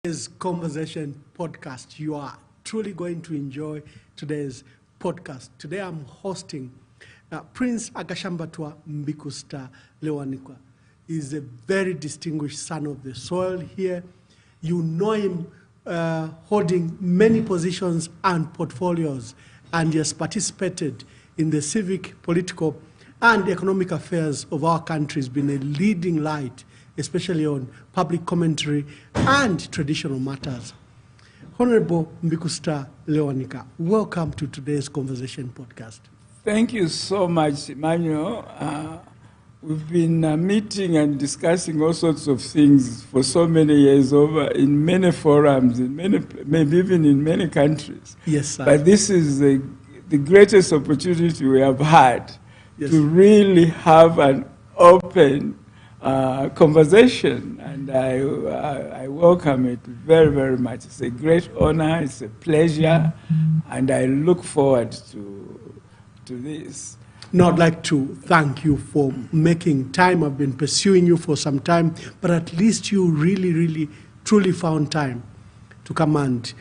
Today's conversation podcast. You are truly going to enjoy today's podcast. Today I'm hosting Prince Akashambatwa Mbikusita Lewanika. He's a very distinguished son of the soil here. You know him holding many positions and portfolios, and he has participated in the civic, political, and economic affairs of our country. He's been a leading light, especially on public commentary and traditional matters. Honorable Mbikusita Lewanika, welcome to today's Conversation podcast. Thank you so much, Emmanuel. We've been meeting and discussing all sorts of things for so many years over in many forums, in many, maybe even in many countries. Yes, sir. But this is the greatest opportunity we have had to really have an open conversation, and I welcome it very, very much. It's a great honor, it's a pleasure, and I look forward to this. Now, I'd like to thank you for making time. I've been pursuing you for some time, but at least you really, truly found time to come and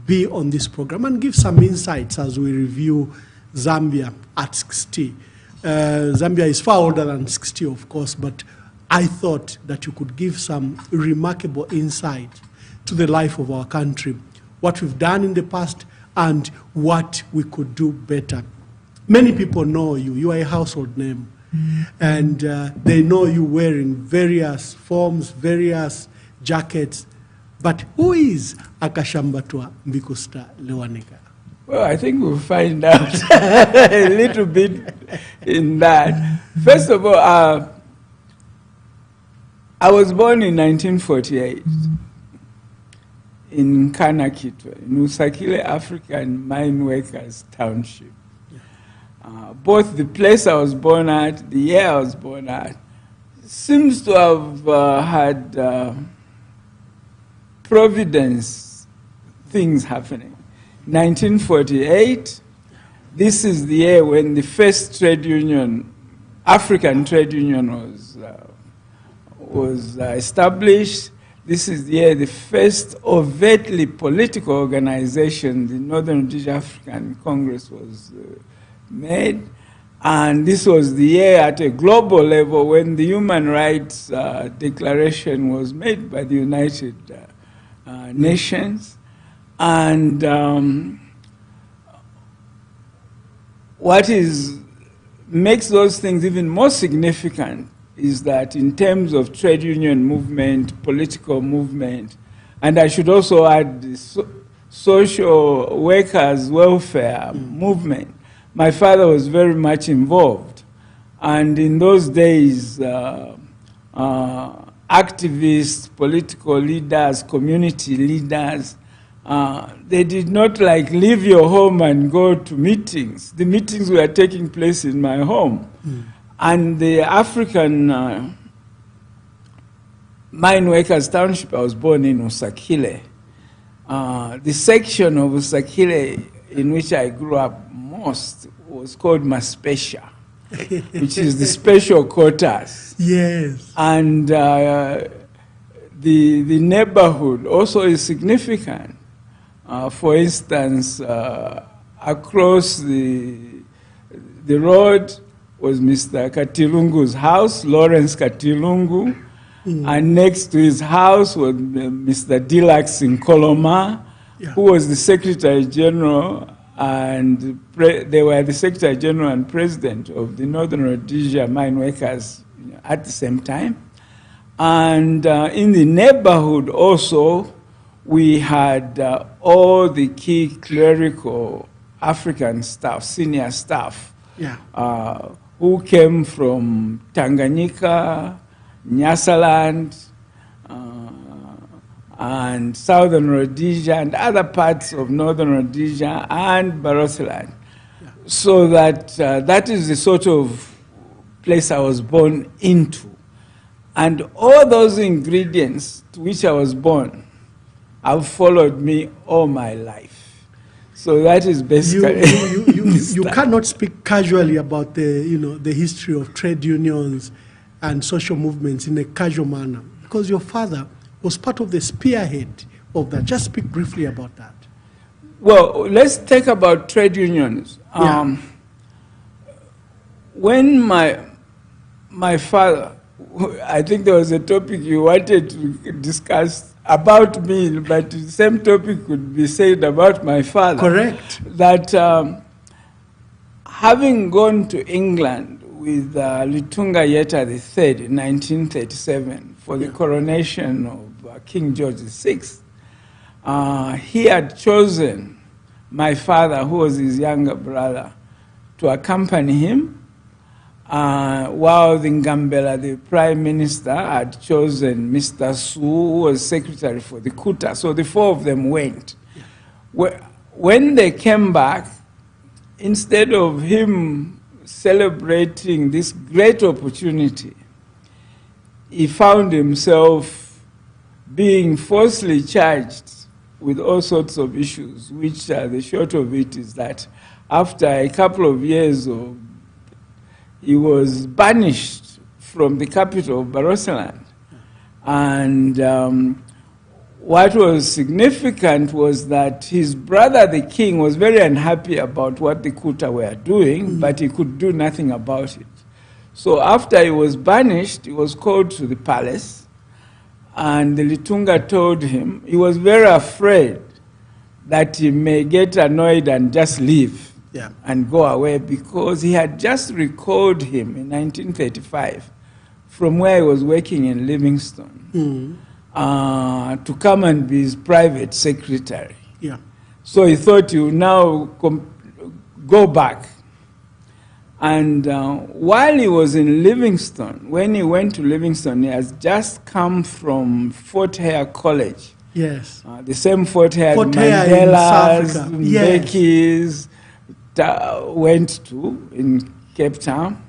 be on this program and give some insights as we review Zambia at 60. Zambia is far older than 60, of course, but I thought that you could give some remarkable insight to the life of our country, what we've done in the past and what we could do better. Many people know you. You are a household name. And they know you wearing various forms, various jackets. But who is Akashambatwa Mbikusita Lewanika? Well, I think we'll find out a little bit in that. First of all, I was born in 1948 in Kanakitwa, in Usakile African Mine Workers Township. Both the place I was born at, the year I was born at, seems to have had providence things happening. 1948, this is the year when the first trade union, African trade union was established. This is the year the first overtly political organization, the Northern Rhodesia African Congress, was made. And this was the year at a global level when the Human Rights Declaration was made by the United Nations. And what makes those things even more significant is that in terms of trade union movement, political movement, and I should also add the social workers' welfare movement, my father was very much involved. And in those days, activists, political leaders, community leaders, they did not leave your home and go to meetings. The meetings were taking place in my home. And the African Mine Workers Township, I was born in Usakile. The section of Usakile in which I grew up most was called Maspesha, which is the special quarters. Yes. And the neighborhood also is significant. For instance, across the road was Mr. Katilungu's house, Lawrence Katilungu, and next to his house was Mr. Dilax Nkoloma, who was the Secretary General, and they were the Secretary General and President of the Northern Rhodesia Mine Workers at the same time. And in the neighborhood also, we had all the key clerical African staff, senior staff, who came from Tanganyika, Nyasaland, and Southern Rhodesia, and other parts of Northern Rhodesia, and Barotseland. So that is the sort of place I was born into. And all those ingredients to which I was born have followed me all my life. So that is basically... You cannot speak casually about the history of trade unions and social movements in a casual manner, because your father was part of the spearhead of that? Just speak briefly about that. Well, let's talk about trade unions. Yeah. When my father, I think there was a topic you wanted to discuss about me, but the same topic could be said about my father. Correct. That having gone to England with Lutunga Yeta III in 1937 for the coronation of King George VI, he had chosen my father, who was his younger brother, to accompany him, while the Ngambela, the prime minister, had chosen Mr. Su, who was secretary for the Kuta. So the four of them went. When they came back, instead of him celebrating this great opportunity, he found himself being falsely charged with all sorts of issues, which the short of it is that after a couple of years he was banished from the capital of Barotseland. And what was significant was that his brother, the king, was very unhappy about what the Kuta were doing, but he could do nothing about it. So after he was banished, he was called to the palace, and the Lutunga told him he was very afraid that he may get annoyed and just leave and go away, because he had just recalled him in 1935 from where he was working in Livingstone to come and be his private secretary. Yeah. So he thought he would now go back. And while he was in Livingstone, when he went to Livingstone, he has just come from Fort Hare College. Yes. The same Fort Hare Mandela's, Mbeki's went to in Cape Town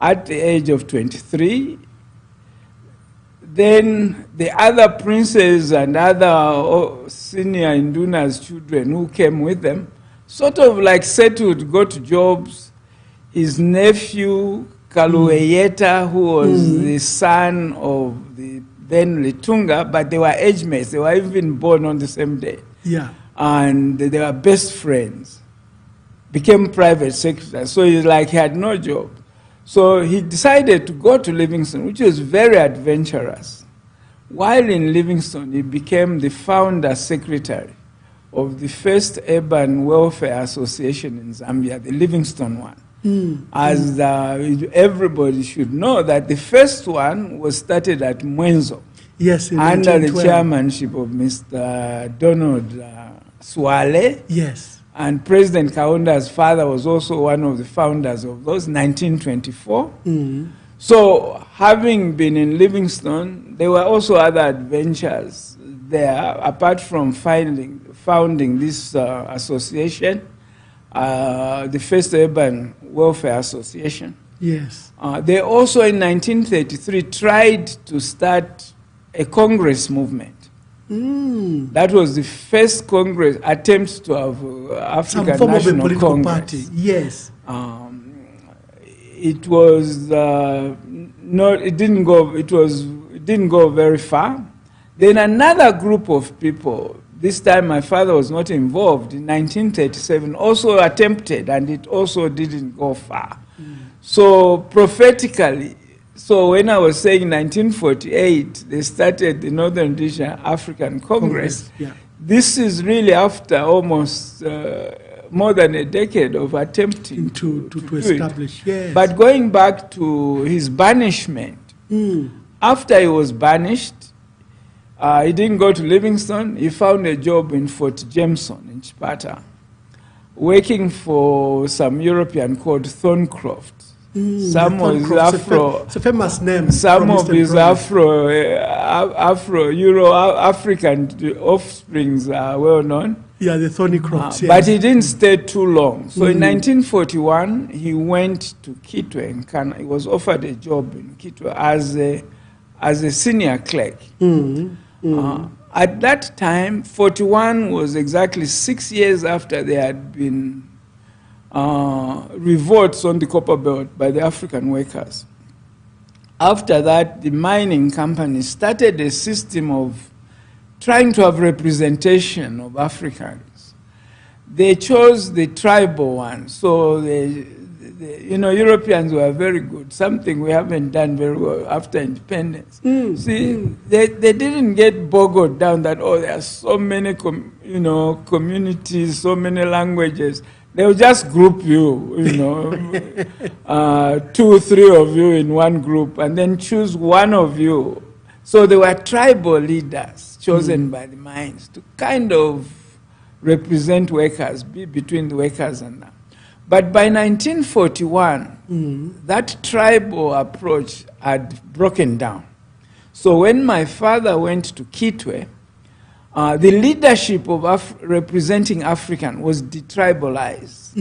at the age of 23. Then the other princes and other senior Induna's children who came with them sort of like settled, got jobs. His nephew, Kalueyeta, who was the son of the then Lutunga, but they were age mates. They were even born on the same day. Yeah. And they were best friends. Became private secretary. So he had no job. So he decided to go to Livingstone, which was very adventurous. While in Livingstone, he became the founder secretary of the first urban welfare association in Zambia, the Livingstone one. As everybody should know that the first one was started at Mwenzo. Yes, in under the 1912. chairmanship of Mr. Donald Swale. Yes. And President Kaunda's father was also one of the founders of those, 1924. So having been in Livingstone, there were also other adventures there, apart from founding this association, the first urban welfare association. Yes. They also in 1933 tried to start a Congress movement. That was the first Congress attempt to have African Some form National of a political Congress. party. Yes. It was not. It didn't go. It didn't go very far. Then another group of people. This time my father was not involved. In 1937, also attempted, and it also didn't go far. So prophetically. So when I was saying 1948, they started the Northern Region African Congress. This is really after almost more than a decade of attempting to establish. Yes. But going back to his banishment, after he was banished, he didn't go to Livingstone. He found a job in Fort Jameson in Chipata, working for some European called Thorncroft. Some of his Afro, it's a famous name. Some of his African offsprings are well known. Yeah, the Thorncrofts. But he didn't stay too long. So in 1941, he went to Kitwe in Ghana. He was offered a job in Kitwe as a senior clerk. At that time, 41 was exactly 6 years after there had been revolts on the copper belt by the African workers. After that, the mining companies started a system of trying to have representation of Africans, they chose the tribal one. So Europeans were very good, something we haven't done very well after independence. They didn't get bogged down that, there are so many communities, so many languages. They will just group you, 2, 3 of you in one group, and then choose one of you. So they were tribal leaders chosen by the mines to kind of represent workers, be between the workers and them. But by 1941, that tribal approach had broken down. So when my father went to Kitwe, the leadership of representing African was detribalized.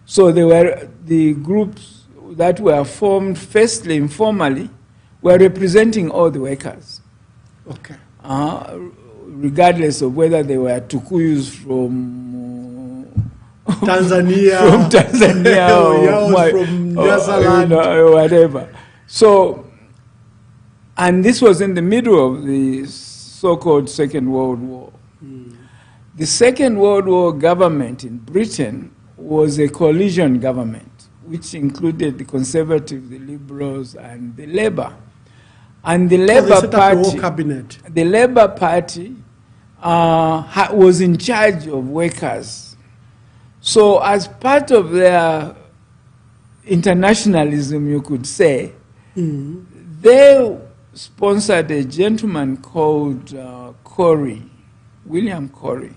So there were the groups that were formed, firstly informally, were representing all the workers. Okay. Regardless of whether they were Tukuyus from Tanzania, or from Nyasaland, or whatever. So, and this was in the middle of the so-called Second World War. The Second World War government in Britain was a coalition government, which included the Conservatives, the Liberals, and the Labour. And the Labour Party, the Labour Party was in charge of workers. So as part of their internationalism, you could say, they sponsored a gentleman called William Corey,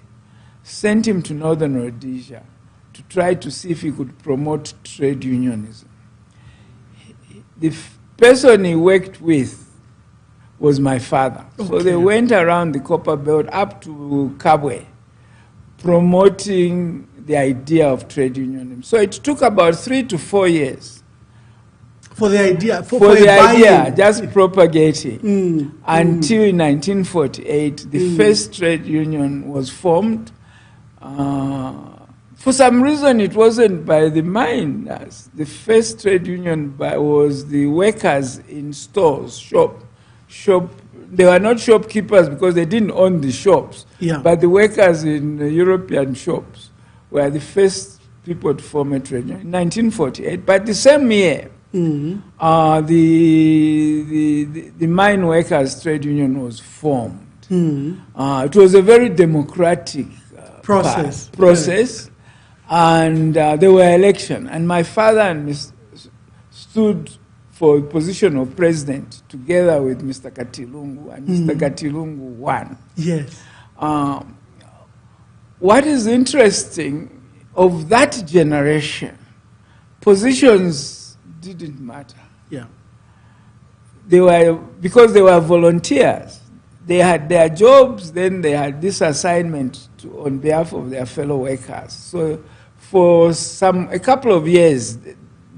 sent him to Northern Rhodesia to try to see if he could promote trade unionism. The person he worked with was my father. Okay. So they went around the Copper Belt up to Kabwe, promoting the idea of trade unionism. So it took about 3 to 4 years. For the idea? For the idea, just propagating. Until in 1948, the first trade union was formed. For some reason, it wasn't by the miners. The first trade union was the workers in stores, shop. They were not shopkeepers because they didn't own the shops. But the workers in the European shops were the first people to form a trade union in 1948. But the same year, the mine workers trade union was formed. It was a very democratic process. And there were elections. And my father stood for the position of president together with Mr. Katilungu, and Mr. Katilungu won. Yes. What is interesting of that generation, positions didn't matter. Because they were volunteers. They had their jobs, then they had this assignment on behalf of their fellow workers. So for a couple of years,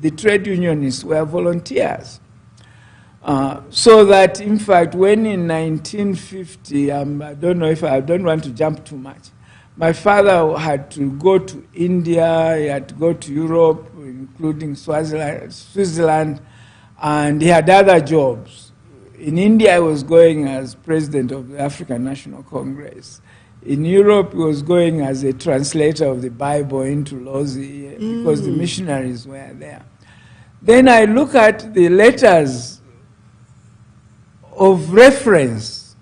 the trade unionists were volunteers. So that, in fact, when in 1950, I don't want to jump too much, my father had to go to India, he had to go to Europe, including Switzerland, and he had other jobs. In India, he was going as president of the African National Congress. In Europe, he was going as a translator of the Bible into Lozi because the missionaries were there. Then I look at the letters of reference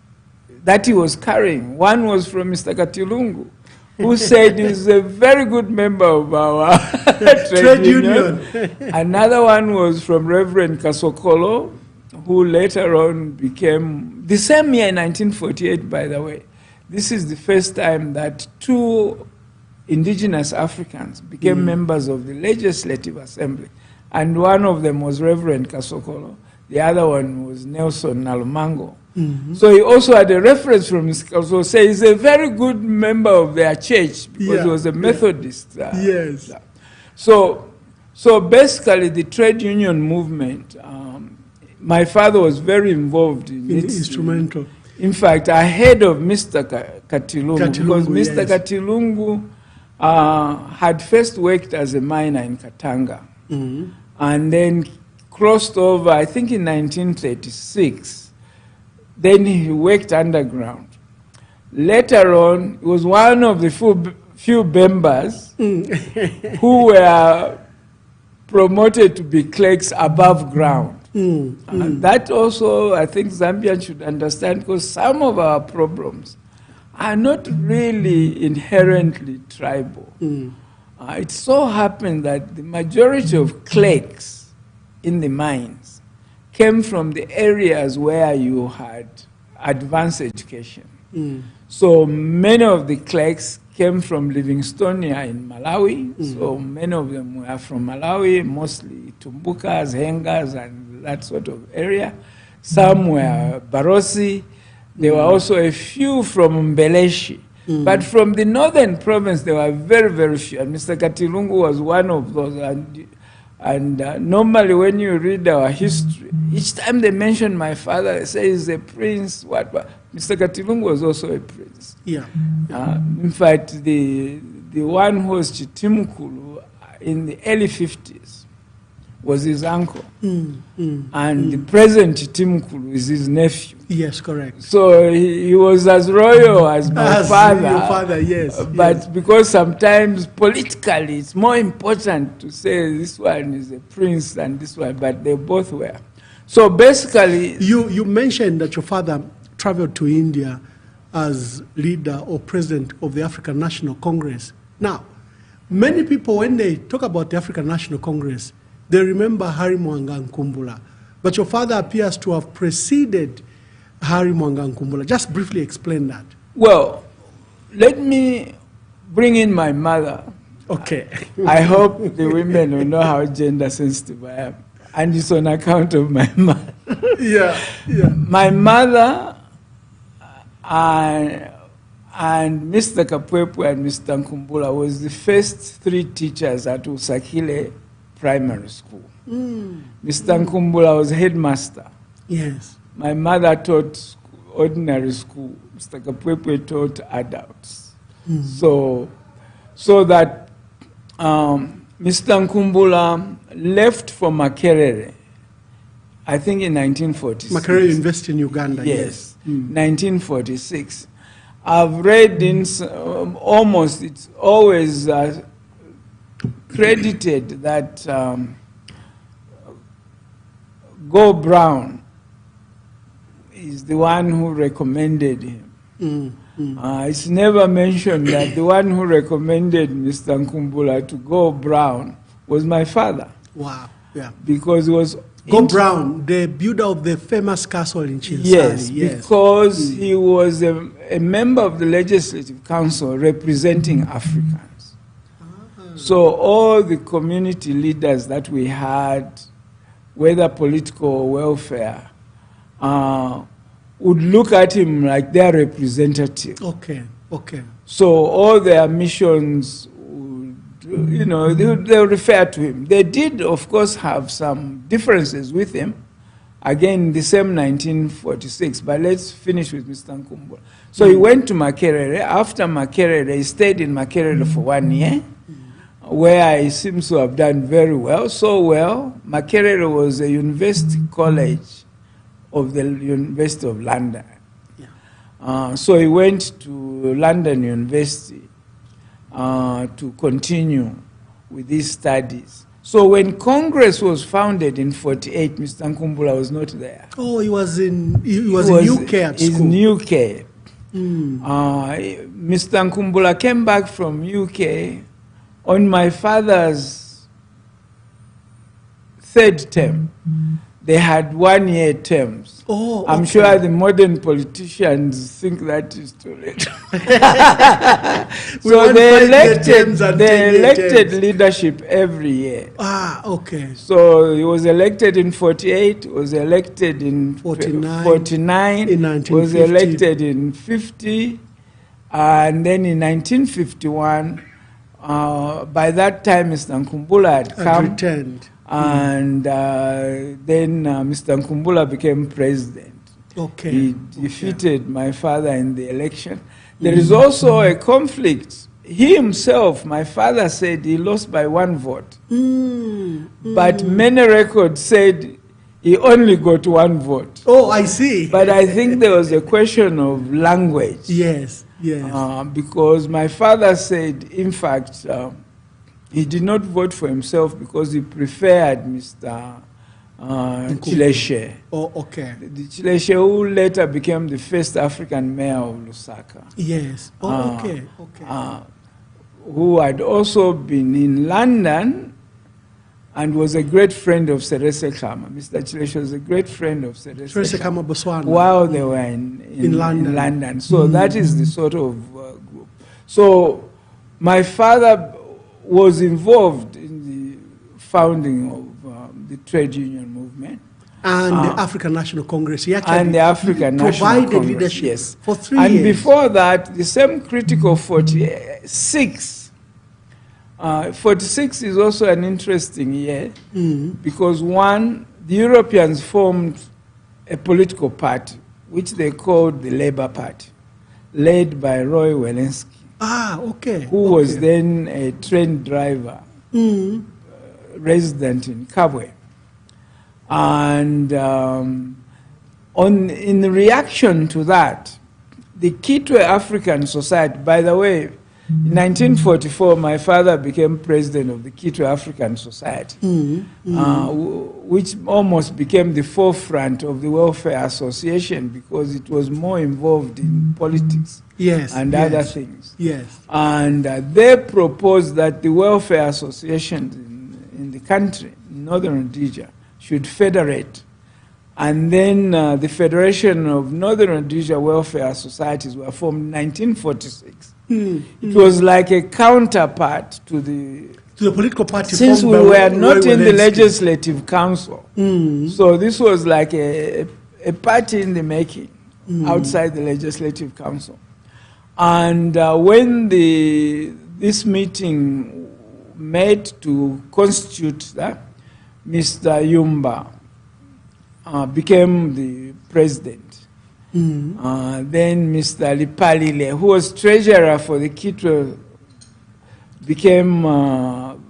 that he was carrying. One was from Mr. Katilungu, who said he's a very good member of our trade union. Another one was from Reverend Kasokolo, who later on became, the same year, 1948, by the way, this is the first time that 2 indigenous Africans became members of the Legislative Assembly. And one of them was Reverend Kasokolo. The other one was Nelson Nalumango. So he also had a reference from Mr. Kasokolo, say he's a very good member of their church because he was a Methodist. Yes. So basically the trade union movement, my father was very involved in it. Instrumental. In fact, ahead of Mr. Katilungu, because Mr. Katilungu had first worked as a miner in Katanga, and then crossed over, I think in 1936. Then he worked underground. Later on, he was one of the few members who were promoted to be clerks above ground. That also, I think Zambians should understand, because some of our problems are not really inherently tribal. It so happened that the majority of clerks in the mines came from the areas where you had advanced education. So many of the clerks came from Livingstonia in Malawi. So many of them were from Malawi, mostly Tumbukas, Hengas, and that sort of area. Some were Barosi. There were also a few from Mbeleshi. But from the northern province, there were very, very few. And Mr. Katilungu was one of those. And normally when you read our history, each time they mention my father, they say he's a prince, what. Mr. Katilungu was also a prince. In fact, the one who was Chitimukulu in the early 50s was his uncle. And the present Chitimukulu is his nephew. Yes, correct. So he was as royal as my father. Your father, yes. But because sometimes politically it's more important to say this one is a prince than this one, but they both were. So basically... You mentioned that your father traveled to India as leader or president of the African National Congress. Now, many people, when they talk about the African National Congress, they remember Harry Mwanga Nkumbula. But your father appears to have preceded Harry Mwanga Nkumbula. Just briefly explain that. Well, let me bring in my mother. Okay. I hope the women will know how gender sensitive I am. And it's on account of my mother. Yeah. My mother and Mr. Kapwepwe and Mr. Nkumbula was the first three teachers at Usakile Primary School. Mr. Nkumbula was headmaster. Yes. My mother taught ordinary school. Mr. Kapwepwe taught adults. So that Mr. Nkumbula left for Makerere, I think in 1946. Makerere University in Uganda, yes. 1946. I've read in almost, it's always credited that Go Brown is the one who recommended him. It's never mentioned that the one who recommended Mr. Nkumbula to Go Brown was my father. Wow, yeah. Because it was... Go Brown, the builder of the famous castle in Chinsali. Yes, because he was a member of the Legislative Council representing Africans. So all the community leaders that we had, whether political or welfare, would look at him like their representative. Okay. So all their missions would, they'll refer to him. They did, of course, have some differences with him. Again, the same 1946, but let's finish with Mr. Nkumbula. So he went to Makerere. After Makerere, he stayed in Makerere for 1 year, where he seems to have done very well. So well, Makerere was a university college of the University of London. So he went to London University to continue with his studies. So when Congress was founded in 48, Mr. Nkumbula was not there. Oh, he was in UK at school. In UK. Mr. Nkumbula came back from UK on my father's third term. They had 1 year terms. Oh, I'm sure the modern politicians think that is too late. So they elected leadership every year. Okay. So he was elected in 48, was elected in 49, in 1950. Was elected in 50, and then in 1951, by that time Mr. Nkumbula had come. Returned. And then Mr. Nkumbula became president. Okay. He defeated my father in the election. There is also a conflict. He himself, my father said he lost by 1 vote. But many records said he only got 1 vote. Oh, I see. But I think there was a question of language. Yes, yes. Because my father said, in fact, he did not vote for himself because he preferred Mr. Chileshe. Oh, okay. The Chileshe who later became the first African mayor of Lusaka. Yes. Oh, okay, okay. Who had also been in London and was a great friend of Serese Khama. Mr. Chileshe was a great friend of Serese Khama Botswana. While they were in London. So that is the sort of group. So my father was involved in the founding of the trade union movement. And the African National Congress. He actually and the African National provided Congress, leadership yes. for 3 and years. And before that, the same critical 46. 46 is also an interesting year because one, the Europeans formed a political party, which they called the Labour Party, led by Roy Welensky. Who was then a train driver, resident in Kabwe. And in reaction to that, the Kitwe African Society, by the way, in 1944, my father became president of the Kitwe African Society, which almost became the forefront of the Welfare Association because it was more involved in politics and other things. Yes. And they proposed that the welfare associations in the country, in Northern Rhodesia, should federate. And then the Federation of Northern Rhodesia Welfare Societies were formed in 1946. It was like a counterpart to the political party. Since we were not in the Legislative Council. So this was like a party in the making outside the Legislative Council. And when this meeting met to constitute that, Mr. Yumba became the president. Then Mr. Lipalile, who was treasurer for the Kitwe, became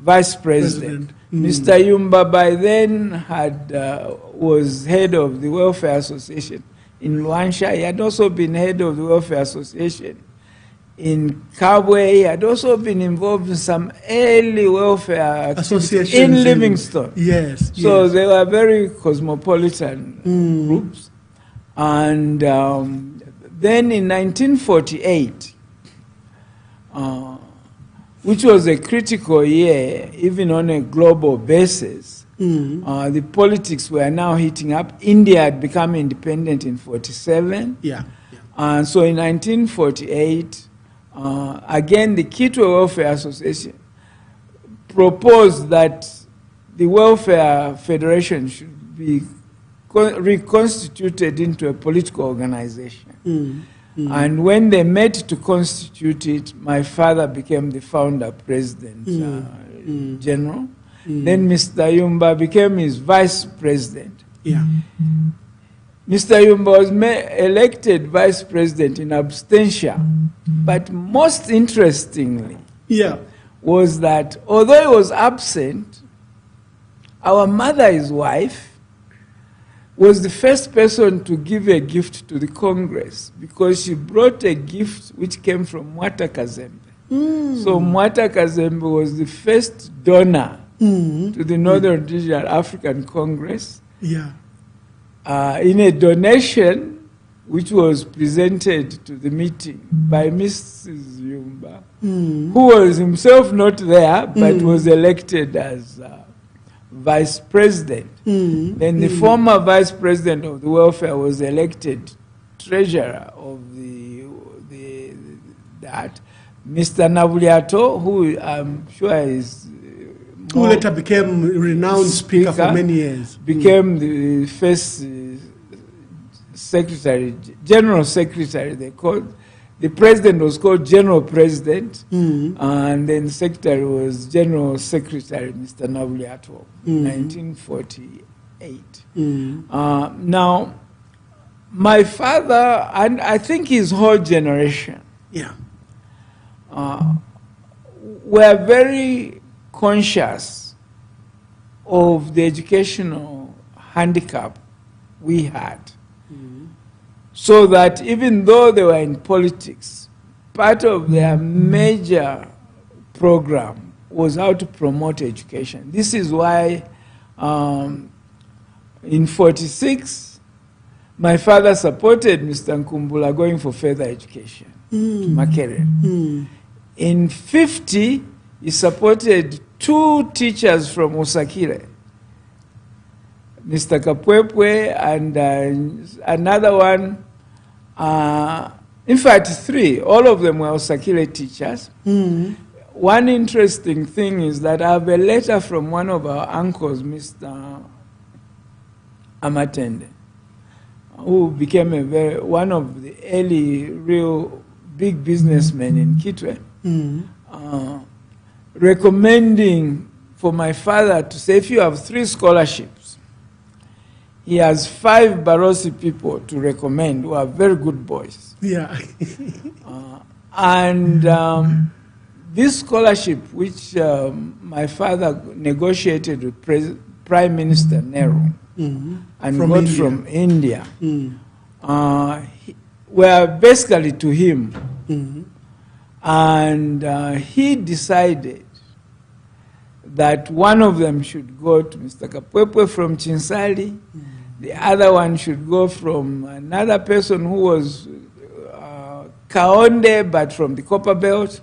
vice president. Mr. Yumba by then was head of the Welfare Association in Luansha. He had also been head of the Welfare Association in Kabwe. He had also been involved in some early welfare associations in Livingstone. Yes. So they were very cosmopolitan groups. And then in 1948, which was a critical year, even on a global basis, the politics were now heating up. India had become independent in 1947. And so in 1948, again, the Kitwe Welfare Association proposed that the Welfare Federation should be reconstituted into a political organization. And when they met to constitute it, my father became the founder president general. Then Mr. Yumba became his vice president. Mr. Yumba was elected vice president in absentia. But most interestingly was that although he was absent, our mother, his wife, was the first person to give a gift to the Congress because she brought a gift which came from Mwata Kazembe. So Mwata Kazembe was the first donor to the Northern Rhodesia African Congress in a donation which was presented to the meeting by Mrs. Yumba, who was himself not there but was elected as vice president. Then the former vice president of the welfare was elected treasurer of that. Mr. Nabuliato, who I'm sure is who later became renowned speaker for many years, became the first secretary, general secretary. They called. The president was called General President, and then the secretary was General Secretary, Mr. Nabuliato, 1948. Now, my father, and I think his whole generation, were very conscious of the educational handicap we had. So that even though they were in politics, part of their major program was how to promote education. This is why in 46, my father supported Mr. Nkumbula going for further education to Makerere. In 50, he supported 2 teachers from Osakile, Mr. Kapwepwe and another one, in fact 3, all of them were Osakile teachers. One interesting thing is that I have a letter from one of our uncles, Mr. Amatende, who became one of the early real big businessmen in Kitwe, recommending for my father to say, if you have 3 scholarships, he has 5 Barosi people to recommend who are very good boys. Yeah. This scholarship, which my father negotiated with Prime Minister Nehru and got from India, were basically to him. And he decided that one of them should go to Mr. Kapwepwe from Chinsali, the other one should go from another person who was Kaonde, but from the Copper Belt,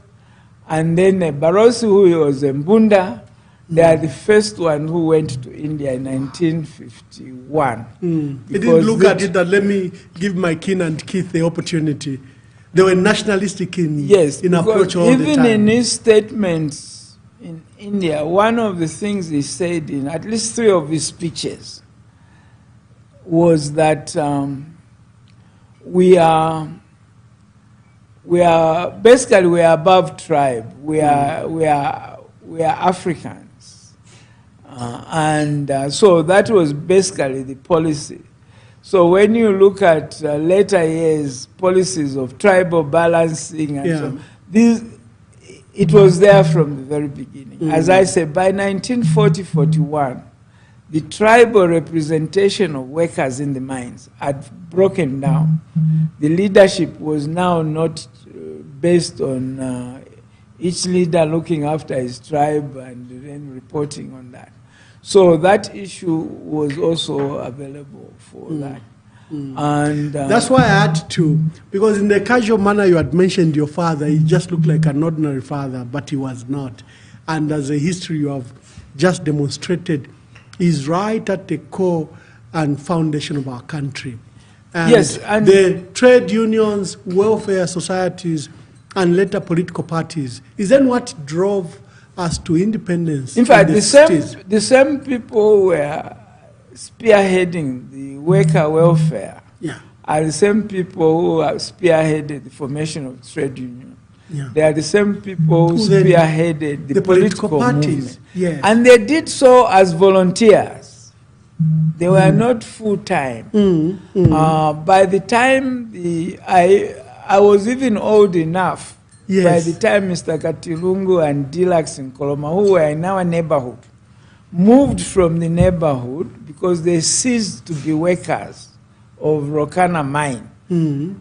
and then Barosi, who was Mbunda. They are the first one who went to India in 1951. He didn't look at it that let me give my kin and kith the opportunity. They were nationalistic in approach all the time. Even in his statements in India, one of the things he said in at least 3 of his speeches was that we are basically above tribe. We are Africans, so that was basically the policy. So when you look at later years policies of tribal balancing and so, it was there from the very beginning. As I said, by 1940-41, the tribal representation of workers in the mines had broken down. The leadership was now not based on each leader looking after his tribe and then reporting on that. So that issue was also available for that. And that's why I had to, because in the casual manner you had mentioned your father, he just looked like an ordinary father, but he was not. And as a history you have just demonstrated, is right at the core and foundation of our country. And yes, and the trade unions, welfare societies, and later political parties is then what drove us to independence. In fact, the same people were spearheading the worker welfare are the same people who have spearheaded the formation of the trade union. They are the same people who spearheaded the political parties. And they did so as volunteers. They were not full-time. By the time I was even old enough, by the time Mr. Katilungu and Dilax in Koloma, who were in our neighborhood, moved from the neighborhood because they ceased to be workers of Rokana mine.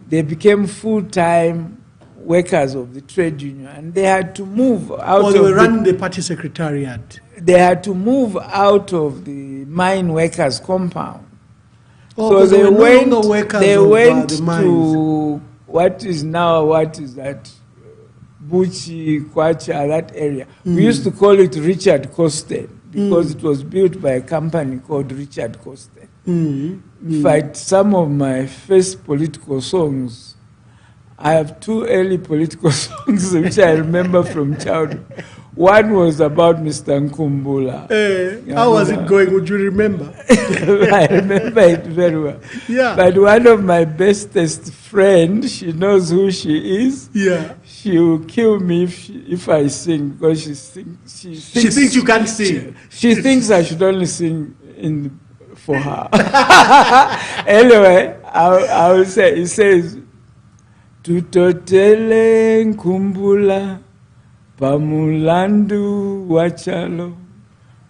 They became full-time workers of the trade union, and they had to move out of they were running the party secretariat. They had to move out of the mine workers compound. So they went to what is that Buchi, Kwacha, that area. We used to call it Richard Costed because it was built by a company called Richard Costed. In fact, some of my first political songs, I have 2 early political songs which I remember from childhood. One was about Mr. Nkumbula. How was it going? Would you remember? I remember it very well. But one of my bestest friends, she knows who she is. She will kill me if I sing because she thinks you can't sing. She thinks I should only sing for her. Anyway, I will say, it says, Tutotele Nkumbula Pamulandu Wachalo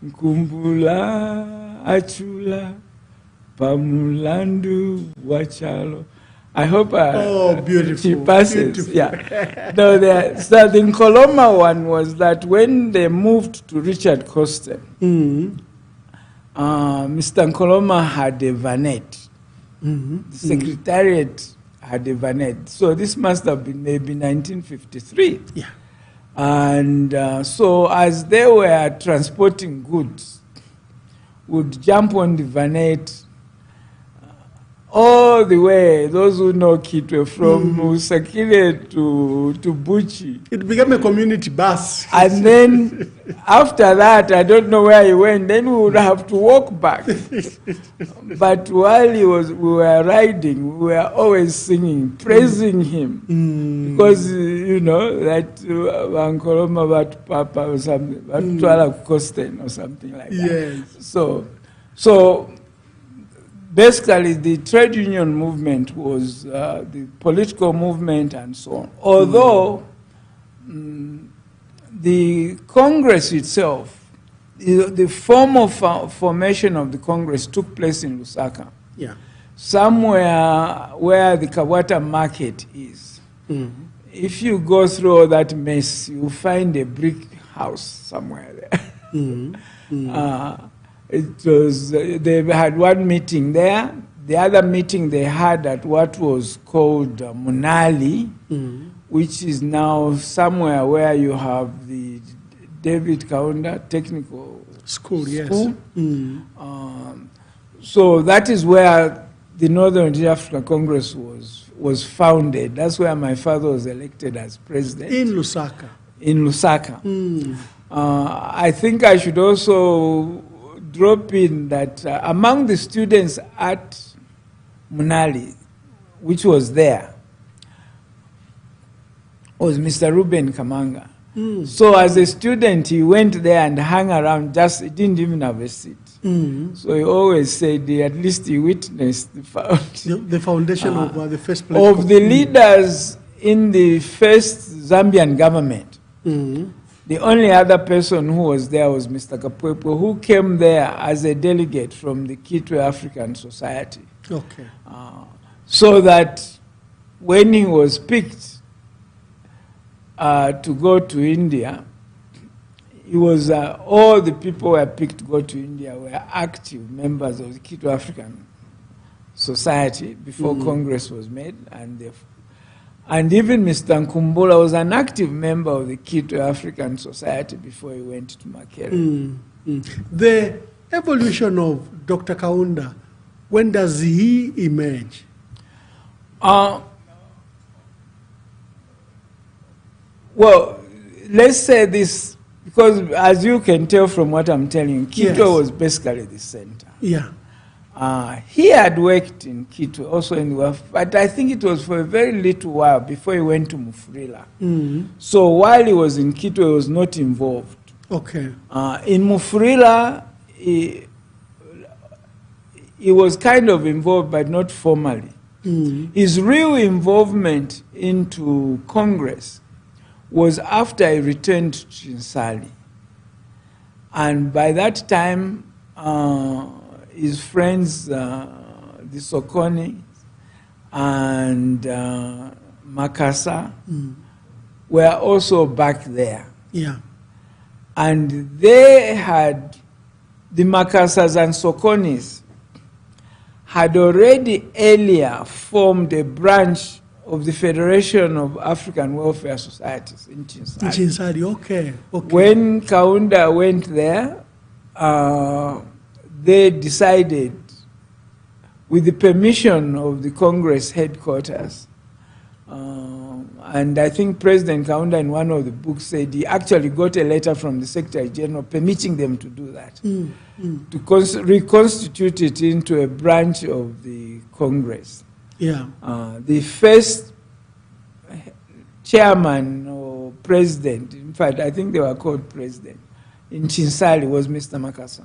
Nkumbula Achula Pamulandu Wachalo. I hope beautiful. she passes. Beautiful. Yeah. No, so the Nkoloma one was that when they moved to Richard Coston, Mr. Nkoloma had a vanet. The Secretariat had a vanet. So this must have been maybe 1953. Yeah. And so as they were transporting goods, would jump on the vanet all the way, those who know Kitwe, from Usakile to Buchi. It became a community bus. And then after that, I don't know where he went, then we would have to walk back. But while we were riding, we were always singing, praising him. Because, you know, that Wankoloma Bat Papa or something, Batwala Kosten or something like that. Yes. So basically, the trade union movement was the political movement and so on. Although the Congress itself, the formal formation of the Congress took place in Lusaka. Yeah. Somewhere where the Kawata market is. If you go through all that mess, you'll find a brick house somewhere there. It was, they had one meeting there. The other meeting they had at what was called Munali, which is now somewhere where you have the David Kaunda Technical School. Yes. So that is where the Northern African Congress was founded. That's where my father was elected as president. In Lusaka. In Lusaka. I think I should also drop in that among the students at Munali, which was there, was Mr. Ruben Kamanga. So as a student, he went there and hung around, he didn't even have a seat. So he always said at least he witnessed the foundation of the first place. Of the leaders in the first Zambian government. The only other person who was there was Mr. Kapwepo, who came there as a delegate from the Kitwe African Society. Okay. So that when he was picked to go to India, he was, all the people who were picked to go to India were active members of the Kitwe African Society before Congress was made, and even Mr. Nkumbula was an active member of the Kitwe African Society before he went to Makerere. The evolution of Dr. Kaunda, when does he emerge? Well, let's say this, because as you can tell from what I'm telling you, Kitwe was basically the center. Yeah. He had worked in Kitwe, also in the West, but I think it was for a very little while before he went to Mufurila. So while he was in Kitwe, he was not involved. Okay. In Mufurila, he was kind of involved, but not formally. His real involvement into Congress was after he returned to Chinsali. And by that time, his friends, the Sokoni and Makasa, were also back there. Yeah. And they had, the Makasas and Sokonis had already earlier formed a branch of the Federation of African Welfare Societies in Chinsali. In Chinsali, okay. When Kaunda went there, they decided, with the permission of the Congress headquarters, and I think President Kaunda in one of the books said he actually got a letter from the Secretary General permitting them to do that, to reconstitute it into a branch of the Congress. Yeah. The first chairman or president, in fact, I think they were called president, in Chinsali was Mr. Makasa.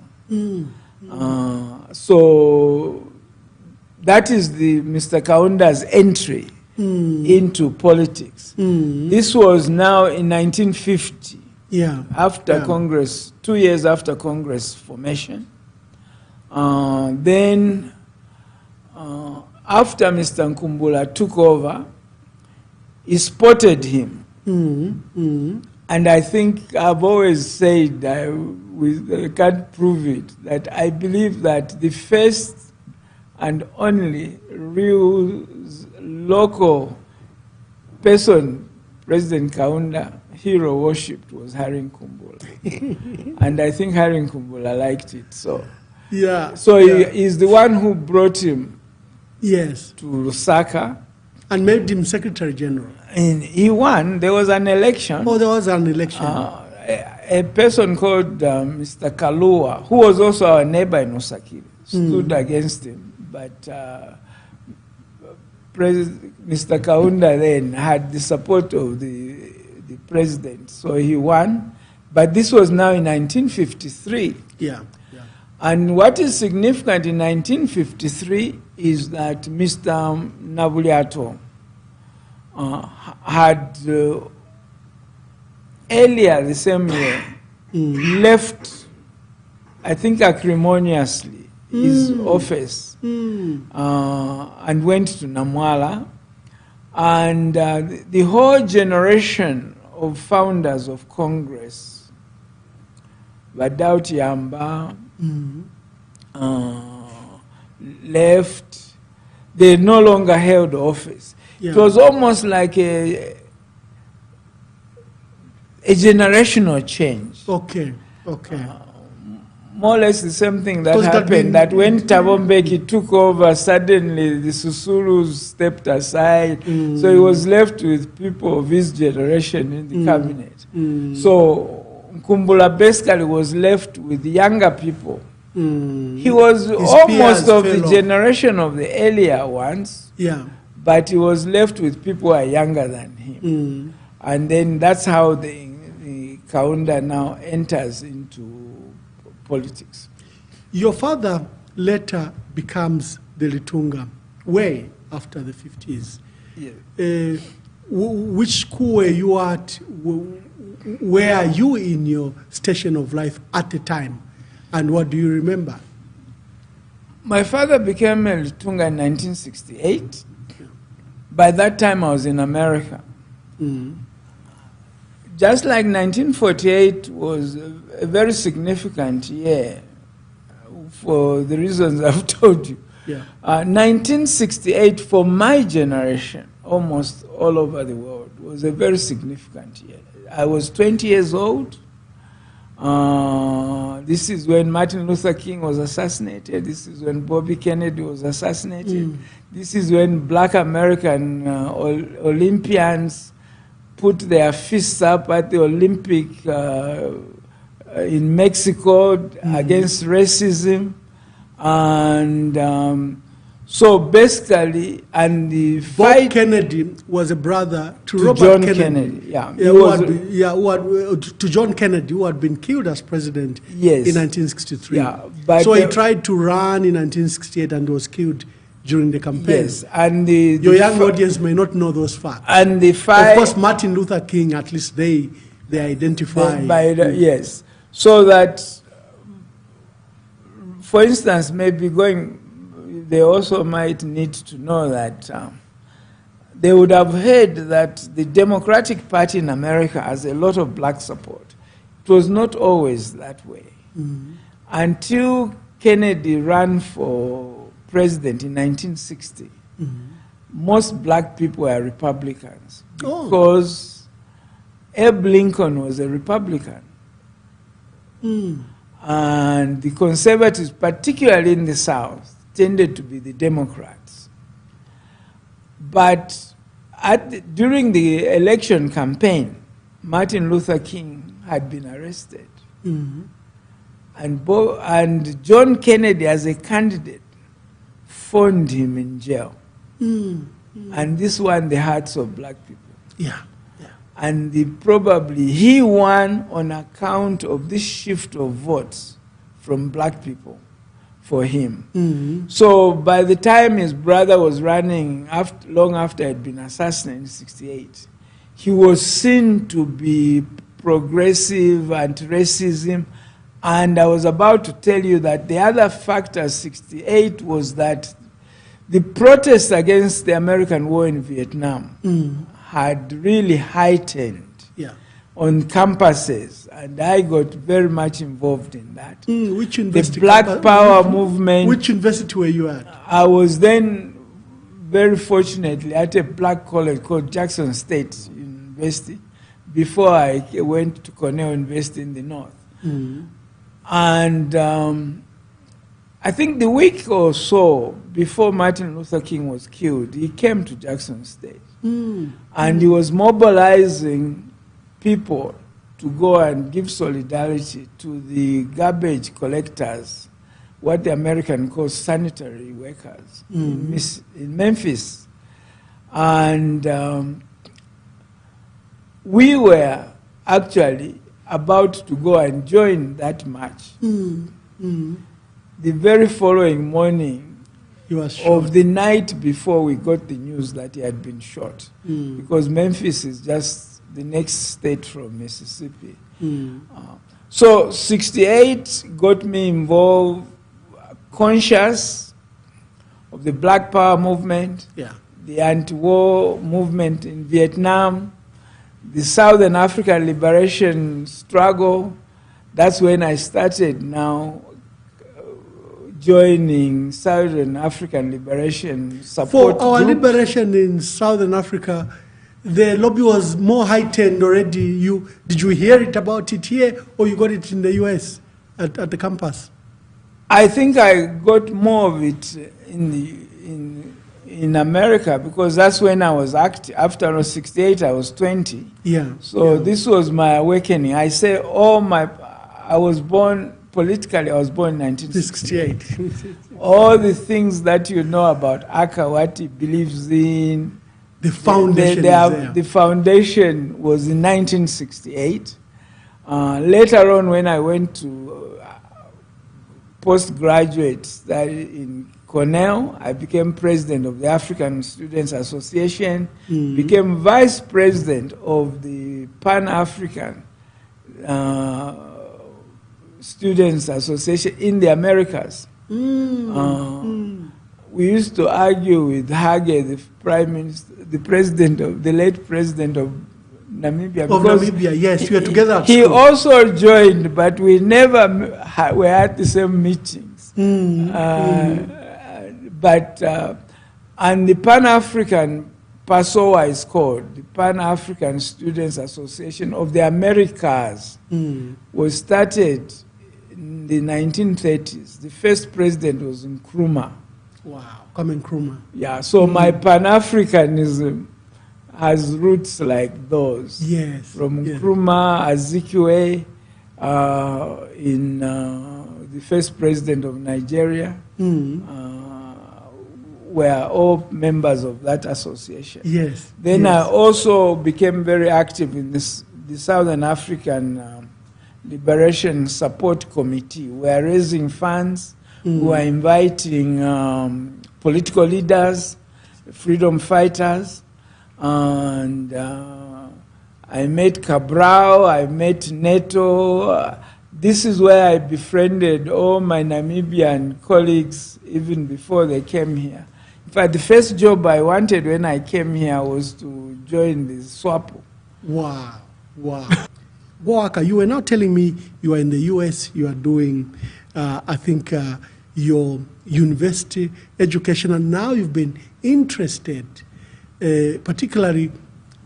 So that is the Mr. Kaunda's entry into politics. This was now in 1950. Yeah. After Congress, 2 years after Congress formation. Then after Mr. Nkumbula took over, he spotted him. And I think I've always said, I can't prove it, that I believe that the first and only real local person President Kaunda hero worshipped was Harry Nkumbula. And I think Harry Nkumbula liked it. So, he's the one who brought him to Lusaka. And made him Secretary General. And he won. There was an election. Oh, there was an election. A person called Mr. Kalua, who was also our neighbor in Osakiri, stood against him. But Mr. Kaunda then had the support of the president, so he won. But this was now in 1953. And what is significant in 1953 is that Mr. Nabulyato had earlier the same year left, I think acrimoniously, his office and went to Namwala. And the whole generation of founders of Congress, Badauti Yamba, left. They no longer held office. It was almost like a generational change. More or less the same thing that happened, that when Thabo Mbeki took over, suddenly the Susurus stepped aside. So he was left with people of his generation in the cabinet. So Nkumbula basically was left with younger people. He was almost of the generation of the earlier ones, but he was left with people who are younger than him. And then that's how the Kaunda now enters into politics. Your father later becomes the Litunga way after the 50s. Which school were you at? Where are you in your station of life at the time? And what do you remember? My father became a Litunga in 1968. By that time, I was in America. Just like 1948 was a very significant year for the reasons I've told you. 1968 for my generation, almost all over the world, was a very significant year. I was 20 years old. This is when Martin Luther King was assassinated. This is when Bobby Kennedy was assassinated. This is when black American Olympians put their fists up at the Olympic in Mexico against racism. And so basically, and the fight... Bob Kennedy was a brother to Robert John Kennedy. To John Kennedy, who had been killed as president in 1963. So he tried to run in 1968 and was killed during the campaign. And your young audience may not know those facts. And the fight... Of course, Martin Luther King, at least they identify... Yes. So that, for instance, maybe they also might need to know that they would have heard that the Democratic Party in America has a lot of black support. It was not always that way. Until Kennedy ran for president in 1960, most black people were Republicans because Abe Lincoln was a Republican. And the conservatives, particularly in the South, tended to be the Democrats. But during the election campaign, Martin Luther King had been arrested. And John Kennedy, as a candidate, phoned him in jail. And this won the hearts of black people. And he won on account of this shift of votes from black people for him. So by the time his brother was running, long after he had been assassinated in 1968, he was seen to be progressive, anti-racism. And I was about to tell you that the other factor, 1968, was that the protest against the American war in Vietnam had really heightened on campuses, and I got very much involved in that. Which university? The Black Power movement. Which university were you at? I was then, very fortunately, at a black college called Jackson State University before I went to Cornell University in the north. And I think the week or so before Martin Luther King was killed, he came to Jackson State. And he was mobilizing people to go and give solidarity to the garbage collectors, what the American calls sanitary workers, in Memphis. And we were actually about to go and join that march. The very following morning of the night before we got the news that he had been shot, because Memphis is just the next state from Mississippi. So 68 got me involved, conscious of the Black Power movement, the anti-war movement in Vietnam, the Southern African liberation struggle. That's when I started now joining Southern African liberation support For our groups. liberation in Southern Africa, the lobby was more heightened already. Did you hear it about it here, or you got it in the US at the campus? I think I got more of it in America, because that's when I was active. After I was 68, I was 20. So this was my awakening. I say I was born, politically, I was born in 1968. All the things that you know about Aka, what he believes in, the foundation the foundation was in 1968. Later on, when I went to postgraduate study in Cornell, I became president of the African Students Association, became vice president of the Pan-African Students Association in the Americas. We used to argue with Hage, the prime minister, the late president of Namibia. Of Namibia, yes, we were together at He school. also joined, but we never were at the same meetings. And the Pan-African PASOA is called, the Pan-African Students Association of the Americas, was started in the 1930s. The first president was Nkrumah. Wow, Kwame Nkrumah. Yeah, so my Pan-Africanism has roots like those. Yes. From Nkrumah, Azikiwe, in the first president of Nigeria, were all members of that association. Yes. Then I also became very active in the Southern African Liberation Support Committee. We are raising funds. We are inviting political leaders, freedom fighters, and I met Cabral, I met Neto. This is where I befriended all my Namibian colleagues even before they came here. In fact, the first job I wanted when I came here was to join the SWAPO. Wow, wow. Boaka, you were now telling me you are in the US, you are doing, I think, your university education, and now you've been interested, particularly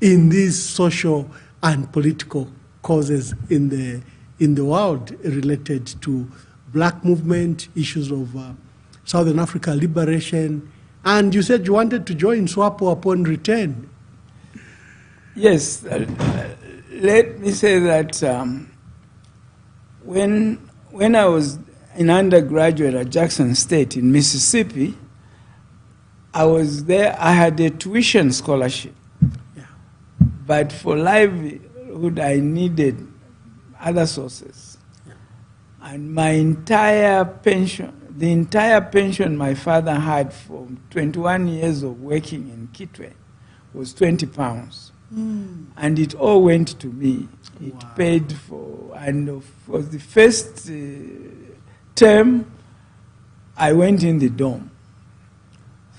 in these social and political causes in the world related to black movement, issues of Southern Africa liberation, and you said you wanted to join SWAPO upon return. Yes, let me say that when I was an undergraduate at Jackson State in Mississippi, I was there. I had a tuition scholarship, but for livelihood, I needed other sources. And my entire pension, the entire pension my father had for 21 years of working in Kitwe was £20. And it all went to me. It paid for, and for the first term, I went in the dorm.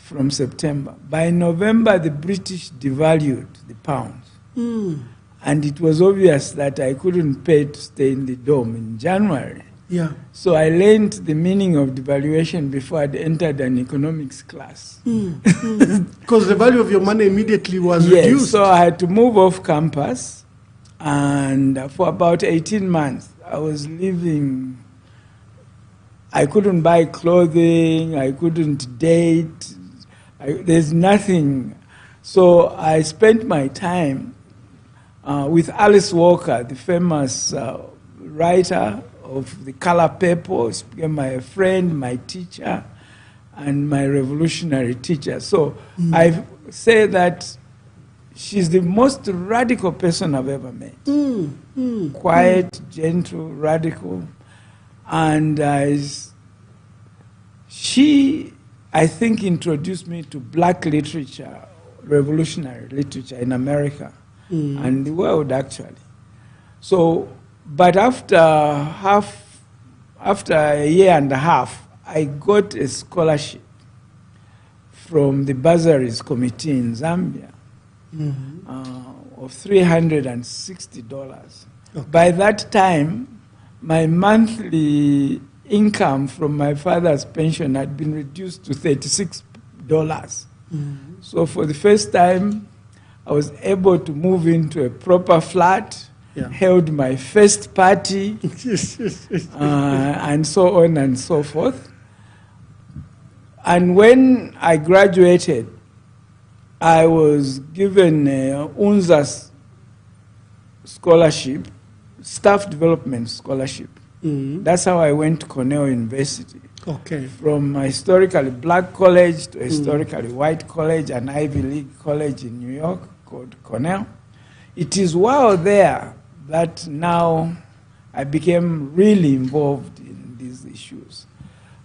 from September. By November, the British devalued the pound. And it was obvious that I couldn't pay to stay in the dorm in January. Yeah. So I learned the meaning of devaluation before I'd entered an economics class. Because the value of your money immediately was Yes, reduced. so I had to move off campus. And for about 18 months, I was living. I couldn't buy clothing. I couldn't date. There's nothing. So I spent my time with Alice Walker, the famous writer of The Color Papers, became my friend, my teacher, and my revolutionary teacher. So I say that she's the most radical person I've ever met. Quiet, gentle, radical. And she, I think, introduced me to black literature, revolutionary literature in America and the world, actually. So, but after a year and a half, I got a scholarship from the Bursaries Committee in Zambia of $360. Okay. By that time, my monthly income from my father's pension had been reduced to $36. So for the first time, I was able to move into a proper flat, held my first party, and so on and so forth. And when I graduated, I was given a UNZA scholarship, staff development scholarship. That's how I went to Cornell University. Okay. From a historically black college to a historically white college, an Ivy League college in New York called Cornell. It is while there that now I became really involved in these issues.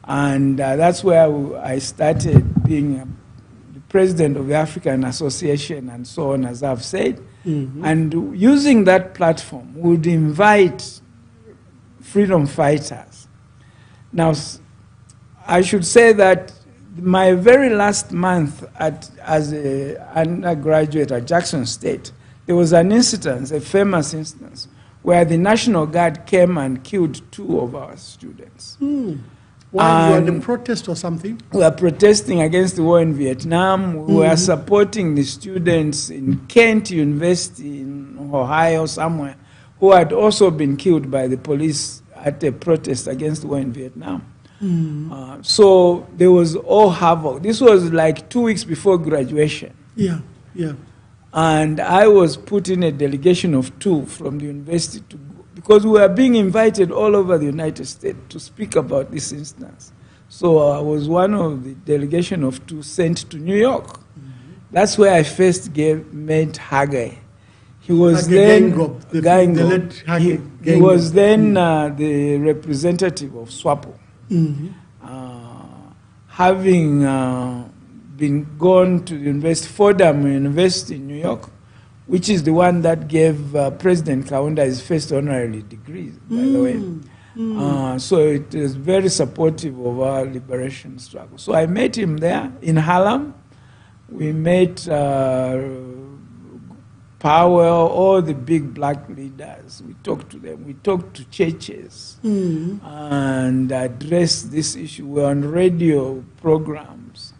And that's where I started being the president of the African Association and so on, as I've said. And using that platform would invite freedom fighters. Now, I should say that my very last month as an undergraduate at Jackson State, there was an instance, a famous instance, where the National Guard came and killed 2 of our students. Why? You were at a protest or something? We were protesting against the war in Vietnam. We were supporting the students in Kent University in Ohio somewhere who had also been killed by the police at a protest against the war in Vietnam. So there was all havoc. This was like 2 weeks before graduation. Yeah. And I was put in a delegation of 2 from the university to go, because we were being invited all over the United States to speak about this instance. So I was one of the delegation of 2 sent to New York. That's where I first met Haggai. He was then he was then the representative of SWAPO. Having been gone to the University, Fordham University in New York, which is the one that gave President Kaunda his first honorary degree, by the way. So it is very supportive of our liberation struggle. So I met him there in Harlem. We met Powell, all the big black leaders. We talked to them. We talked to churches and addressed this issue. We were on radio programs.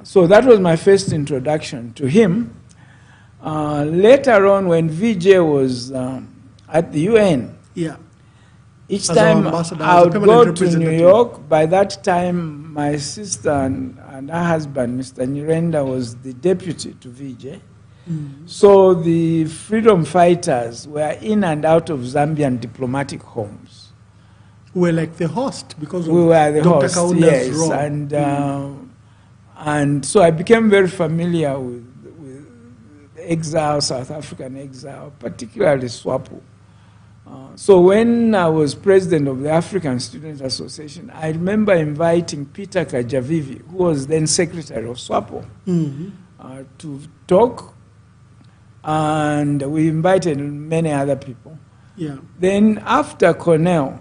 So that was my first introduction to him. Later on, when VJ was at the UN, each time I would go to New York. By that time, my sister and her husband, Mr. Nyirenda, was the deputy to VJ. So the freedom fighters were in and out of Zambian diplomatic homes. We were like the host because of we were the Dr. host, Kaunda's yes, role. And so I became very familiar with exile, South African exile, particularly SWAPO. So when I was president of the African Students Association, I remember inviting Peter Kajavivi, who was then secretary of SWAPO, to talk. And we invited many other people. Then after Cornell,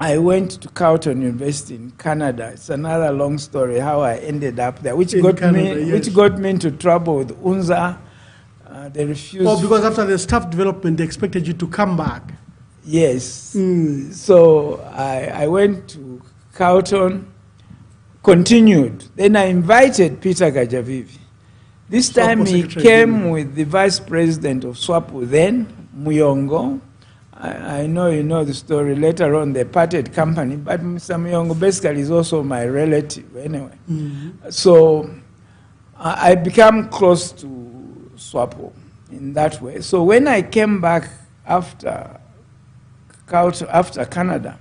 I went to Carleton University in Canada. It's another long story how I ended up there, which got me into trouble with UNZA. They refused. Oh, because after the staff development, they expected you to come back. Yes. So I went to Carleton, continued. Then I invited Peter Gajavivi. This time he came with the vice president of SWAPO then, Muyongo. I know you know the story. Later on, they parted company, but Mr. Muyongo basically is also my relative anyway. So I became close to SWAPO in that way. So when I came back after Canada,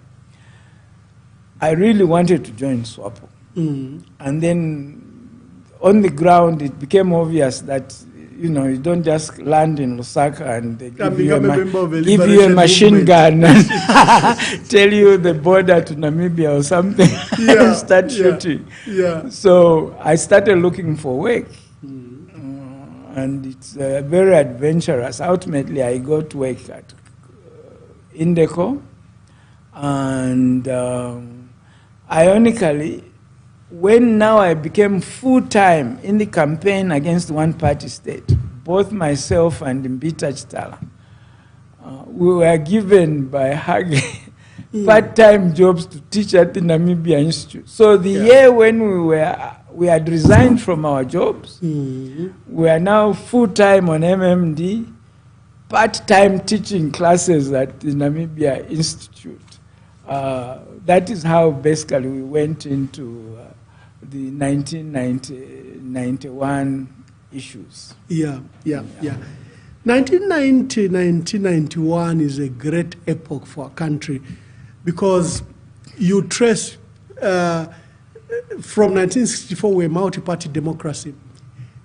I really wanted to join SWAPO. And then on the ground, it became obvious that, you know, you don't just land in Lusaka and they give you a machine gun and tell you the border to Namibia or something and start shooting. So I started looking for work. And it's very adventurous. Ultimately, I got work at Indeco. And ironically, when now I became full-time in the campaign against one-party state, both myself and Mbita Chitala, we were given by Hage part-time jobs to teach at the Namibia Institute. So the year when we had resigned from our jobs, we are now full-time on MMD, part-time teaching classes at the Namibia Institute. That is how basically we went into the 1991 issues. 1990, 1991 is a great epoch for our country because you trace from 1964 we're a multi-party democracy.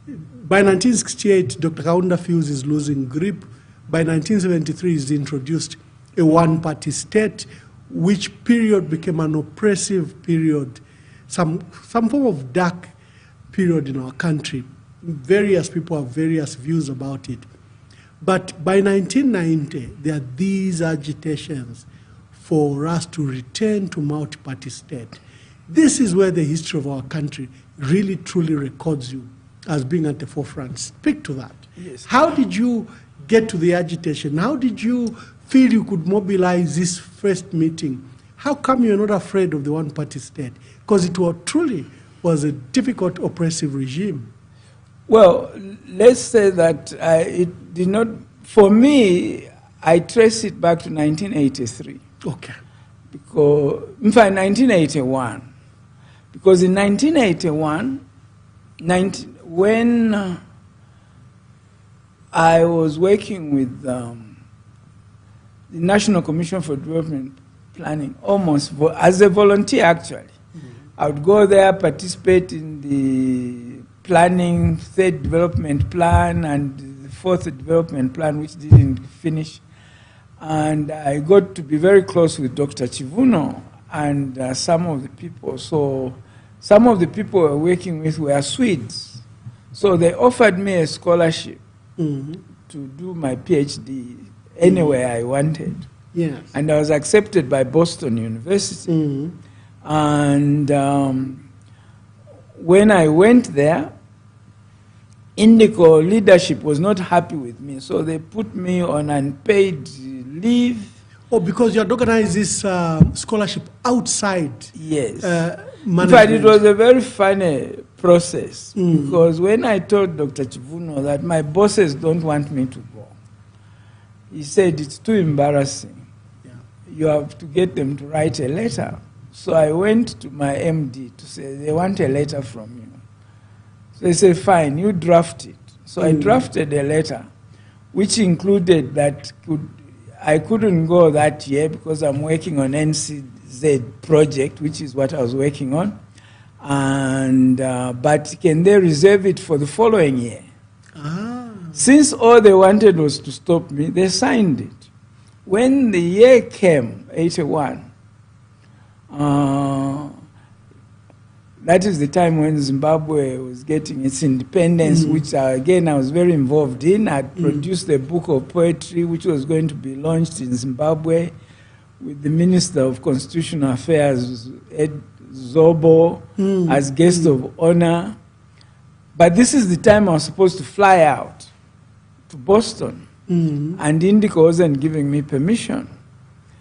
By 1968, Dr. Kaunda feels is losing grip. By 1973, is introduced a one-party state, which period became an oppressive period, some form of dark period in our country. Various people have various views about it. But by 1990, there are these agitations for us to return to multi-party state. This is where the history of our country really, truly records you as being at the forefront. Speak to that. Yes. How did you get to the agitation? How did you feel you could mobilize this first meeting? How come you're not afraid of the one-party state? Because it truly was a difficult, oppressive regime. Well, let's say that it did not, for me, I trace it back to 1983. Okay. Because, in fact, 1981. Because in 1981, when I was working with the National Commission for Development Planning, almost as a volunteer actually. I would go there, participate in the planning, third development plan and the fourth development plan, which didn't finish. And I got to be very close with Dr. Chivuno and some of the people. So some of the people we were working with were Swedes. So they offered me a scholarship to do my PhD anywhere I wanted. Yes. And I was accepted by Boston University. And when I went there, Indico leadership was not happy with me, so they put me on unpaid leave. Oh, because you had organized this scholarship outside. Yes. Management. But it was a very funny process because when I told Dr. Chivuno that my bosses don't want me to go, he said it's too embarrassing. You have to get them to write a letter. So I went to my MD to say, they want a letter from you. So they said, fine, you draft it. So I drafted a letter, which included that I couldn't go that year because I'm working on NCZ project, which is what I was working on. And, but can they reserve it for the following year? Since all they wanted was to stop me, they signed it. When the year came, 81, that is the time when Zimbabwe was getting its independence, which again I was very involved in. I produced a book of poetry which was going to be launched in Zimbabwe. with the Minister of Constitutional Affairs, Ed Zobo, as guest of honor. But this is the time I was supposed to fly out to Boston. And Indico wasn't giving me permission.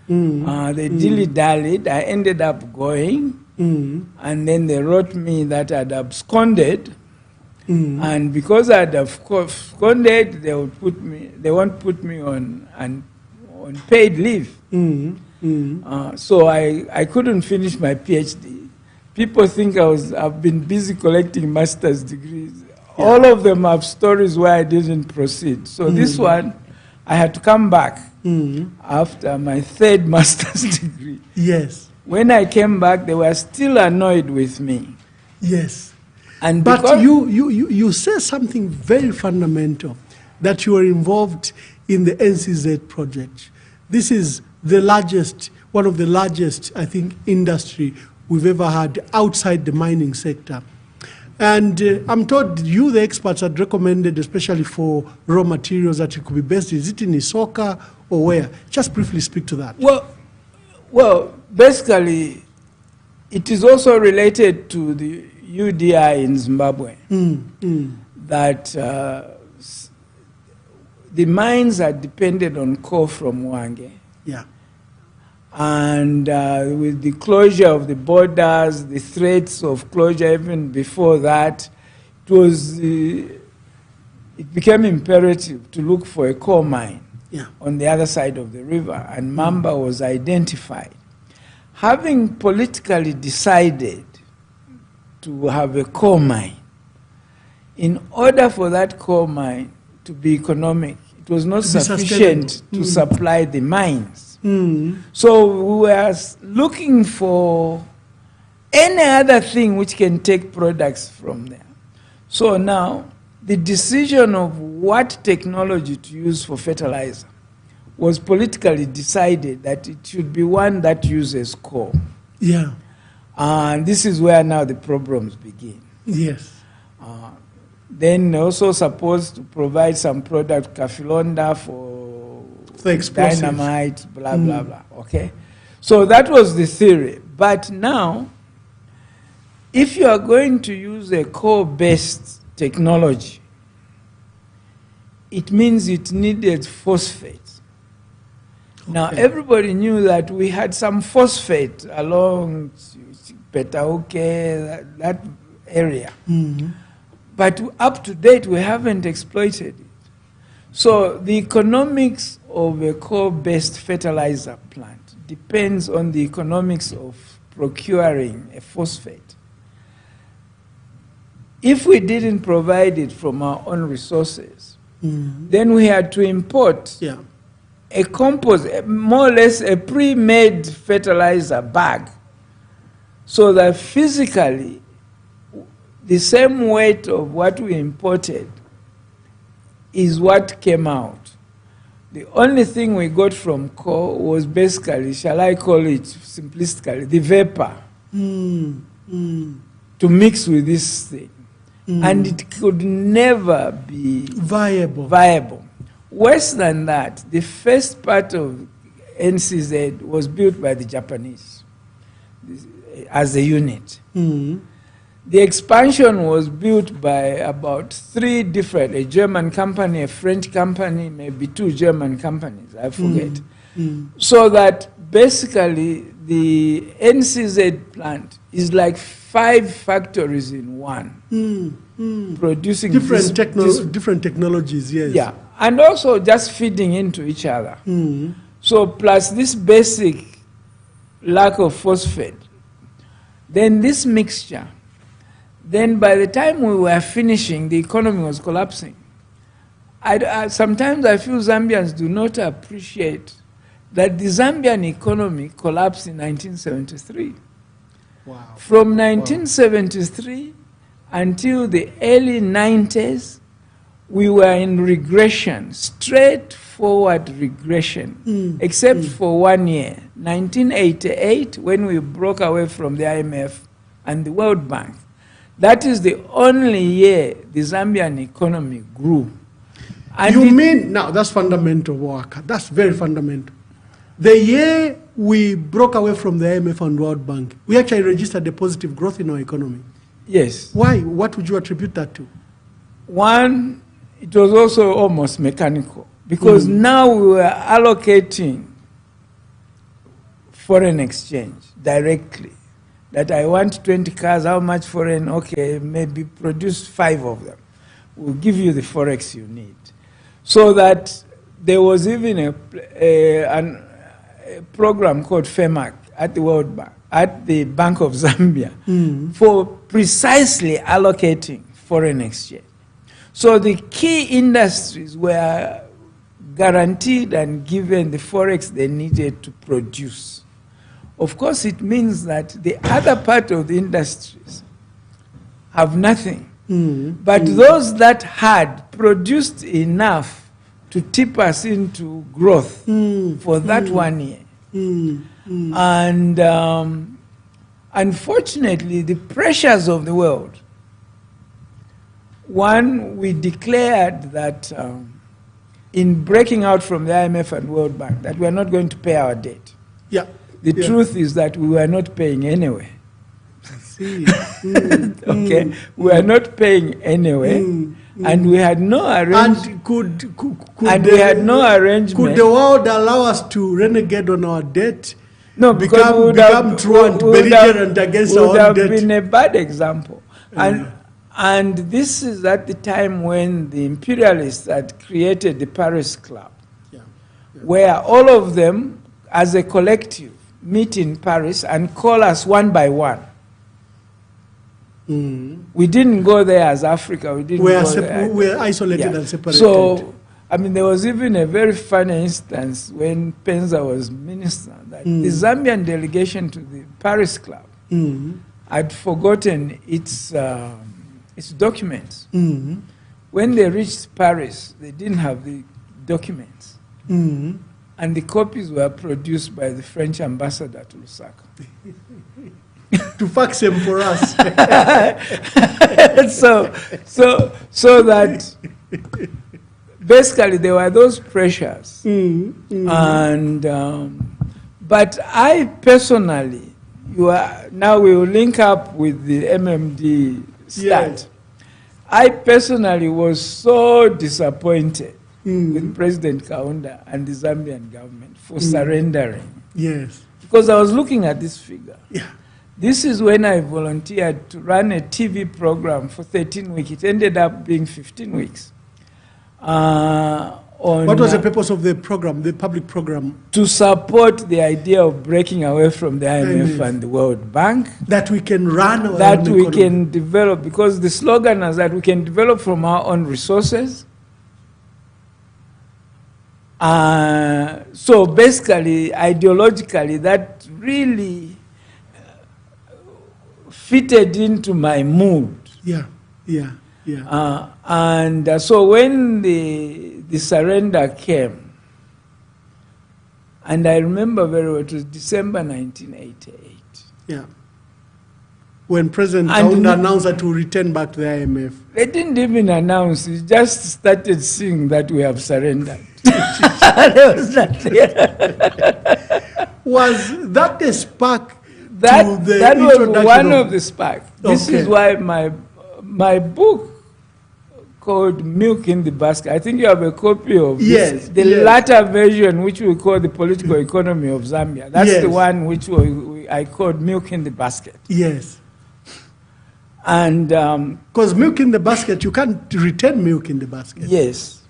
They dilly-dallied. I ended up going. And then they wrote me that I'd absconded. And because I'd absconded, they won't put me on paid leave. So I couldn't finish my PhD. People think I've been busy collecting master's degrees. Yeah. All of them have stories where I didn't proceed. So this one, I had to come back after my third master's degree. Yes. When I came back, they were still annoyed with me. Yes. And but you say something very fundamental, that you are involved in the NCZ project. This is the largest, one of the largest, I think, industry we've ever had outside the mining sector. And I'm told you, the experts, had recommended, especially for raw materials, that it could be best. Is it in Isoka or where? Just briefly speak to that. Well, basically, it is also related to the UDI in Zimbabwe, that the mines are dependent on coal from Wange. Yeah. And with the closure of the borders, the threats of closure even before that, it became imperative to look for a coal mine on the other side of the river, and Mwamba was identified. Having politically decided to have a coal mine, in order for that coal mine to be economic, it was not sufficient to supply the mines. So we were looking for any other thing which can take products from there. So now, the decision of what technology to use for fertilizer was politically decided that it should be one that uses coal. Yeah. And this is where now the problems begin. Yes. Then also supposed to provide some product, Kafilonda, for dynamite, blah, blah, blah. Okay? So that was the theory. But now, if you are going to use a coal-based technology, it means it needed phosphate. Okay. Now, everybody knew that we had some phosphate along Petauke, that area. But up to date, we haven't exploited it. So the economics of a coal-based fertilizer plant depends on the economics of procuring a phosphate. If we didn't provide it from our own resources, then we had to import a composite, more or less a pre-made fertilizer bag, so that physically the same weight of what we imported is what came out. The only thing we got from coal was basically, shall I call it simplistically, the vapor to mix with this thing. And it could never be viable. Worse than that, the first part of NCZ was built by the Japanese as a unit. The expansion was built by about 3 different, a German company, a French company, maybe 2 German companies, I forget. So that basically the NCZ plant is like 5 factories in one, producing different technologies, yes. Yeah, and also just feeding into each other. So plus this basic lack of phosphate, then this mixture. Then by the time we were finishing, the economy was collapsing. Sometimes I feel Zambians do not appreciate that the Zambian economy collapsed in 1973. Wow. From 1973 until the early 90s, we were in regression, straightforward regression, except for 1 year, 1988, when we broke away from the IMF and the World Bank. That is the only year the Zambian economy grew. And you mean, now that's fundamental work, that's very fundamental. The year we broke away from the IMF and World Bank, we actually registered a positive growth in our economy. Yes. Why? What would you attribute that to? One, it was also almost mechanical, because now we were allocating foreign exchange directly. That I want 20 cars, how much foreign? Okay, maybe produce 5 of them. We'll give you the forex you need. So that there was even a program called FEMAC at the World Bank, at the Bank of Zambia, for precisely allocating foreign exchange. So the key industries were guaranteed and given the forex they needed to produce. Of course, it means that the other part of the industries have nothing. But those that had produced enough to tip us into growth for that 1 year. And unfortunately, the pressures of the world, one, we declared that in breaking out from the IMF and World Bank, that we are not going to pay our debt. Yeah. The truth is that we were not paying anyway. Okay, we are not paying anyway, and we had no arrangement. And we had no arrangement. Could the world allow us to renegade on our debt? No, because we become truant, belligerent against our own debt. Would have been a bad example. And this is at the time when the imperialists had created the Paris Club, where all of them, as a collective, meet in Paris and call us one by one. We didn't go there as Africa. We were isolated and separated. So, I mean, there was even a very funny instance when Penza was minister, that the Zambian delegation to the Paris Club had forgotten its documents. When they reached Paris, they didn't have the documents. And the copies were produced by the French ambassador to Lusaka. To fax them for us. so that basically there were those pressures. And but I personally, now we will link up with the MMD start. Yes. I personally was so disappointed with President Kaunda and the Zambian government for surrendering. Yes. Because I was looking at this figure. Yeah. This is when I volunteered to run a TV program for 13 weeks. It ended up being 15 weeks. What was the purpose of the program, the public program? To support the idea of breaking away from the IMF and the World Bank. That we can run our that own we economy. can develop, because the slogan is that we can develop from our own resources. So basically, ideologically, that really fitted into my mood. So when the surrender came, and I remember very well, it was December 1988. Yeah. When President Kaunda announced that we return back to the IMF. They didn't even announce, we just started seeing that we have surrendered. Was that a spark? That was one of the sparks. This is why my book called Milk in the Basket, I think you have a copy of this. The latter version, which we call The Political Economy of Zambia. That's the one which I called Milk in the Basket. Yes. And because milk in the basket, you can't return milk in the basket. Yes.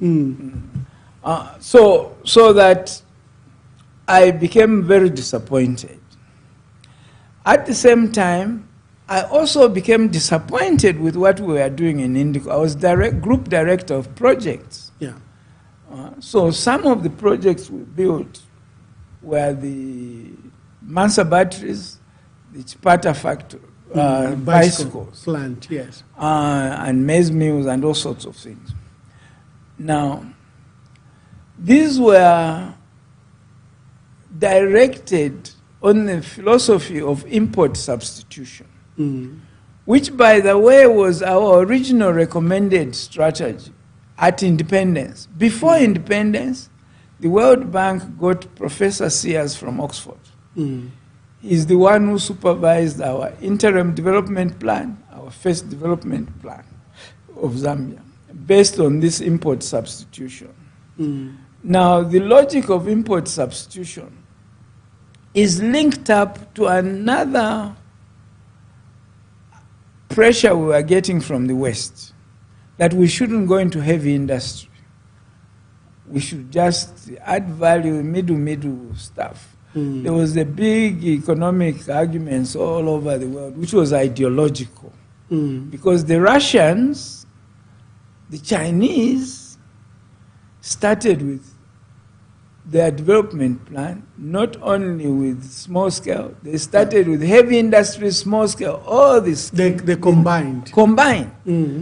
So that I became very disappointed. At the same time, I also became disappointed with what we were doing in Indico. I was group director of projects. Yeah. So some of the projects we built were the Mansa batteries, the Chipata factory, bicycles, plant, yes, and maize mills and all sorts of things. Now, these were directed on the philosophy of import substitution, which, by the way, was our original recommended strategy at independence. Before independence, the World Bank got Professor Sears from Oxford He's the one who supervised our interim development plan, our first development plan of Zambia, based on this import substitution. Now, the logic of import substitution is linked up to another pressure we were getting from the West, that we shouldn't go into heavy industry. We should just add value, middle stuff. There was a big economic arguments all over the world, which was ideological. Because the Russians, the Chinese, started with their development plan, not only with small scale, they started with heavy industry, small scale, all this. They combined.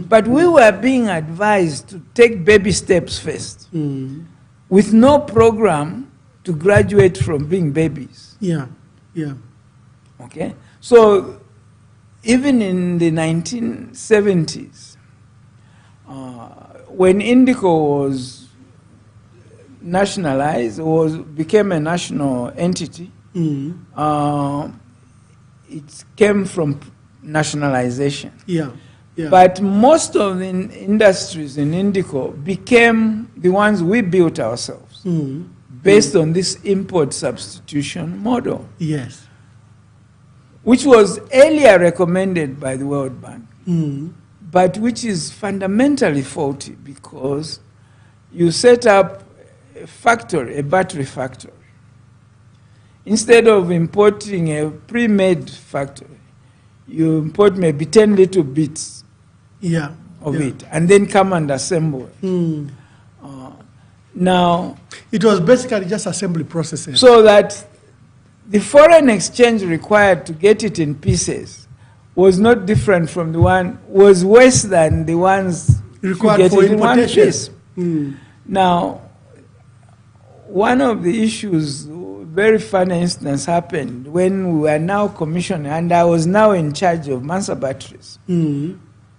But we were being advised to take baby steps first, with no program to graduate from being babies. Yeah. Okay? So, even in the 1970s, when Indico was nationalized, became a national entity, it came from nationalization. Yeah. But most of the industries in Indico became the ones we built ourselves, based on this import substitution model. Yes. Which was earlier recommended by the World Bank, but which is fundamentally faulty, because you set up a factory, a battery factory. Instead of importing a pre-made factory, you import maybe 10 little bits of it, and then come and assemble it. Now, it was basically just assembly processes. So that the foreign exchange required to get it in pieces was not different from the one, was worse than the ones required for importation. Now, one of the issues, very funny instance, happened when we were now commissioning, and I was now in charge of Mansa batteries.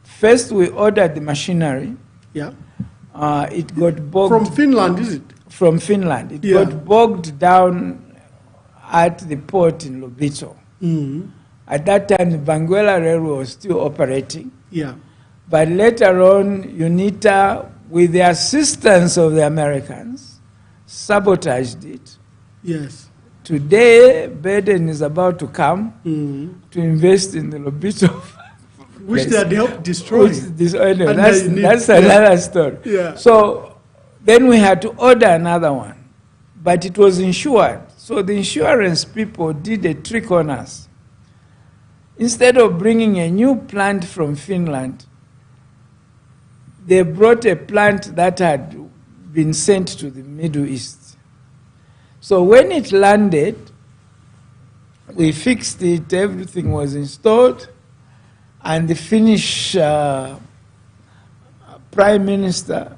First, we ordered the machinery. Yeah. It got bogged. From Finland, is it? From Finland. It got bogged down at the port in Lobito. At that time, the Banguela Railway was still operating. Yeah. But later on, UNITA, with the assistance of the Americans, sabotaged it. Yes. Today, Biden is about to come to invest in the Lobito, which they had helped destroy. That's another story. Yeah. So then we had to order another one, but it was insured. So the insurance people did a trick on us. Instead of bringing a new plant from Finland, they brought a plant that had been sent to the Middle East. So when it landed, we fixed it, everything was installed, and the Finnish Prime Minister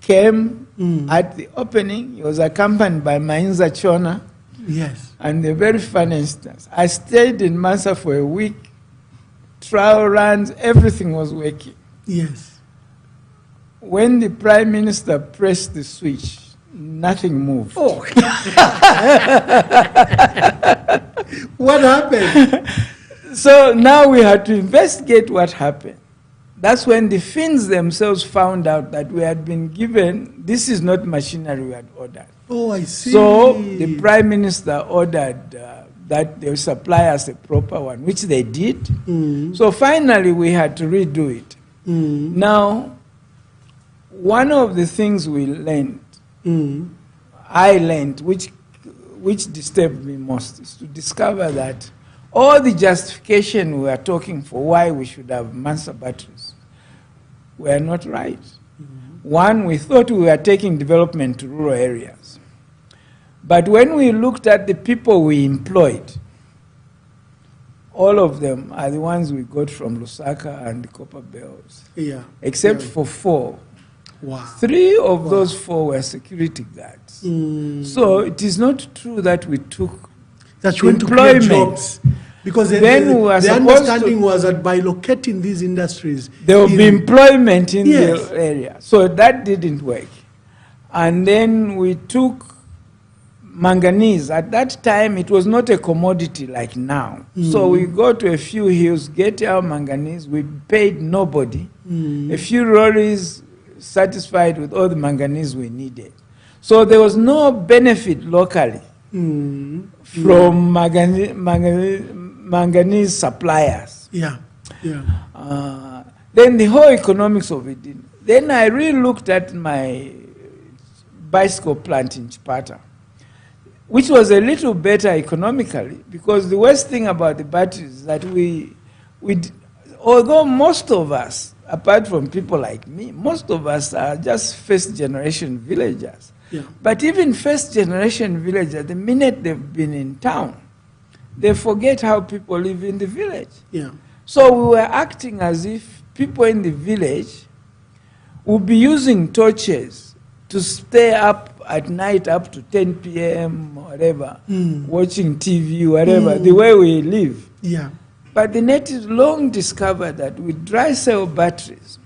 came at the opening. He was accompanied by Mainza Chona. Yes. And the very funny instance, I stayed in Mansa for a week, trial runs, everything was working. Yes. When the Prime Minister pressed the switch, nothing moved. Oh. What happened? So now we had to investigate what happened. That's when the Finns themselves found out that we had been given, this is not machinery we had ordered. Oh, I see. So the Prime Minister ordered that they supply us a proper one, which they did. So finally we had to redo it. Now, one of the things we learned, I learned, which disturbed me most, is to discover that all the justification we are talking for why we should have Mansa batteries were not right. One, we thought we were taking development to rural areas. But when we looked at the people we employed, all of them are the ones we got from Lusaka and the Copper Bells. Yeah. Except for 4. Wow. 3 of those 4 were security guards. So it is not true that we took that you went to create jobs. Because the understanding was that by locating these industries, there will be employment in the area. So that didn't work. And then we took manganese. At that time, it was not a commodity like now. So we go to a few hills, get our manganese. We paid nobody. A few lorries satisfied with all the manganese we needed. So there was no benefit locally from manganese suppliers. Yeah, yeah. Then the whole economics of it. Then I really looked at my bicycle plant in Chipata, which was a little better economically, because the worst thing about the batteries is that although most of us, apart from people like me, most of us are just first-generation villagers. Yeah. But even first-generation villagers, the minute they've been in town, they forget how people live in the village. Yeah. So we were acting as if people in the village would be using torches to stay up at night up to 10 p.m. or whatever, watching TV, whatever, the way we live. Yeah. But the natives long discovered that with dry cell batteries,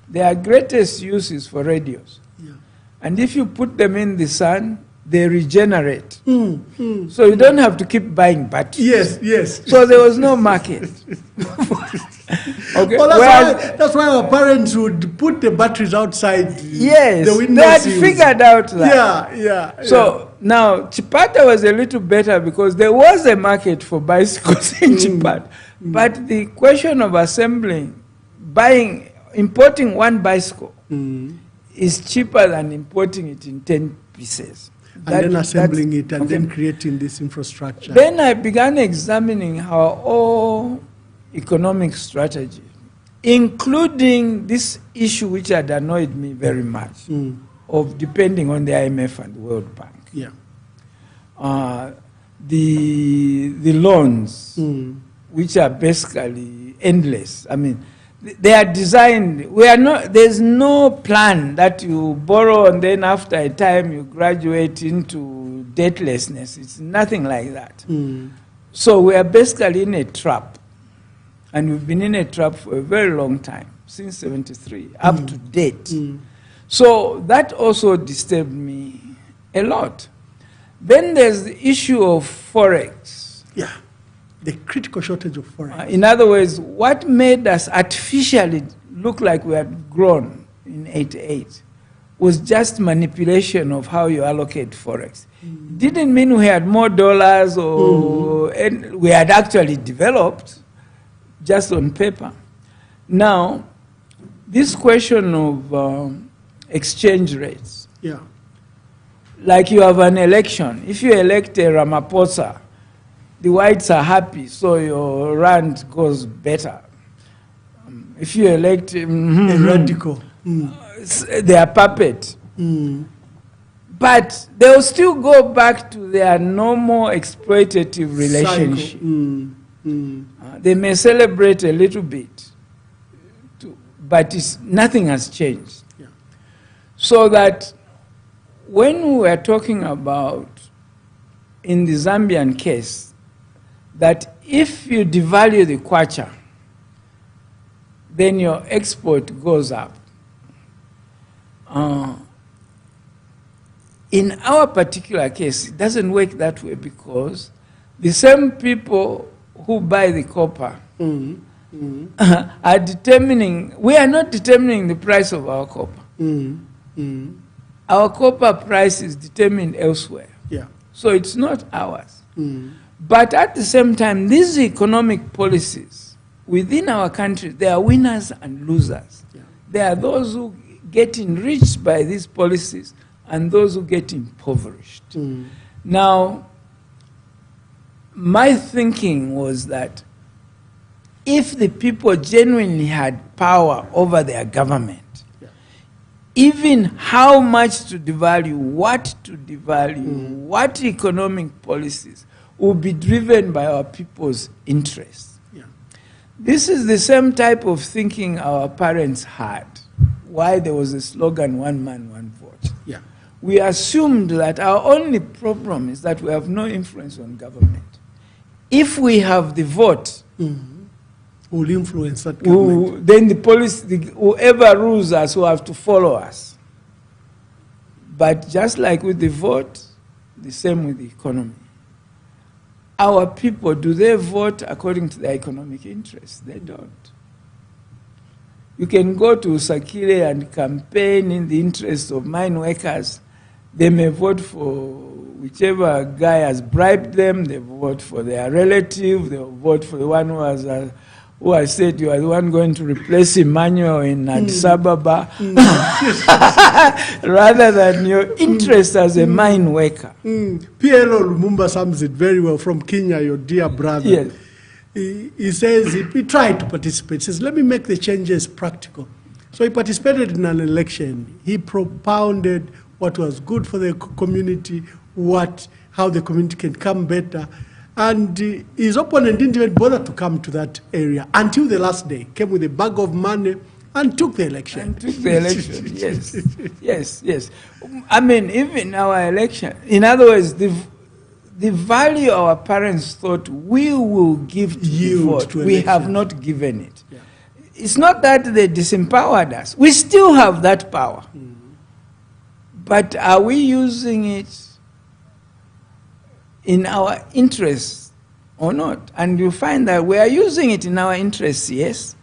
their greatest use is for radios. Yeah. And if you put them in the sun, they regenerate. So you don't have to keep buying batteries. Yes, yes. So there was no market. Okay. Well, that's why our parents would put the batteries outside Yes, the window they had sills. figured out that. Yeah. So now Chipata was a little better because there was a market for bicycles in Chipata. But the question of importing one bicycle is cheaper than importing it in 10 pieces. And then assembling it and then creating this infrastructure. Then I began examining our whole economic strategy, including this issue which had annoyed me very much, of depending on the IMF and the World Bank. Yeah. The loans, which are basically endless. I mean, they are designed, there's no plan that you borrow and then after a time you graduate into debtlessness. It's nothing like that. So we are basically in a trap. And we've been in a trap for a very long time, since 73, up to date. So that also disturbed me a lot. Then there's the issue of forex. Yeah. The critical shortage of forex. In other words, what made us artificially look like we had grown in 88 was just manipulation of how you allocate forex. It didn't mean we had more dollars or we had actually developed, just on paper. Now, this question of exchange rates. Yeah. Like you have an election. If you elect a Ramaphosa, the whites are happy, so your rand goes better. If you elect a radical, they are puppet. But they'll still go back to their normal exploitative relationship. They may celebrate a little bit, but nothing has changed. Yeah. So that when we are talking about, in the Zambian case, that if you devalue the kwacha, then your export goes up. In our particular case, it doesn't work that way because the same people who buy the copper are determining, we are not determining the price of our copper. Our copper price is determined elsewhere. Yeah. So it's not ours. But at the same time, these economic policies within our country, there are winners and losers. Yeah. There are those who get enriched by these policies and those who get impoverished. Now, my thinking was that if the people genuinely had power over their government, even how much to devalue, what to devalue, what economic policies will be driven by our people's interests. Yeah. This is the same type of thinking our parents had, why there was a slogan, one man, one vote. Yeah. We assumed that our only problem is that we have no influence on government. If we have the vote, will influence that government. Then whoever rules us will have to follow us. But just like with the vote, the same with the economy. Our people, do they vote according to their economic interests? They don't. You can go to Sakile and campaign in the interest of mine workers. They may vote for whichever guy has bribed them. They vote for their relative. They vote for the one who has said you are the one going to replace Emmanuel in Addis Ababa, rather than your interest as a mine worker. PLO Lumumba sums it very well from Kenya, your dear brother. Yes. He says he tried to participate. He says, let me make the changes practical. So he participated in an election. He propounded what was good for the community, how the community can come better. And his opponent didn't even bother to come to that area until the last day. Came with a bag of money and took the election. Yes, yes, yes. I mean, even our election, in other words, the value our parents thought we will give to the vote, we have not given it. Yeah. It's not that they disempowered us. We still have that power. But are we using it in our interests or not? And you find that we are using it in our interests, yes,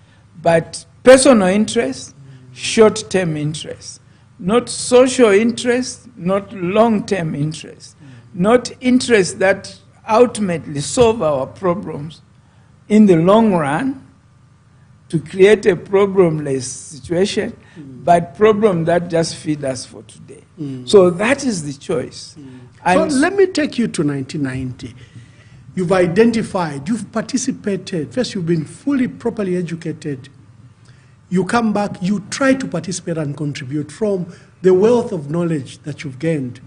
but personal interests, short-term interests, not social interests, not long-term interests, not interests that ultimately solve our problems in the long run to create a problemless situation, but problem that just feed us for today. So that is the choice. So let me take you to 1990. You've identified, you've participated. First, you've been fully, properly educated. You come back, you try to participate and contribute from the wealth of knowledge that you've gained.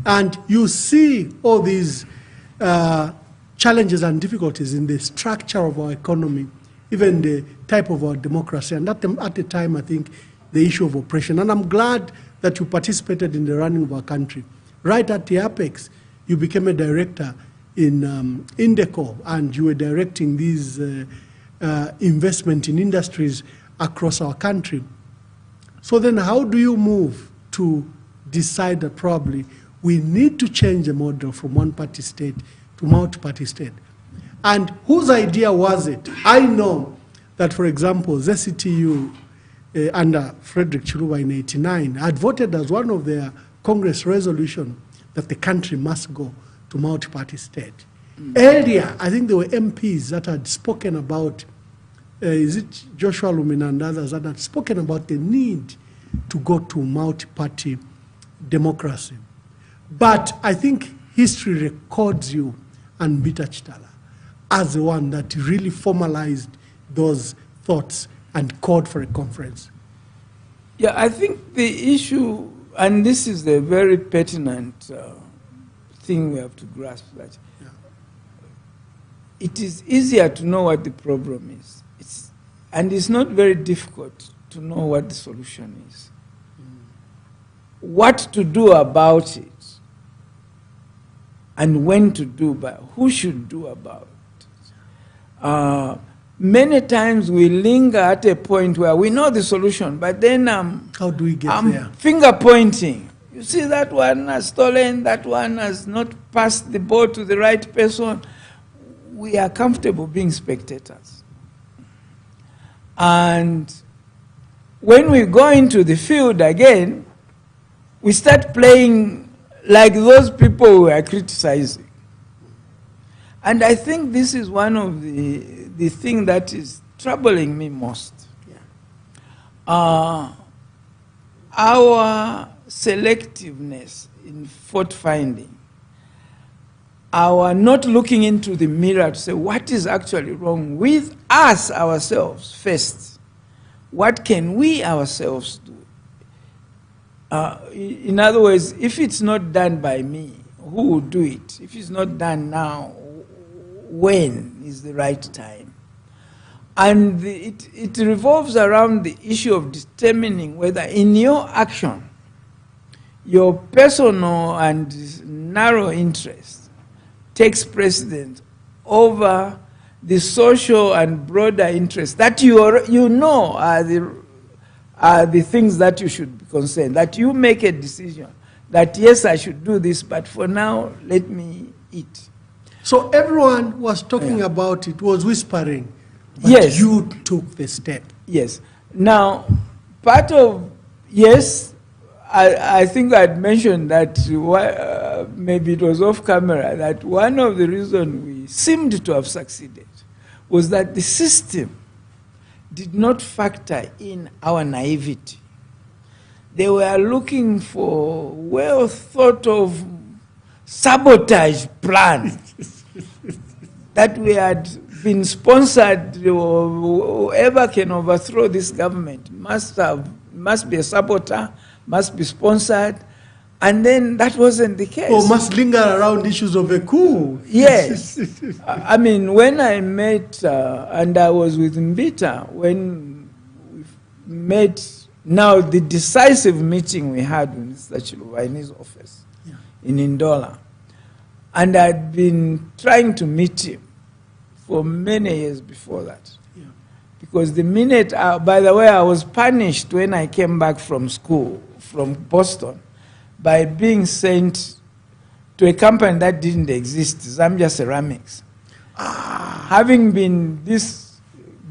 And you see all these challenges and difficulties in the structure of our economy, even the type of our democracy. And at the time, I think, the issue of oppression. And I'm glad that you participated in the running of our country. Right at the apex, you became a director in Indeco, and you were directing these investment in industries across our country. So then how do you move to decide that probably we need to change the model from one-party state to multi-party state? And whose idea was it? I know that, for example, ZCTU under Frederick Chiluba in '89 had voted as one of their Congress resolution that the country must go to multi-party state. Earlier, I think there were MPs that had spoken about, is it Joshua Lumina and others that had spoken about the need to go to multi-party democracy. But I think history records you and Bita Chitala as the one that really formalized those thoughts and called for a conference. Yeah, I think the issue, and this is a very pertinent thing we have to grasp, that it is easier to know what the problem is. And it's not very difficult to know what the solution is. What to do about it, and when to do, but who should do about it. Many times we linger at a point where we know the solution, but then how do we get there? Finger pointing. You see, that one has stolen, that one has not passed the ball to the right person. We are comfortable being spectators. And when we go into the field again, we start playing like those people we are criticizing. And I think this is one of the thing that is troubling me most. Our selectiveness in fault finding, our not looking into the mirror to say what is actually wrong with us ourselves first. What can we ourselves do? In other words, if it's not done by me, who will do it? If it's not done now, when is the right time? And it revolves around the issue of determining whether in your action, your personal and narrow interest takes precedence over the social and broader interests that you know are the things that you should be concerned, that you make a decision that yes, I should do this, but for now, let me eat. So everyone was talking about it, was whispering, but Yes. you took the step. Yes. Now, part of, yes, I think I'd mentioned that, maybe it was off camera, that one of the reasons we seemed to have succeeded was that the system did not factor in our naivety. They were looking for well thought of sabotage plan that we had been sponsored, or whoever can overthrow this government must be a saboteur, must be sponsored, and then that wasn't the case. Or must linger around issues of a coup. Yes. I mean, when I met, and I was with Mbita, when we met, now the decisive meeting we had in Mr. Chiluvaini's office in Ndola, and I'd been trying to meet him for many years before that. Because the minute, by the way, I was punished when I came back from school, from Boston, by being sent to a company that didn't exist, Zambia Ceramics. Having been this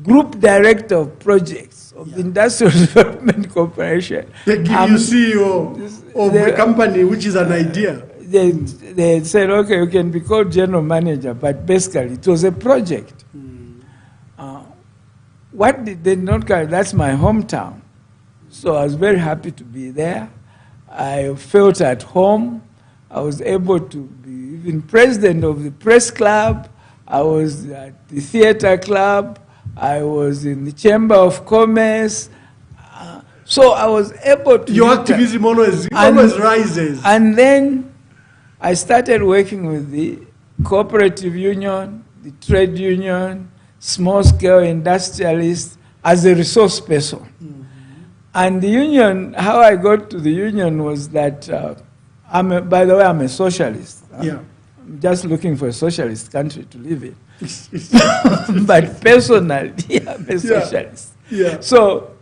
group director of projects of the Industrial Development Corporation. They give you CEO of a company, which is an idea. They said, okay, you can be called general manager, but basically it was a project. What did they not carry? That's my hometown. So I was very happy to be there. I felt at home. I was able to be even president of the press club. I was at the theater club. I was in the Chamber of Commerce. So I was able to... Your activism always rises. And then I started working with the cooperative union, the trade union, small-scale industrialists as a resource person. And the union, how I got to the union was that, by the way, I'm a socialist. I'm just looking for a socialist country to live in. But personally, I'm a socialist. So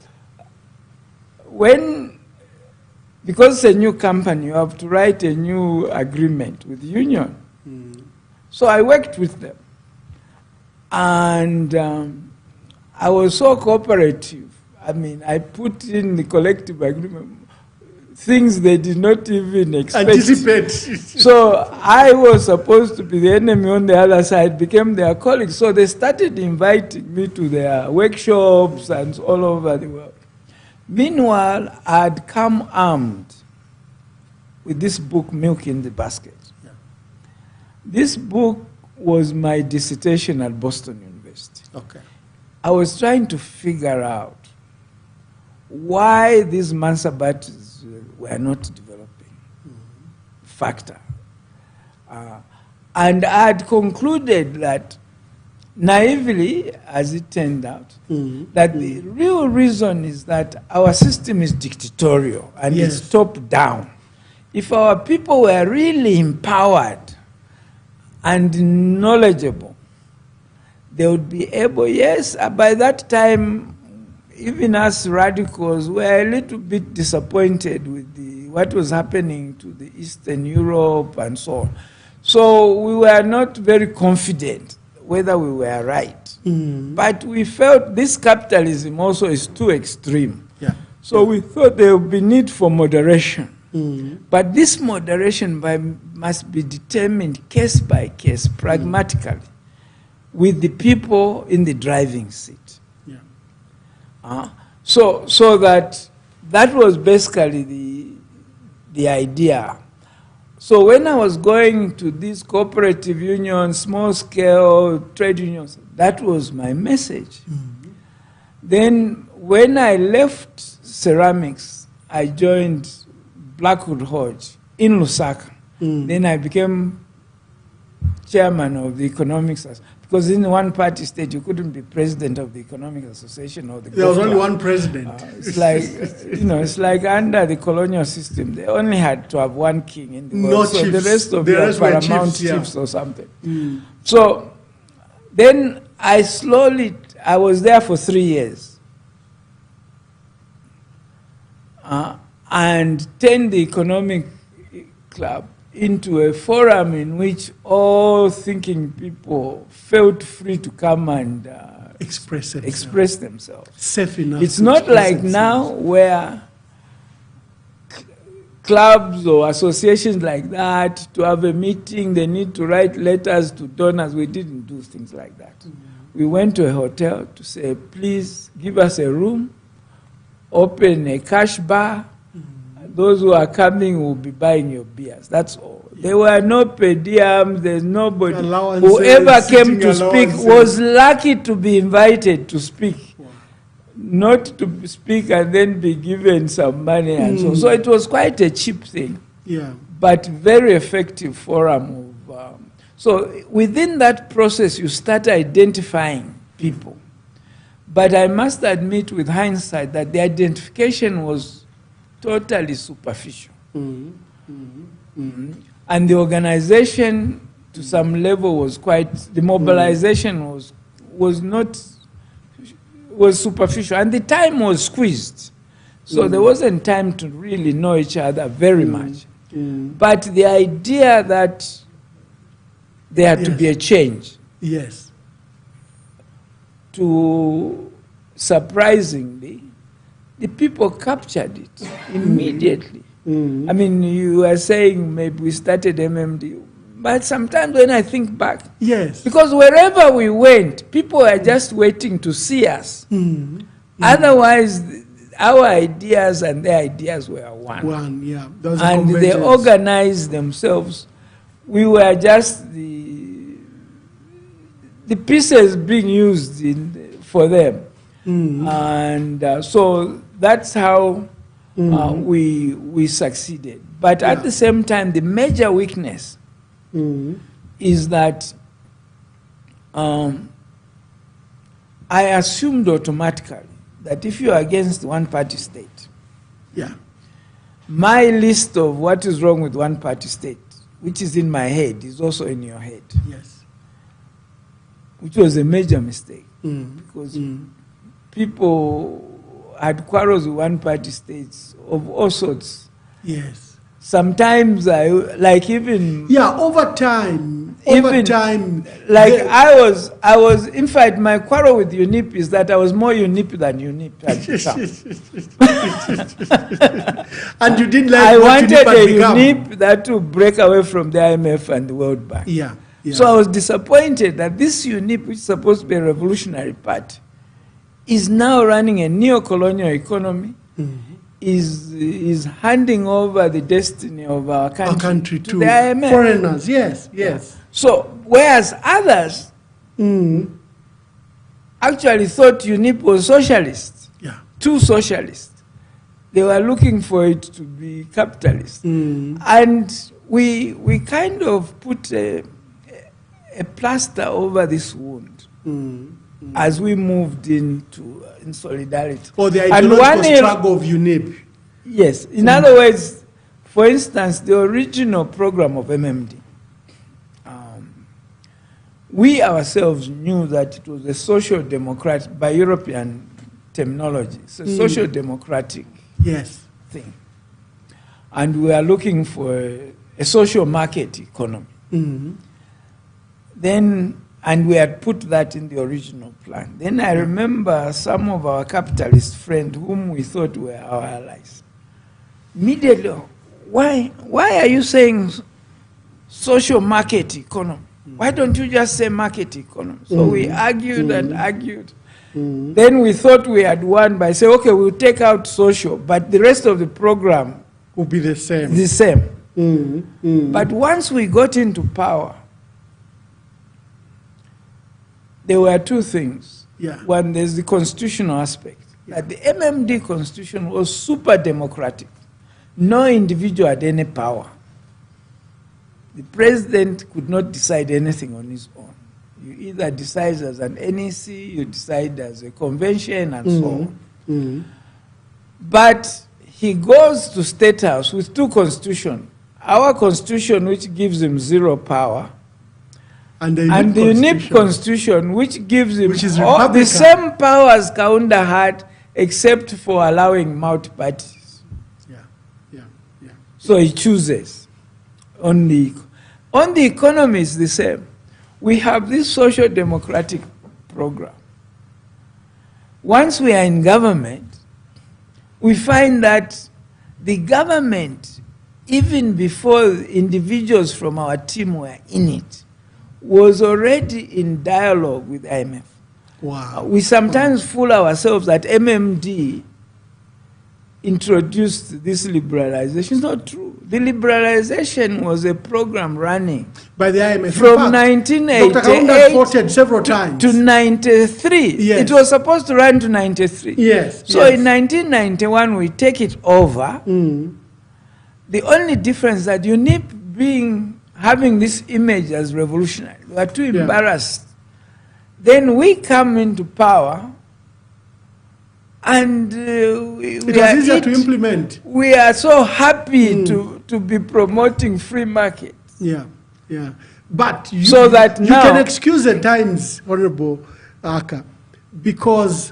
because it's a new company, you have to write a new agreement with the union. So I worked with them. And I was so cooperative. I mean, I put in the collective agreement things they did not even expect. Anticipate. So I was supposed to be the enemy on the other side, became their colleague. So they started inviting me to their workshops and all over the world. Meanwhile, I'd come armed with this book, Milk in the Basket. This book was my dissertation at Boston University. I was trying to figure out why these Mansabatis were not developing. Factor. And I had concluded that, naively, as it turned out, that the real reason is that our system is dictatorial and it's top-down. If our people were really empowered and knowledgeable, they would be able, by that time, even us radicals were a little bit disappointed with what was happening to the Eastern Europe and so on. So we were not very confident whether we were right. But we felt this capitalism also is too extreme. So we thought there would be need for moderation. But this moderation must be determined case by case, pragmatically, with the people in the driving seat. So that was basically the idea. So when I was going to these cooperative unions, small-scale trade unions, that was my message. Then when I left ceramics, I joined Blackwood Hodge in Lusaka. Then I became chairman of the Economics, because in one party state you couldn't be president of the Economic Association or the There was only one president. It's like, it's like under the colonial system, they only had to have one king in the world. No so chiefs. the rest of The them rest were paramount chiefs, chiefs or something. So then I was there for 3 years. And turned the economic club into a forum in which all thinking people felt free to come and express themselves. Safe enough. It's not like now where clubs or associations like that, to have a meeting, they need to write letters to donors. We didn't do things like that. We went to a hotel to say, please give us a room, open a cash bar. Those who are coming will be buying your beers. That's all. There were no per diems, there's nobody. Whoever came to speak was lucky to be invited to speak. Not to speak and then be given some money and so. So it was quite a cheap thing. Yeah. But very effective forum of, so within that process, you start identifying people. But I must admit with hindsight that the identification was totally superficial. And the organization to some level was quite, the mobilization was superficial. And the time was squeezed. So there wasn't time to really know each other very much. But the idea that there had to be a change. Yes. To surprisingly, the people captured it immediately. I mean, you were saying maybe we started MMD, but sometimes when I think back, yes, because wherever we went, people were just waiting to see us. Otherwise, our ideas and their ideas were one. Yeah. And they organized themselves. We were just the pieces being used for them. And so that's how we succeeded. But at the same time, the major weakness is that I assumed automatically that if you are against one-party state, my list of what is wrong with one-party state, which is in my head, is also in your head. Yes. Which was a major mistake. Because people had quarrels with one-party states of all sorts. Yes. Sometimes like even... Yeah, over time. Like I was, in fact, my quarrel with UNIP is that I was more UNIP than UNIP at the time. And you didn't like I what wanted UNIP had a become. UNIP that to break away from the IMF and the World Bank. Yeah. So I was disappointed that this UNIP, which is supposed to be a revolutionary party, is now running a neo-colonial economy, is handing over the destiny of our country to the IMF. Foreigners, yes. So, whereas others actually thought UNIP was socialist, too socialist. They were looking for it to be capitalist. And we kind of put a plaster over this wound as we moved in solidarity. Or the ideological struggle of UNIP. Yes. In other words, for instance, the original program of MMD, we ourselves knew that it was a social democratic, by European terminology, it's a social democratic thing. And we are looking for a social market economy. And we had put that in the original plan. Then I remember some of our capitalist friends whom we thought were our allies. Immediately, why are you saying social market economy? Why don't you just say market economy? So we argued and argued. Then we thought we had won by saying, okay, we'll take out social, but the rest of the program will be the same. But once we got into power, there were two things. One, there's the constitutional aspect. That the MMD constitution was super democratic. No individual had any power. The president could not decide anything on his own. You either decide as an NEC, you decide as a convention, and so on. But he goes to State House with two constitutions. Our constitution, which gives him zero power, and the UNIP constitution, which gives him all the same powers Kaunda had, except for allowing multi-parties. So he chooses. on the economy is the same. We have this social democratic program. Once we are in government, we find that the government, even before individuals from our team were in it, was already in dialogue with IMF. Wow. We sometimes fool ourselves that MMD introduced this liberalization. It's not true. The liberalization was a program running by the IMF. From fact, 1988 several times. to 93. Yes. It was supposed to run to 93. Yes. So in 1991, we take it over. The only difference is that UNIP having this image as revolutionary, we are too embarrassed. Then we come into power, and it was easier to implement. We are so happy to be promoting free markets. Yeah, yeah. But you, so that you now, can excuse at times, Honorable Aka, because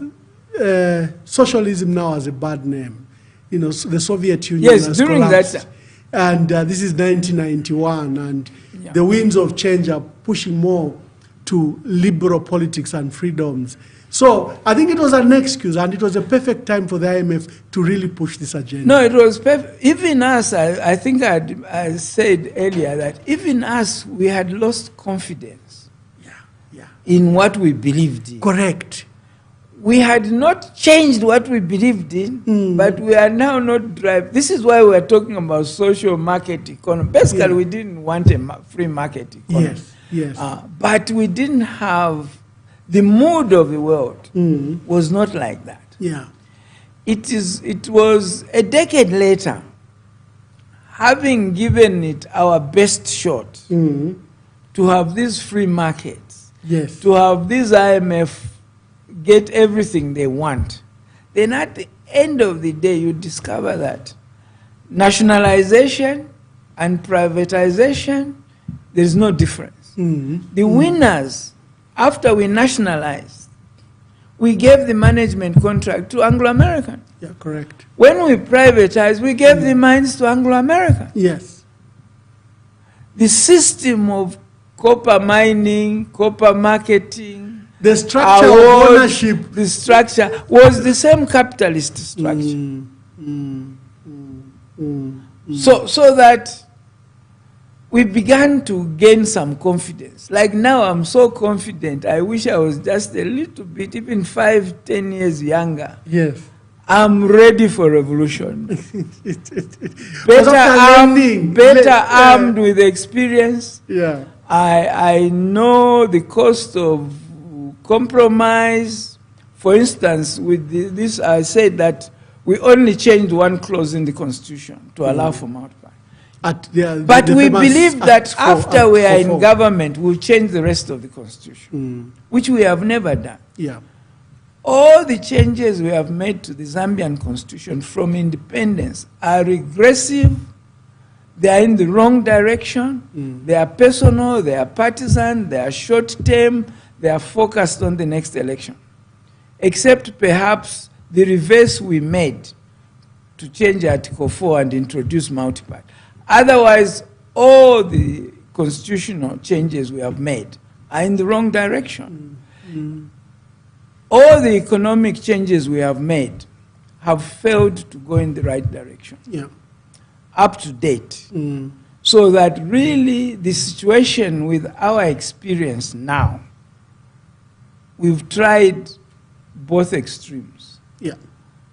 socialism now has a bad name. You know, the Soviet Union has during collapsed. That, and this is 1991, and the winds of change are pushing more to liberal politics and freedoms. So I think it was an excuse, and it was a perfect time for the IMF to really push this agenda. No, it was perfect. Even us, I think I said earlier that even us, we had lost confidence in what we believed in. Correct. We had not changed what we believed in, but we are now not driving. This is why we are talking about social market economy. Basically, we didn't want a free market economy. Yes, yes. But we didn't have, the mood of the world was not like that. Yeah. It was a decade later, having given it our best shot, to have these free markets, to have these IMF get everything they want. Then at the end of the day, you discover that nationalization and privatization, there's no difference. The winners, after we nationalized, we gave the management contract to Anglo-American. Yeah, correct. When we privatized, we gave the mines to Anglo-American. Yes. The system of copper mining, copper marketing, the structure of ownership, the structure was the same capitalist structure. So that we began to gain some confidence. Like now, I'm so confident. I wish I was just a little bit, even 5, 10 years younger. Yes. I'm ready for revolution. better armed with experience. Yeah. I know the cost of compromise. For instance, with this, I said that we only changed one clause in the Constitution to allow for multiple. But we believe that after we are in government, we'll change the rest of the Constitution, which we have never done. Yeah. All the changes we have made to the Zambian Constitution from independence are regressive. They are in the wrong direction. They are personal, they are partisan, they are short-term, they are focused on the next election. Except perhaps the reverse we made to change Article 4 and introduce multi-party. Otherwise, all the constitutional changes we have made are in the wrong direction. All the economic changes we have made have failed to go in the right direction. Yeah. Up to date. So that really the situation with our experience now, we've tried both extremes. Yeah.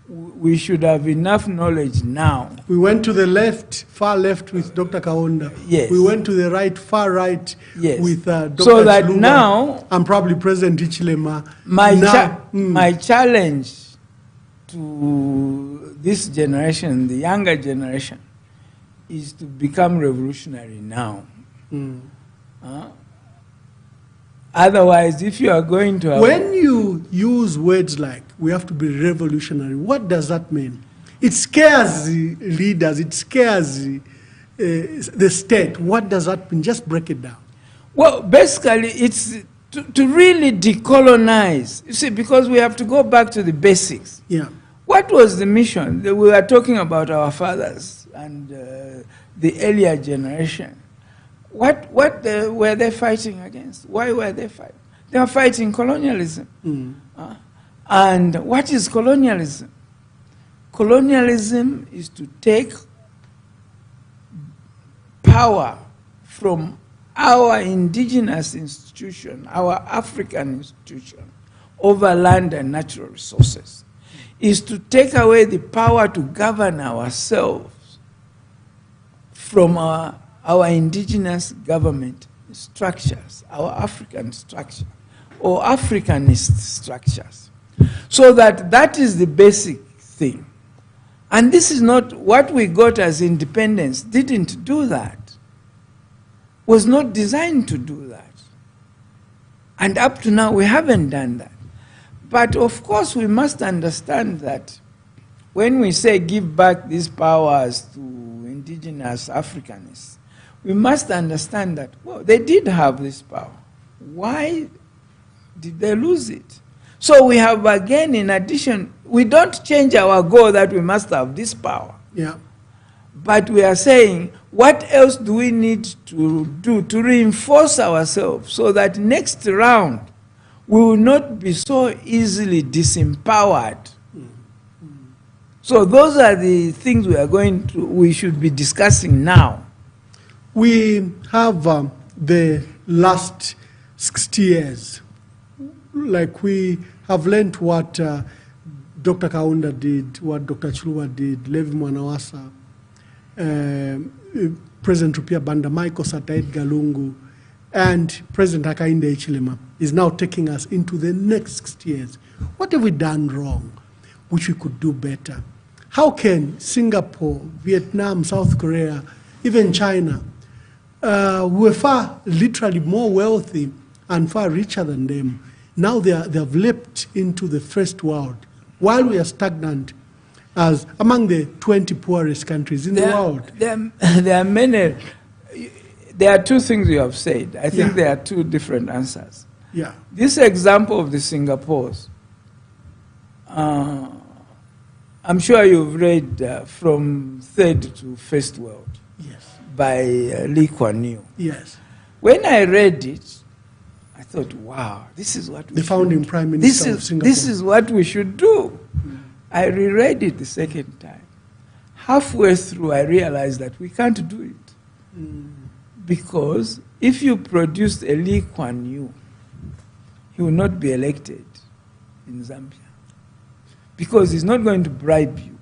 We should have enough knowledge now. We went to the left, far left with Dr. Kaunda. Yes. We went to the right, far right with Dr. So that Chilumba now, and probably President Ichilema. My challenge to this generation, the younger generation, is to become revolutionary now. Otherwise, if you are going to have... When you use words like, we have to be revolutionary, what does that mean? It scares the leaders, it scares the state. What does that mean? Just break it down. Well, basically, it's to really decolonize. You see, because we have to go back to the basics. Yeah. What was the mission? We were talking about our fathers and the earlier generation. what were they fighting against? Why were they fighting? They were fighting colonialism. And what is colonialism? Colonialism is to take power from our indigenous institution, our African institution, over land and natural resources, is to take away the power to govern ourselves from our indigenous government structures, our African structure, or Africanist structures. So that is the basic thing. And this is not what we got as independence, didn't do that, was not designed to do that. And up to now, we haven't done that. But of course, we must understand that when we say give back these powers to indigenous Africanists, we must understand that, well, they did have this power. Why did they lose it? So we have, again, in addition, we don't change our goal that we must have this power. Yeah. But we are saying, what else do we need to do to reinforce ourselves so that next round we will not be so easily disempowered? So those are the things we should be discussing now. We have the last 60 years. Like we have learned what Dr. Kaunda did, what Dr. Chuluba did, Levi Mwanawasa, President Rupia Banda, Michael Sata Edgar Lungu, and President Hakainde Hichilema is now taking us into the next 60 years. What have we done wrong, which we could do better? How can Singapore, Vietnam, South Korea, even China, who are far literally more wealthy and far richer than them, now they have leapt into the first world, while we are stagnant as among the 20 poorest countries in the world? There are many. There are two things you have said. I think there are two different answers. Yeah. This example of the Singapores, I'm sure you've read From Third to First World. Yes. By Lee Kuan Yew. Yes. When I read it, I thought, wow, this is what we the founding prime minister of Singapore. This is what we should do. I reread it the second time. Halfway through, I realized that we can't do it. Because if you produced a Lee Kuan Yew, he will not be elected in Zambia. Because he's not going to bribe you.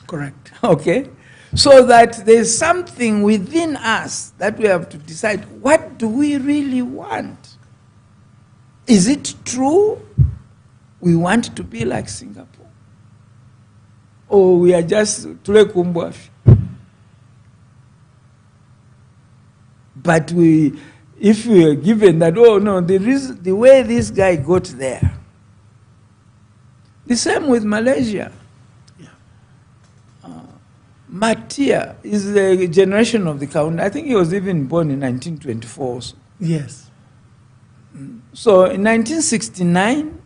Correct. Okay? So that there's something within us that we have to decide, what do we really want? Is it true we want to be like Singapore? Or we are just tulekumbwafi? But if we are given that, oh no, the way this guy got there. The same with Malaysia. Matia is the generation of the Kaunda. I think he was even born in 1924 also. Yes. So in 1969,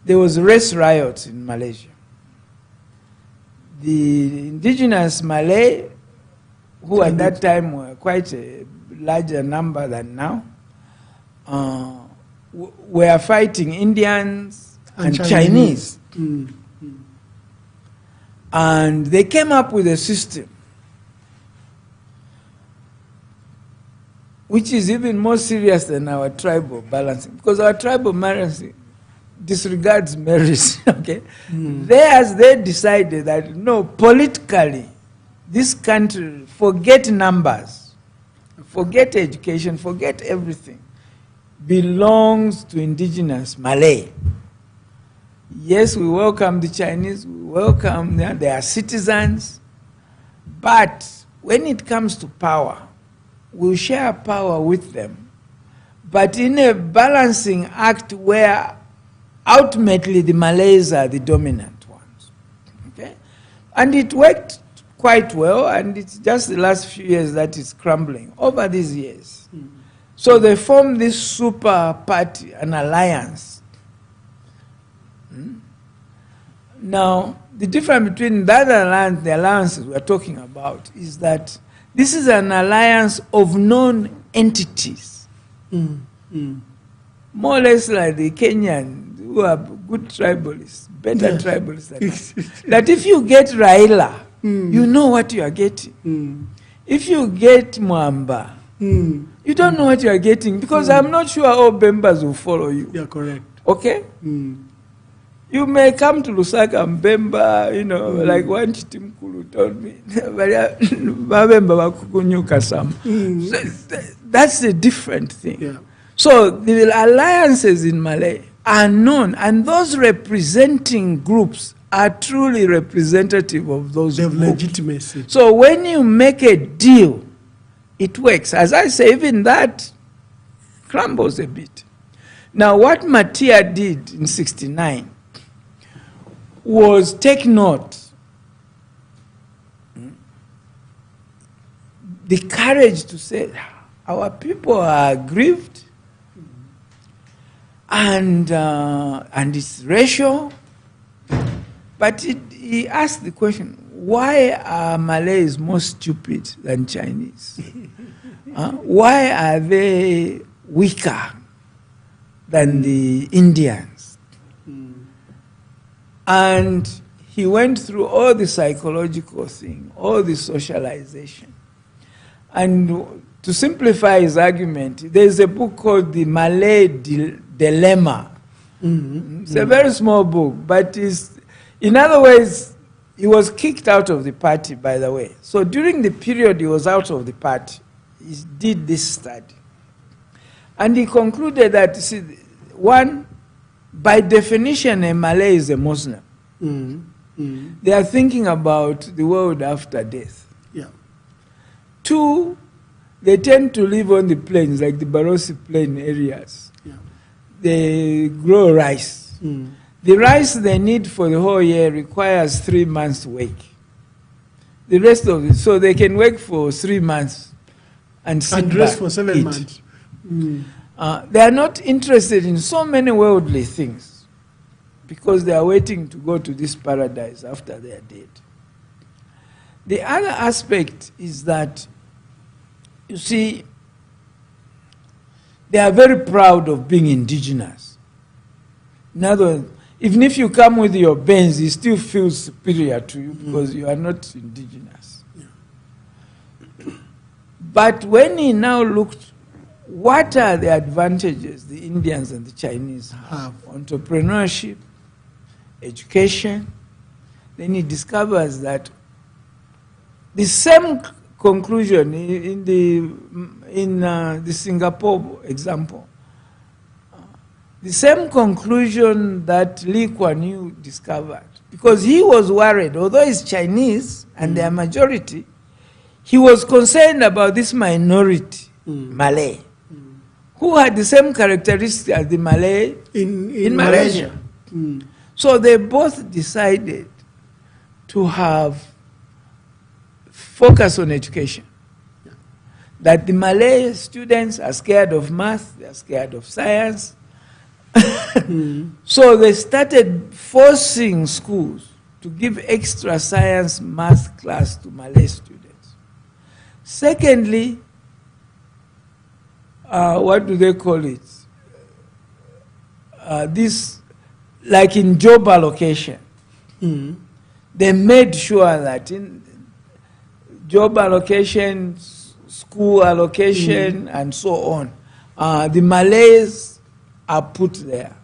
there was race riots in Malaysia. The indigenous Malay, who at that time were quite a larger number than now, were fighting Indians and Chinese. And they came up with a system which is even more serious than our tribal balancing, because our tribal balancing disregards marriage. Okay, they decided that no, politically, this country, forget numbers, forget education, forget everything, belongs to indigenous Malay. Yes, we welcome the Chinese, we welcome their citizens, but when it comes to power, we'll share power with them, but in a balancing act where ultimately the Malays are the dominant ones. Okay? And it worked quite well, and it's just the last few years that is crumbling over these years. So they formed this super party, an alliance. Now, the difference between that alliance, the alliances we're talking about, is that This is an alliance of known entities. More or less like the Kenyan, who are good tribalists, better tribalists than us. That if you get Raila, you know what you are getting. If you get Mwamba, you don't know what you are getting, because I'm not sure all members will follow you. Yeah, correct. Okay? You may come to Lusaka Mbemba, you know, like one Chitimkulu told me. That's a different thing. Yeah. So the alliances in Malay are known, and those representing groups are truly representative of those They have groups. legitimacy. So when you make a deal, it works. As I say, even that crumbles a bit. Now, what Matia did in '69 was take note, the courage to say, our people are aggrieved, and it's racial. But he asked the question, why are Malays more stupid than Chinese? Why are they weaker than the Indians? And he went through all the psychological thing, all the socialization. And to simplify his argument, there's a book called The Malay Dilemma. It's a very small book, but in other words, he was kicked out of the party, by the way. So during the period he was out of the party, he did this study. And he concluded that, see, one, by definition, a Malay is a Muslim. They are thinking about the world after death. Yeah. Two, they tend to live on the plains, like the Barossa plain areas. Yeah. They grow rice. The rice they need for the whole year requires 3 months' work. The rest of it, so they can work for 3 months and sit rest back, for 7 eat. months. They are not interested in so many worldly things because they are waiting to go to this paradise after they are dead. The other aspect is that, you see, they are very proud of being indigenous. In other words, even if you come with your Benz, he still feels superior to you because you are not indigenous. Yeah. But when he now looked, what are the advantages the Indians and the Chinese have? Entrepreneurship, education. Then he discovers that the same conclusion in the Singapore example, the same conclusion that Lee Kuan Yew discovered, because he was worried, although he's Chinese and they are majority, he was concerned about this minority, Malay, who had the same characteristics as the Malay in Malaysia. So they both decided to have focus on education. That the Malay students are scared of math, they are scared of science. So they started forcing schools to give extra science math class to Malay students. Secondly, what do they call it? This, like in job allocation, they made sure that in job allocation, school allocation, and so on, the Malays are put there.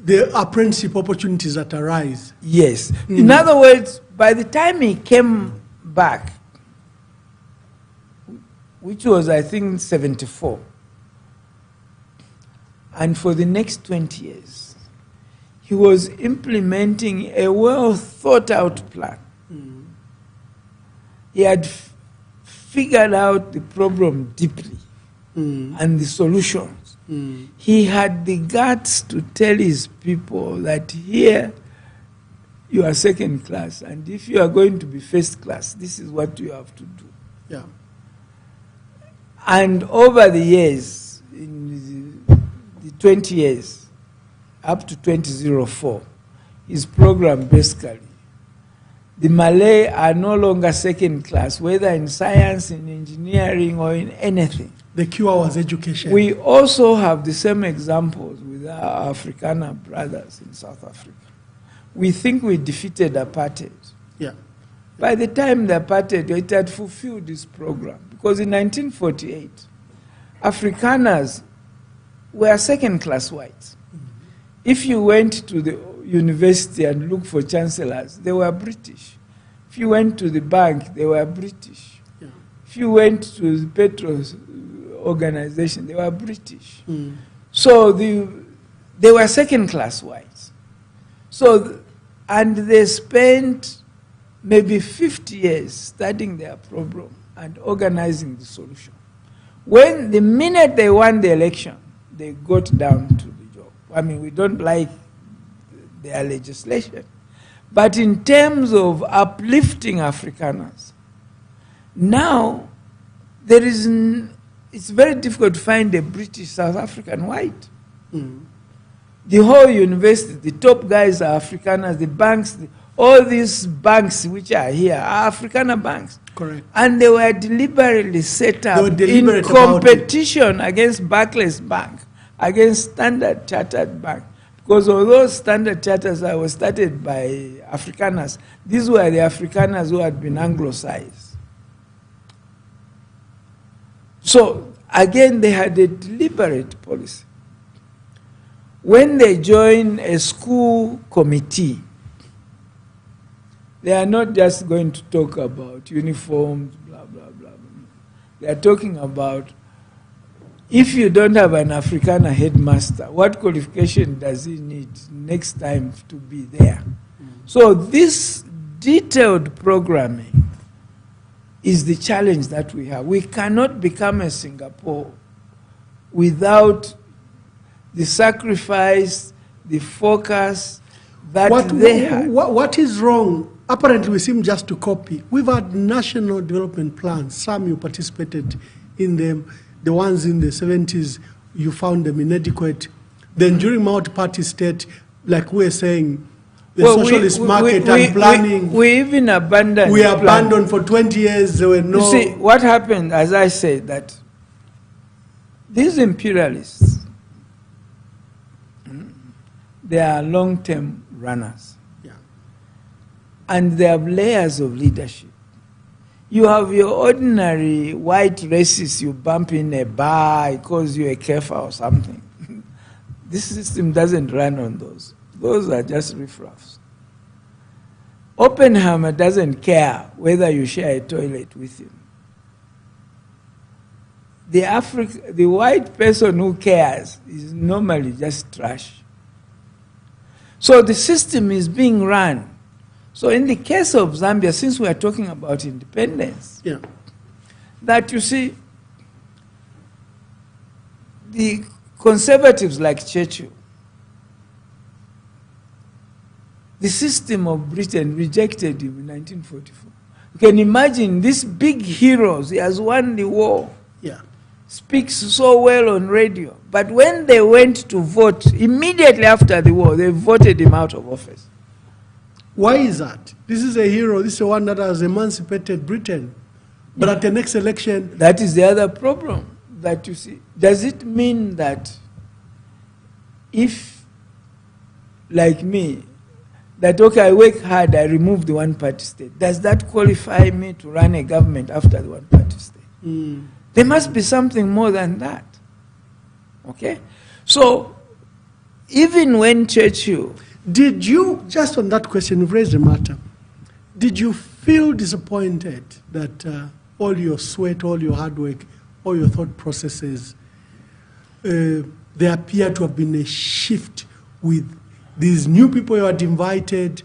The apprenticeship opportunities that arise. Yes. In other words, by the time he came back, which was, I think, 74, and for the next 20 years, he was implementing a well-thought-out plan. He had figured out the problem deeply and the solutions. He had the guts to tell his people that here you are second class, and if you are going to be first class, this is what you have to do. Yeah. And over the years, in the 20 years, up to 2004, his program basically, the Malay are no longer second class, whether in science, in engineering, or in anything. The cure was education. We also have the same examples with our Afrikaner brothers in South Africa. We think we defeated apartheid. Yeah. By the time the apartheid, it had fulfilled this program. Because in 1948, Afrikaners were second-class whites. If you went to the university and looked for chancellors, they were British. If you went to the bank, they were British. Yeah. If you went to the petrol organization, they were British. So they were second-class whites. So, and they spent maybe 50 years studying their problem and organizing the solution. When the minute they won the election, they got down to the job. I mean, we don't like their legislation. But in terms of uplifting Afrikaners, now there is it's very difficult to find a British South African white. The whole university, the top guys are Afrikaners, the banks, all these banks which are here are Afrikaner banks. Correct. And they were deliberately set up in competition against Barclays Bank, against Standard Chartered Bank. Because although Standard Charters were started by Afrikaners, these were the Afrikaners who had been Anglicized. So, again, they had a deliberate policy. When they join a school committee, they are not just going to talk about uniforms, blah, blah, blah. They are talking about, if you don't have an Afrikaner headmaster, what qualification does he need next time to be there? So this detailed programming is the challenge that we have. We cannot become a Singapore without the sacrifice, the focus that they had. What is wrong? Apparently, we seem just to copy. We've had national development plans. Some you participated in them. The ones in the 70s, you found them inadequate. Then during multi-party state, like we're saying, the socialist market and planning. We even abandoned. We abandoned for 20 years. There were no. You see, what happened, as I said, that these imperialists, they are long-term runners. Yeah. And they have layers of leadership. You have your ordinary white racists you bump in a bar because you're a kefir or something. This system doesn't run on those. Those are just riffraffs. Oppenheimer doesn't care whether you share a toilet with him. The white person who cares is normally just trash. So the system is being run. So in the case of Zambia, since we are talking about independence, Yeah. that you see, the conservatives like Churchill, the system of Britain rejected him in 1944. You can imagine these big heroes, he has won the war, Yeah. speaks so well on radio. But when they went to vote, immediately after the war, they voted him out of office. Why is that? This is a hero. This is the one that has emancipated Britain. But at the next election... That is the other problem that you see. Does it mean that if, like me, that, okay, I work hard, I remove the one-party state, does that qualify me to run a government after the one-party state? There must be something more than that. Okay? So, even when Churchill... Did you, just on that question, you've raised the matter, did you feel disappointed that all your sweat, all your hard work, all your thought processes, there appear to have been a shift with these new people you had invited,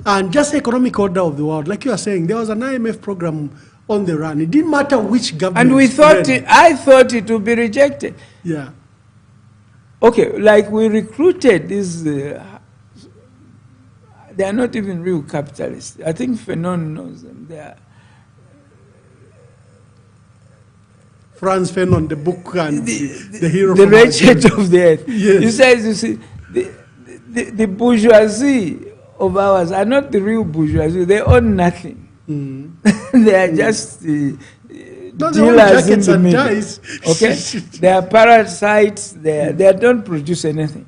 and just the economic order of the world? Like you are saying, there was an IMF program on the run. It didn't matter which government. And we thought, I thought it would be rejected. Yeah. Okay, like we recruited these, they are not even real capitalists. I think Fanon knows them. They are Franz Fanon, the book and the hero the from wretched of the earth. Yes. You see, the bourgeoisie of ours are not the real bourgeoisie. They own nothing. They are just dealers in the middle. Okay? They are parasites. They don't produce anything.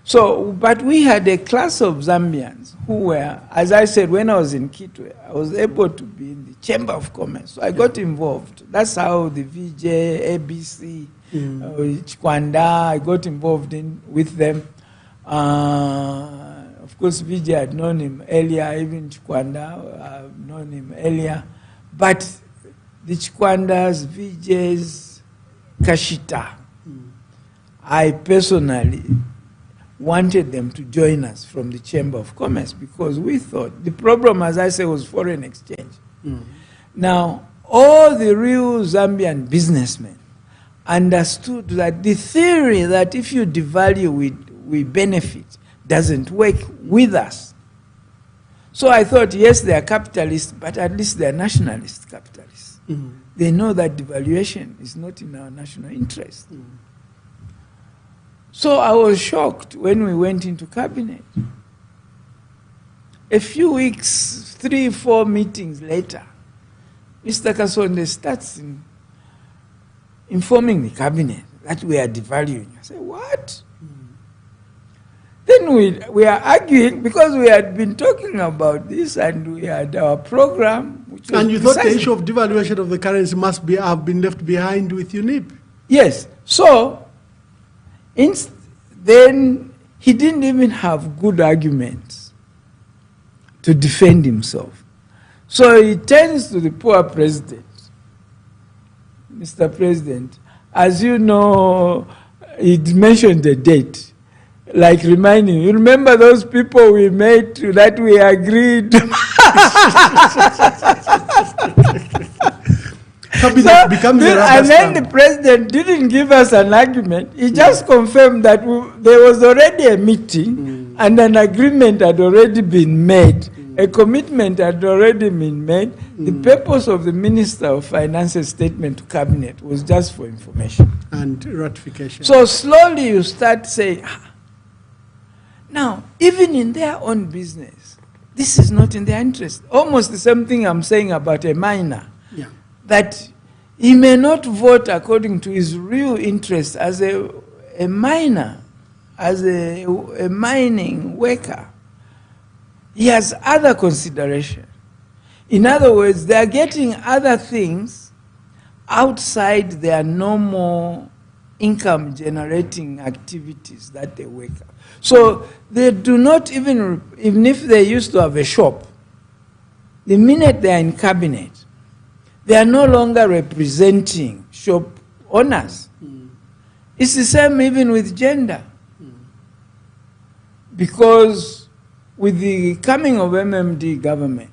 So, but we had a class of Zambians who were, as I said, when I was in Kitwe, I was able to be in the Chamber of Commerce. So I got involved. That's how the VJ, ABC, Chikwanda, I got involved with them. Of course, VJ had known him earlier, even Chikwanda, I've known him earlier. But the Chikwandas, VJs, Kashita, I personally wanted them to join us from the Chamber of Commerce because we thought the problem, as I say, was foreign exchange. Now, all the real Zambian businessmen understood that the theory that if you devalue, we benefit doesn't work with us. So I thought, yes, they are capitalists, but at least they are nationalist capitalists. They know that devaluation is not in our national interest. So I was shocked when we went into cabinet. A few weeks, 3-4 meetings later, Mr. Kasonde starts informing the cabinet that we are devaluing. I said, what? Then we are arguing because we had been talking about this and we had our program. Which was and you thought the issue of devaluation of the currency must have been left behind with UNIP? Yes. So, then he didn't even have good arguments to defend himself. So he turns to the poor president. Mr. President, as you know, he mentioned the date, like reminding you, remember those people we met that we agreed? And then the president didn't give us an argument. He just confirmed that there was already a meeting and an agreement had already been made. A commitment had already been made. The purpose of the Minister of Finance's statement to Cabinet was just for information. And ratification. So slowly you start saying, now, even in their own business, this is not in their interest. Almost the same thing I'm saying about a miner. Yeah. That he may not vote according to his real interest as a miner, as a mining worker. He has other consideration. In other words, they are getting other things outside their normal income-generating activities that they work at. So they do not even if they used to have a shop, the minute they are in cabinet, they are no longer representing shop owners. It's the same even with gender. Because with the coming of MMD government,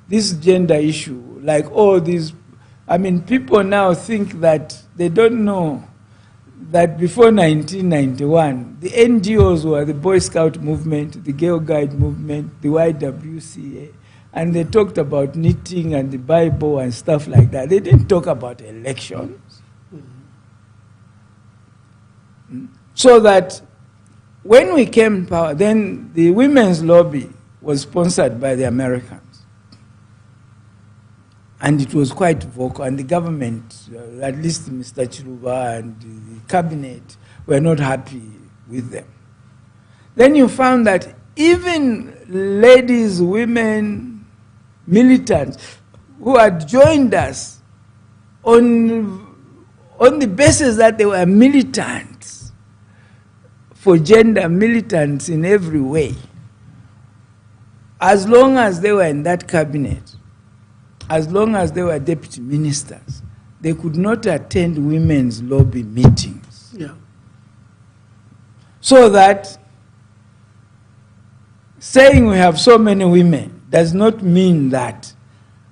this gender issue, like all these, I mean, people now think that they don't know that before 1991, the NGOs were the Boy Scout movement, the Girl Guide movement, the YWCA, and they talked about knitting and the Bible and stuff like that. They didn't talk about elections. So that when we came in power, then the women's lobby was sponsored by the Americans. And it was quite vocal, and the government, at least Mr. Chiluba and the cabinet, were not happy with them. Then you found that even ladies, women, militants who had joined us on the basis that they were militants for gender, militants in every way, as long as they were in that cabinet, as long as they were deputy ministers, they could not attend women's lobby meetings. Yeah. So that saying we have so many women does not mean that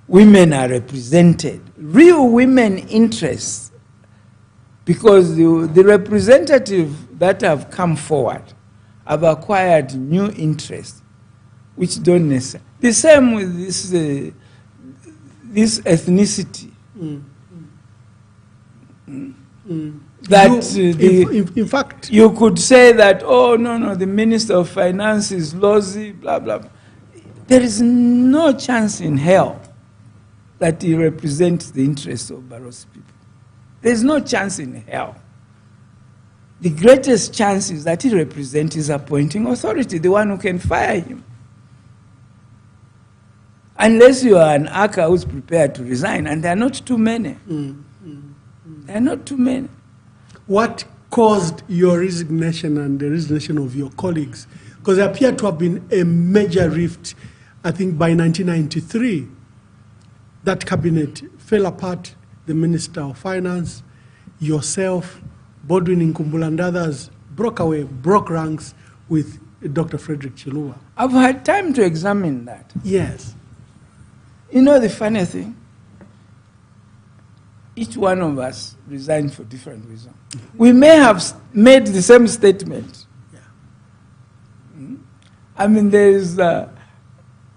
women are represented. Real women interests, because the representatives that have come forward have acquired new interests, which don't necessarily. The same with this ethnicity. That in fact, you could say that, oh, no, the Minister of Finance is lousy, blah, blah, blah. There is no chance in hell that he represents the interests of Barotse people. There's no chance in hell. The greatest chance is that he represents his appointing authority, the one who can fire him. Unless you are an Aka who's prepared to resign, and there are not too many. There are not too many. What caused your resignation and the resignation of your colleagues? Because there appeared to have been a major rift, I think by 1993. That cabinet fell apart, the Minister of Finance, yourself, Bodwin Nkumbula and others broke ranks with Dr. Frederick Chiluba. I've had time to examine that. Yes. You know the funny thing? Each one of us resigned for different reasons. We may have made the same statement. Yeah. I mean, there is,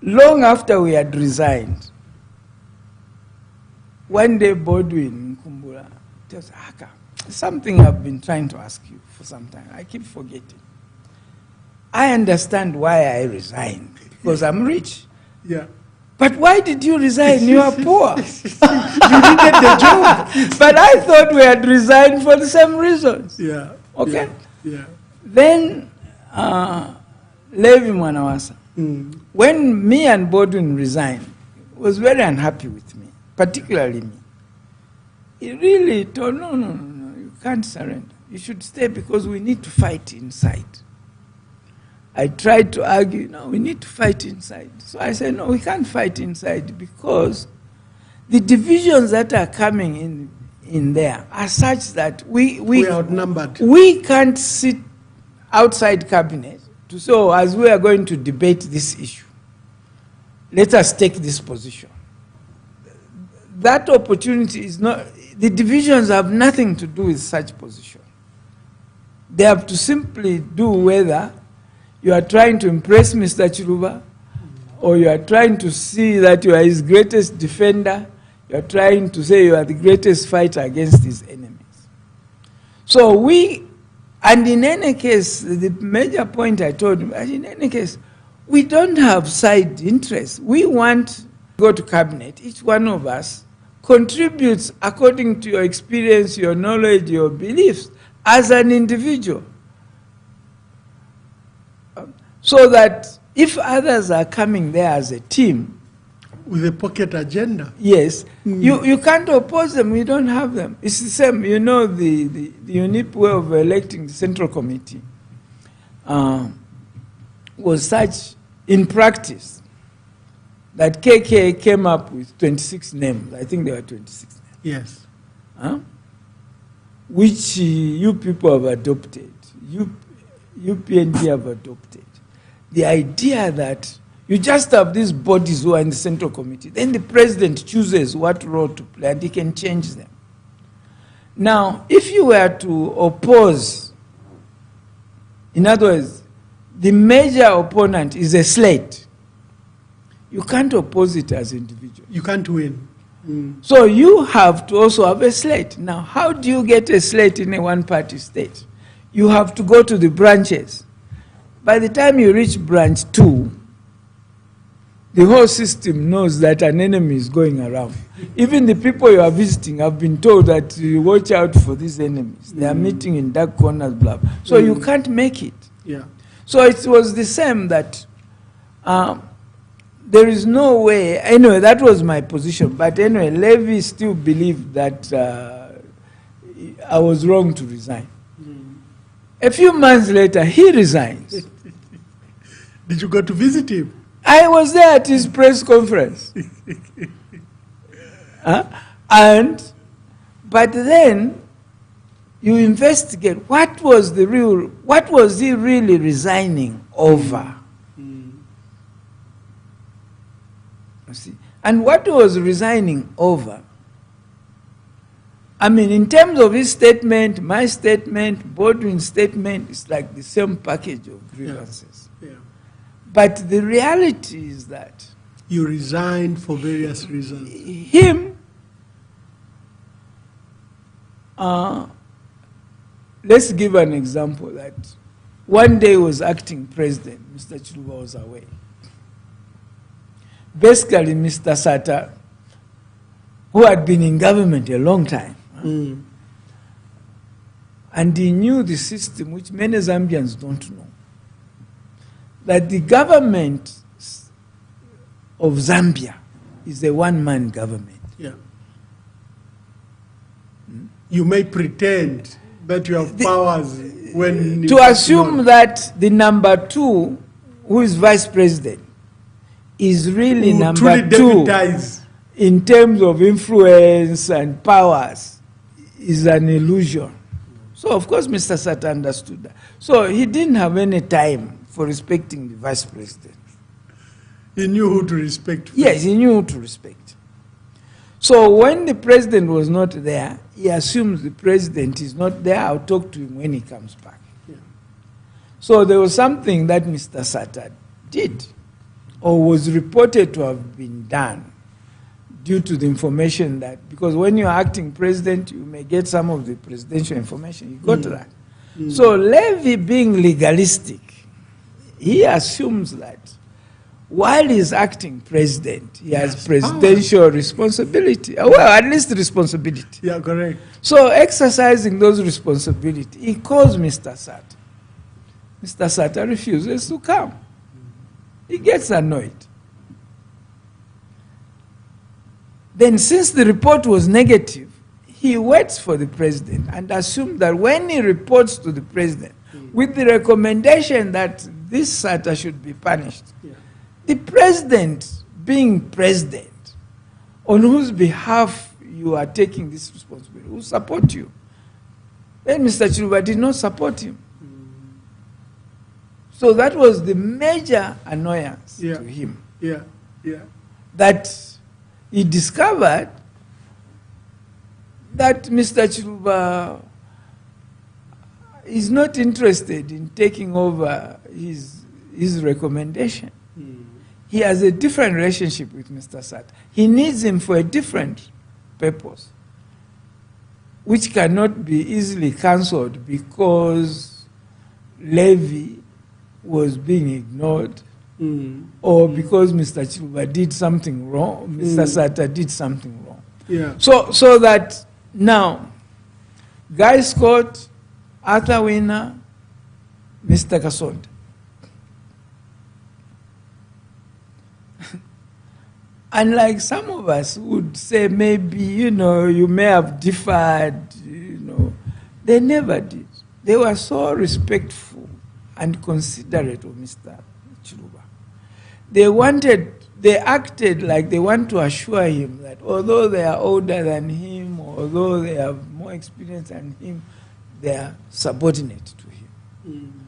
long after we had resigned, one day Bodwin Nkumbula tells Aka, something I've been trying to ask you for some time. I keep forgetting. I understand why I resigned, because I'm rich. Yeah. But why did you resign? You are poor. You needed the job. But I thought we had resigned for the same reasons. Yeah. Okay? Yeah. Then, Levi Mwanawasa, when me and Bodwin resigned, was very unhappy with me, particularly me. He really told, no, you can't surrender. You should stay because we need to fight inside. I tried to argue, no, we need to fight inside. So I said, no, we can't fight inside because the divisions that are coming in there are such that we are outnumbered. We can't sit outside cabinet to say, oh, as we are going to debate this issue, let us take this position. That opportunity is not, the divisions have nothing to do with such position. They have to simply do whether you are trying to impress Mr. Chiluba, or you are trying to see that you are his greatest defender, you are trying to say you are the greatest fighter against his enemies. So and in any case, the major point I told him, in any case, we don't have side interests. We want to go to cabinet. Each one of us contributes according to your experience, your knowledge, your beliefs as an individual. So that if others are coming there as a team, with a pocket agenda. Yes, you can't oppose them, you don't have them. It's the same, you know, the unique way of electing the Central Committee was such in practice that KK came up with 26 names. I think there were 26 names. Yes. Which you people have adopted, you PNG have adopted. The idea that you just have these bodies who are in the Central Committee, then the president chooses what role to play and he can change them. Now, if you were to oppose, in other words, the major opponent is a slate, you can't oppose it as individuals. You can't win. So you have to also have a slate. Now, how do you get a slate in a one-party state? You have to go to the branches. By the time you reach branch 2, the whole system knows that an enemy is going around. Even the people you are visiting have been told that you watch out for these enemies. They are meeting in dark corners, blah, blah. So you can't make it. Yeah. So it was the same that there is no way. Anyway, that was my position. But anyway, Levi still believed that I was wrong to resign. A few months later, he resigns. Did you go to visit him? I was there at his press conference. But then you investigate what was he really resigning over? You see? And what he was resigning over, I mean, in terms of his statement, my statement, Bodwin's statement, it's like the same package of grievances. Yeah. But the reality is that you resigned for various reasons. let's give an example that one day was acting president, Mr. Chiluba was away. Basically, Mr. Sata, who had been in government a long time, and he knew the system, which many Zambians don't know, that the government of Zambia is a one-man government. Yeah. You may pretend that you have powers when... To assume that the number 2, who is vice president, is really number 2 in terms of influence and powers is an illusion. So, of course, Mr. Sata understood that. So, he didn't have any time for respecting the vice president. He knew who to respect. Yes, he knew who to respect. So, when the president was not there, he assumes the president is not there. I'll talk to him when he comes back. Yeah. So, there was something that Mr. Sata did, or was reported to have been done, due to the information that, because when you're acting president, you may get some of the presidential information. You got that. So Levy, being legalistic, he assumes that while he's acting president, he has presidential responsibility. Well, at least responsibility. Yeah, correct. So exercising those responsibilities, he calls Mr. Sata. Mr. Sata refuses to come. He gets annoyed. Then, since the report was negative, he waits for the president and assumes that when he reports to the president with the recommendation that this Sata should be punished, the president, being president, on whose behalf you are taking this responsibility, will support you. Then Mr. Chiluba did not support him. So that was the major annoyance to him. That he discovered that Mr. Chiluba is not interested in taking over his recommendation. He has a different relationship with Mr. Sata. He needs him for a different purpose, which cannot be easily cancelled because Levy was being ignored, or because Mr. Chiluba did something wrong, Mr. Sata did something wrong. Yeah. So that now, Guy Scott, Arthur Winner, Mr. Kasonda. Unlike some of us would say, maybe, you may have differed, they never did. They were so respectful and considerate of Mr. Chiluba. They acted like they want to assure him that although they are older than him, although they have more experience than him, they are subordinate to him.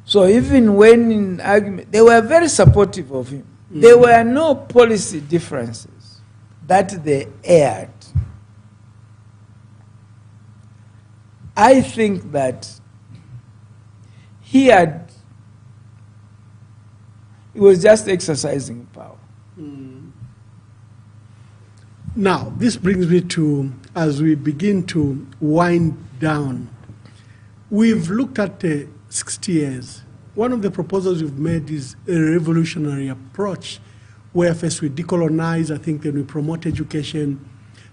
So even when in argument, they were very supportive of him. There were no policy differences that they aired. I think that he was just exercising power. Now, this brings me to, as we begin to wind down, we've looked at 60 years. One of the proposals you've made is a revolutionary approach, where first we decolonize, I think then we promote education,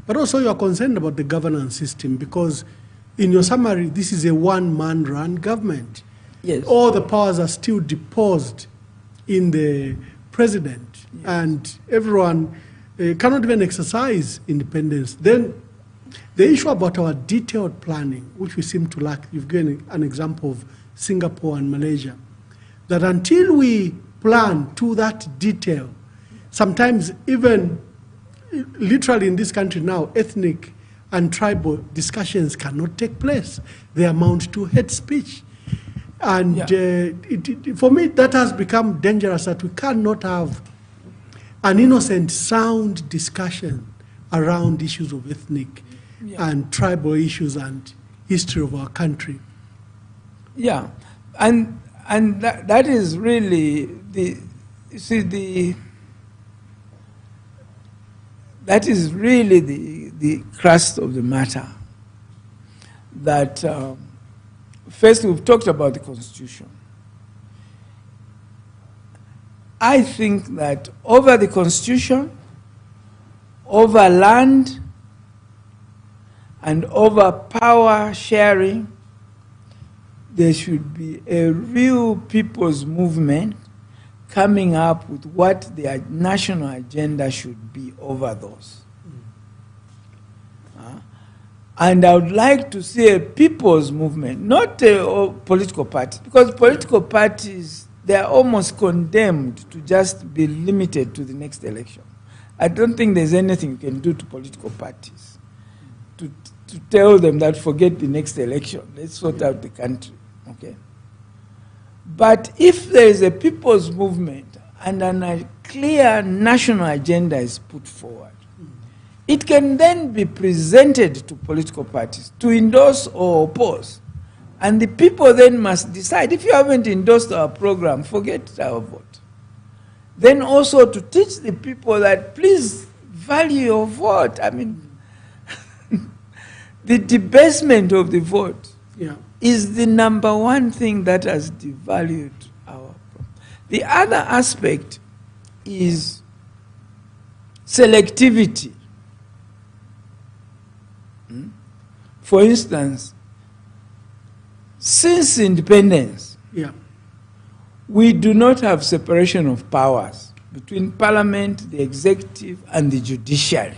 but also you're concerned about the governance system, because in your summary, this is a one-man run government. Yes. All the powers are still deposed in the president, and everyone cannot even exercise independence. Then the issue about our detailed planning, which we seem to lack, you've given an example of Singapore and Malaysia, that until we plan to that detail, sometimes even literally in this country now, ethnic and tribal discussions cannot take place. They amount to hate speech. And for me, that has become dangerous, that we cannot have an innocent, sound discussion around issues of ethnic and tribal issues and history of our country. Yeah, and that is really that is really the crust of the matter. That first we've talked about the Constitution. I think that over the Constitution, over land, and over power sharing, there should be a real people's movement coming up with what the national agenda should be over those. And I would like to see a people's movement, not a political party, because political parties, they are almost condemned to just be limited to the next election. I don't think there's anything you can do to political parties to tell them that forget the next election, let's sort out the country, okay? But if there is a people's movement and a clear national agenda is put forward, it can then be presented to political parties to endorse or oppose. And the people then must decide. If you haven't endorsed our program, forget our vote. Then also to teach the people that please value your vote. I mean, the debasement of the vote is the number one thing that has devalued our program. The other aspect is selectivity. For instance, since independence, we do not have separation of powers between parliament, the executive, and the judiciary.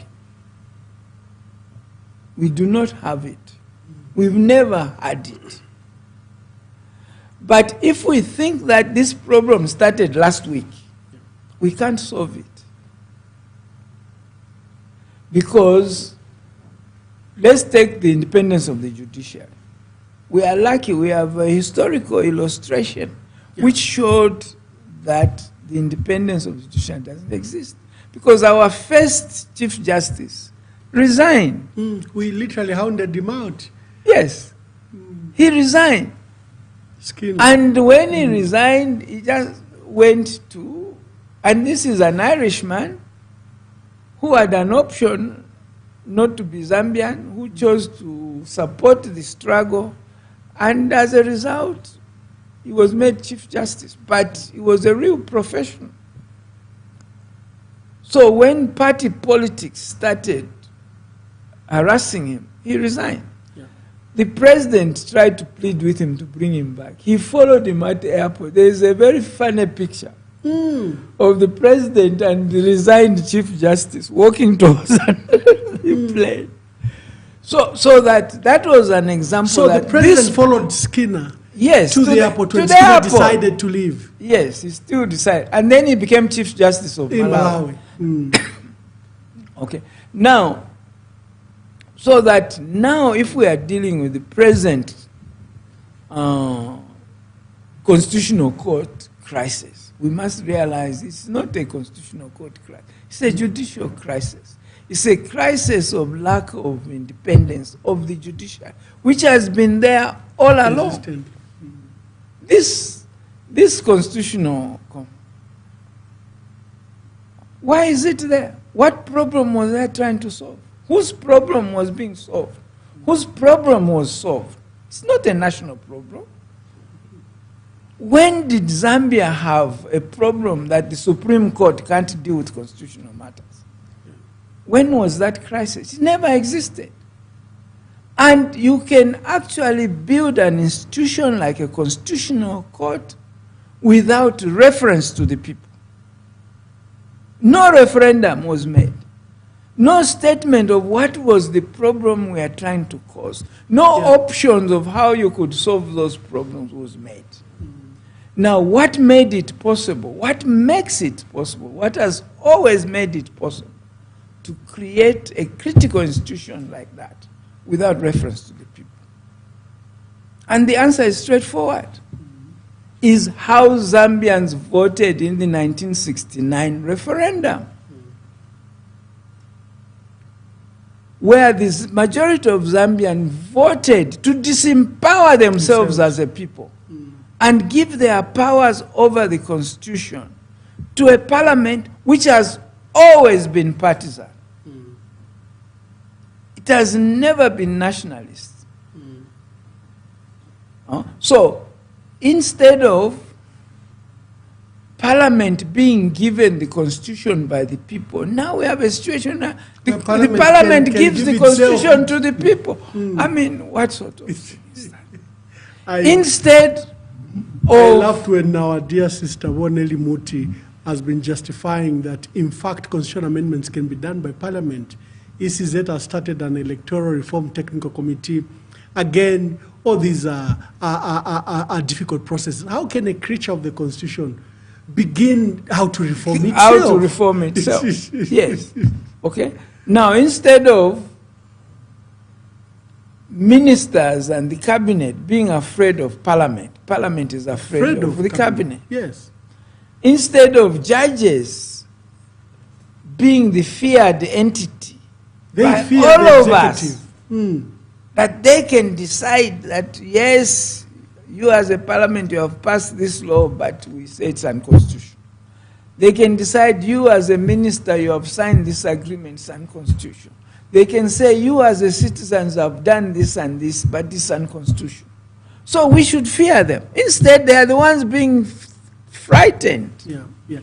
We do not have it. We've never had it. But if we think that this problem started last week, we can't solve it. Because let's take the independence of the judiciary. We are lucky we have a historical illustration which showed that the independence of the judiciary doesn't exist. Because our first Chief Justice resigned. We literally hounded him out. Yes. He resigned. And when he resigned, he just went to, and this is an Irishman who had an option not to be Zambian, who chose to support the struggle, and as a result, he was made Chief Justice, but he was a real professional. So when party politics started harassing him, he resigned. The president tried to plead with him to bring him back. He followed him at the airport. There is a very funny picture of the president and the resigned Chief Justice walking towards the plane. So that was an example. So the president followed Skinner to the airport when Skinner decided to leave. Yes, he still decided. And then he became Chief Justice of Malawi. Okay. Now, so that now if we are dealing with the present constitutional court crisis, we must realize it's not a constitutional court crisis. It's a judicial crisis. It's a crisis of lack of independence of the judiciary, which has been there all along. This constitutional, why is it there? What problem was they trying to solve? Whose problem was being solved? Whose problem was solved? It's not a national problem. When did Zambia have a problem that the Supreme Court can't deal with constitutional matters? When was that crisis? It never existed. And you can actually build an institution like a constitutional court without reference to the people. No referendum was made. No statement of what was the problem we are trying to cause. No options of how you could solve those problems was made. Now, what made it possible? What makes it possible? What has always made it possible to create a critical institution like that without reference to the people? And the answer is straightforward. Is how Zambians voted in the 1969 referendum, where the majority of Zambians voted to disempower themselves as a people and give their powers over the constitution to a parliament which has always been partisan. It has never been nationalist. So instead of Parliament being given the constitution by the people, now we have a situation that the Parliament can gives the constitution to the people. I mean, what sort of thing is that? Instead I laughed when our dear sister Woneli Muti has been justifying that, in fact, constitutional amendments can be done by Parliament. ECZ has started an electoral reform technical committee. Again, all these are difficult processes. How can a creature of the Constitution begin how to reform itself? How to reform itself. Yes. Okay. Now, instead of ministers and the cabinet being afraid of Parliament, Parliament is afraid of the cabinet. Yes. Instead of judges being the feared entity, they fear all the of executive. us, that they can decide that, yes, you as a Parliament, you have passed this law, but we say it's unconstitutional. They can decide, you as a minister, you have signed this agreement, it's unconstitutional. They can say, you as a citizens have done this and this, but this is unconstitutional. So we should fear them. Instead, they are the ones being frightened. Yeah, yeah.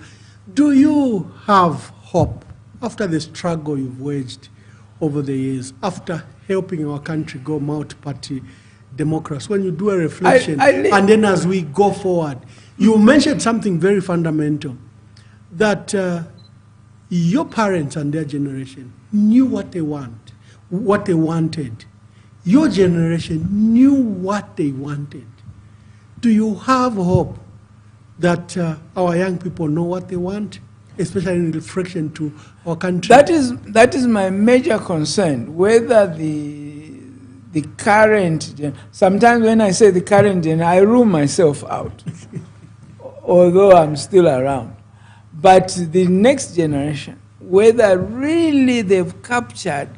Do you have hope after the struggle you've waged over the years, after helping our country go multi-party democracy, when you do a reflection, and then as we go forward, you mentioned something very fundamental, that your parents and their generation knew what they want, what they wanted. Your generation knew what they wanted. Do you have hope that our young people know what they want, especially in reflection to our country? That is my major concern, whether the current, sometimes when I say the current, I rule myself out, although I'm still around. But the next generation, whether really they've captured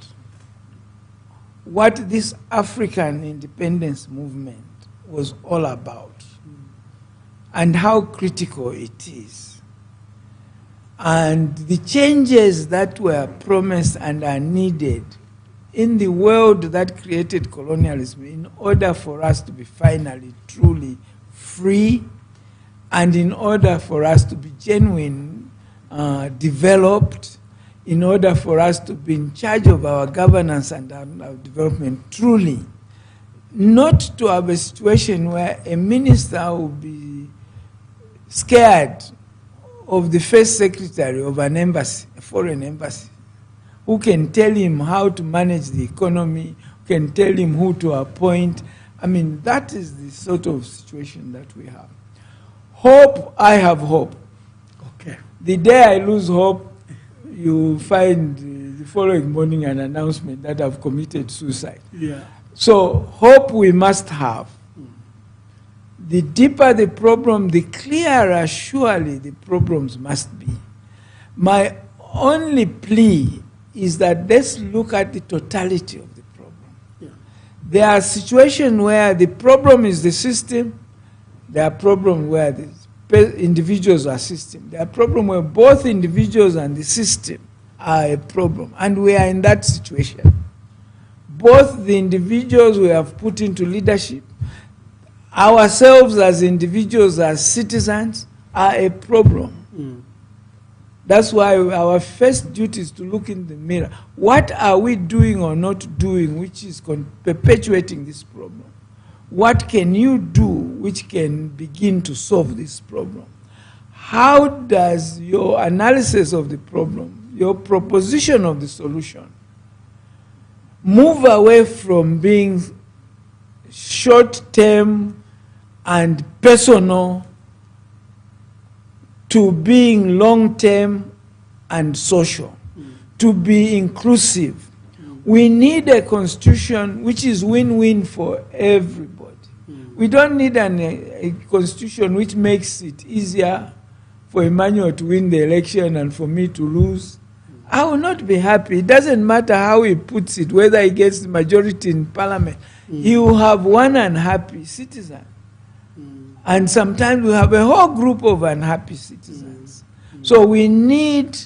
what this African independence movement was all about and how critical it is, and the changes that were promised and are needed in the world that created colonialism in order for us to be finally, truly free, and in order for us to be genuine, developed, in order for us to be in charge of our governance and our development truly, not to have a situation where a minister will be scared of the first secretary of an embassy, a foreign embassy, who can tell him how to manage the economy, who can tell him who to appoint. I mean, that is the sort of situation that we have. Hope, I have hope. Okay. The day I lose hope, you find the following morning an announcement that I've committed suicide. Yeah. So hope we must have. The deeper the problem, the clearer surely the problems must be. My only plea is that let's look at the totality of the problem. Yeah. There are situations where the problem is the system. There are problems where the individuals are system. There are problems where both individuals and the system are a problem. And we are in that situation. Both the individuals we have put into leadership, ourselves as individuals, as citizens, are a problem. That's why our first duty is to look in the mirror. What are we doing or not doing which is perpetuating this problem? What can you do which can begin to solve this problem? How does your analysis of the problem, your proposition of the solution, move away from being short-term and personal to being long-term and social, to be inclusive? We need a constitution which is win-win for everybody. We don't need a constitution which makes it easier for Emmanuel to win the election and for me to lose. I will not be happy. It doesn't matter how he puts it, whether he gets the majority in parliament. He will have one unhappy citizen. And sometimes we have a whole group of unhappy citizens. So we need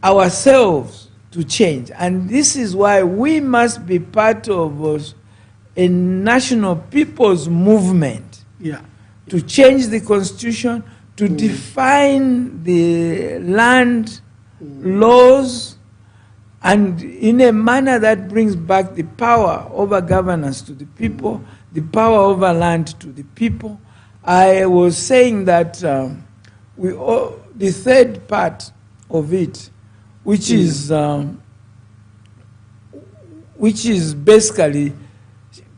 ourselves to change. And this is why we must be part of a national people's movement to change the constitution, to define the land laws, and in a manner that brings back the power over governance to the people, the power over land to the people. I was saying that the third part of it, which is basically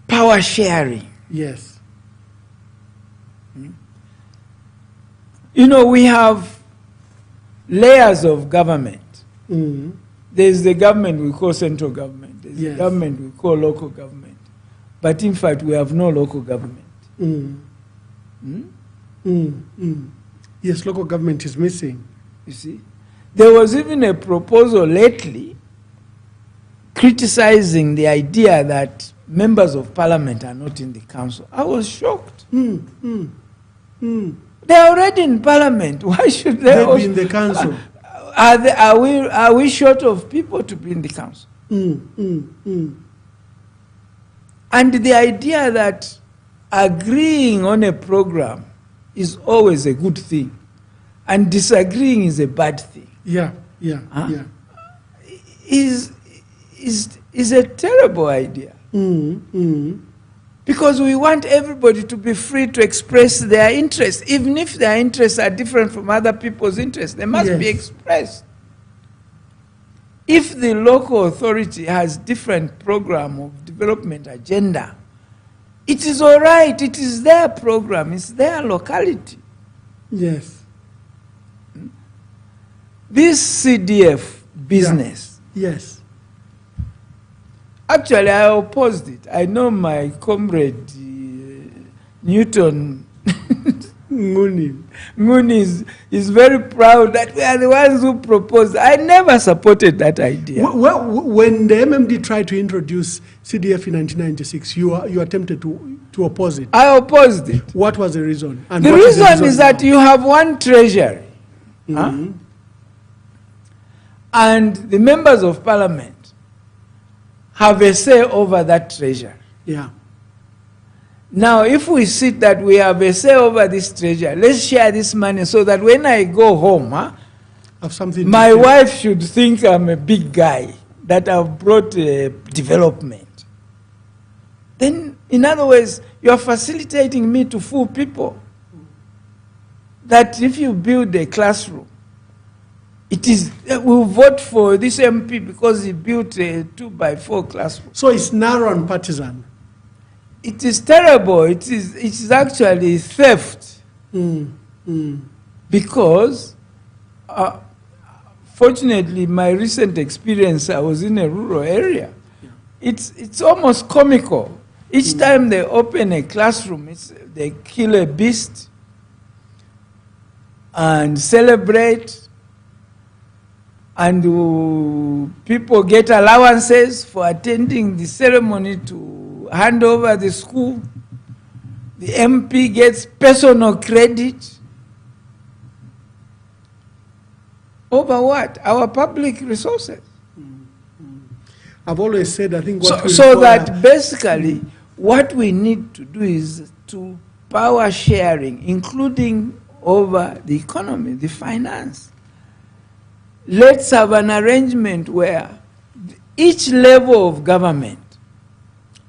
power sharing. Yes. You know, we have layers of government. There's the government we call central government. There's the government we call local government. But in fact, we have no local government. Yes, local government is missing. You see? There was even a proposal lately criticizing the idea that members of parliament are not in the council. I was shocked. They're already in parliament. Why should they be in the council? Are we short of people to be in the council? And the idea that agreeing on a program is always a good thing, and disagreeing is a bad thing. Is a terrible idea. Because we want everybody to be free to express their interests. Even if their interests are different from other people's interests, they must be expressed. If the local authority has different program of development agenda, it is all right. It is their program. It's their locality. Yes. This CDF business. Yes. Actually, I opposed it. I know my comrade Newton Nguni is very proud that we are the ones who proposed. I never supported that idea. When the MMD tried to introduce CDF in 1996, you attempted to oppose it. I opposed it. What was the reason? And the reason is that you have one treasury. And the members of parliament have a say over that treasure. Now, if we see that we have a say over this treasure, let's share this money so that when I go home, my wife should think I'm a big guy, that I've brought development. Then, in other words, you're facilitating me to fool people. That if you build a classroom, we'll vote for this MP because he built a 2x4 classroom. So it's narrow and partisan. It is terrible. It is actually theft. Because, fortunately, my recent experience, I was in a rural area. It's almost comical. Each time they open a classroom, they kill a beast and celebrate. And people get allowances for attending the ceremony to hand over the school. The MP gets personal credit. Over what? Our public resources. I've always said, I think so that basically what we need to do is to power sharing, including over the economy, the finance. Let's have an arrangement where each level of government,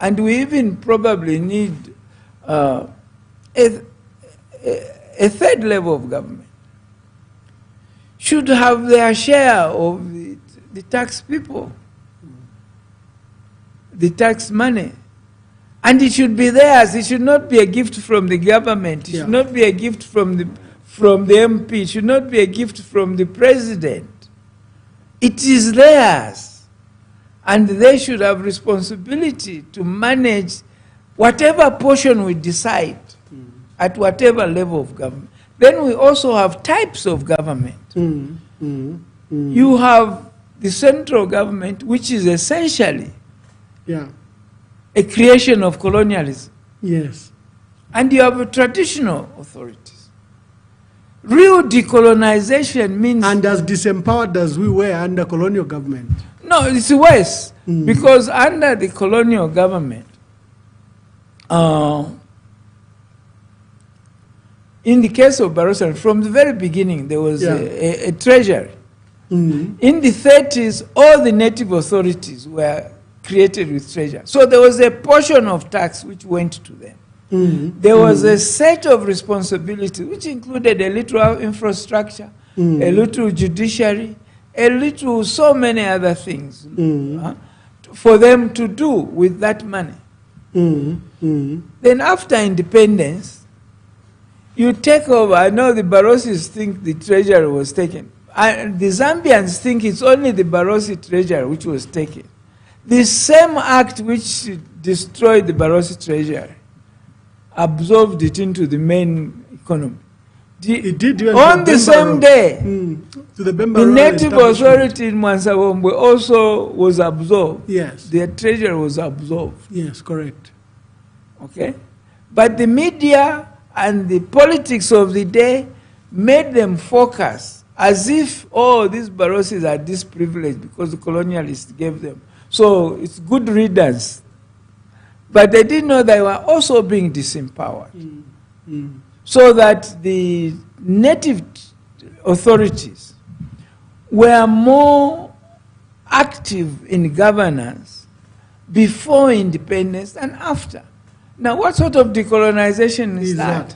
and we even probably need a third level of government, should have their share of the tax people, the tax money. And it should be theirs. It should not be a gift from the government. It should not be a gift from the MP. It should not be a gift from the president. It is theirs, and they should have responsibility to manage whatever portion we decide at whatever level of government. Then we also have types of government. You have the central government, which is essentially a creation of colonialism. Yes. And you have traditional authorities. Real decolonization means... And as disempowered as we were under colonial government. No, it's worse. Because under the colonial government, in the case of Barossa, from the very beginning, there was a treasury. In the 30s, all the native authorities were created with treasury. So there was a portion of tax which went to them. There was a set of responsibilities which included a little infrastructure, a little judiciary, a little so many other things for them to do with that money. Then after independence, you take over. I know the Barossis think the treasury was taken. The Zambians think it's only the Barossi treasury which was taken. The same act which destroyed the Barossi treasury absorbed it into the main economy. It did on the same day, the native authority in Mwansawombwe also was absorbed. Yes. Their treasury was absorbed. Yes, correct. Okay? But the media and the politics of the day made them focus as if, oh, these Barossis are disprivileged because the colonialists gave them. So it's good riddance. But they didn't know they were also being disempowered. So that the native authorities were more active in governance before independence and after. Now, what sort of decolonization is that?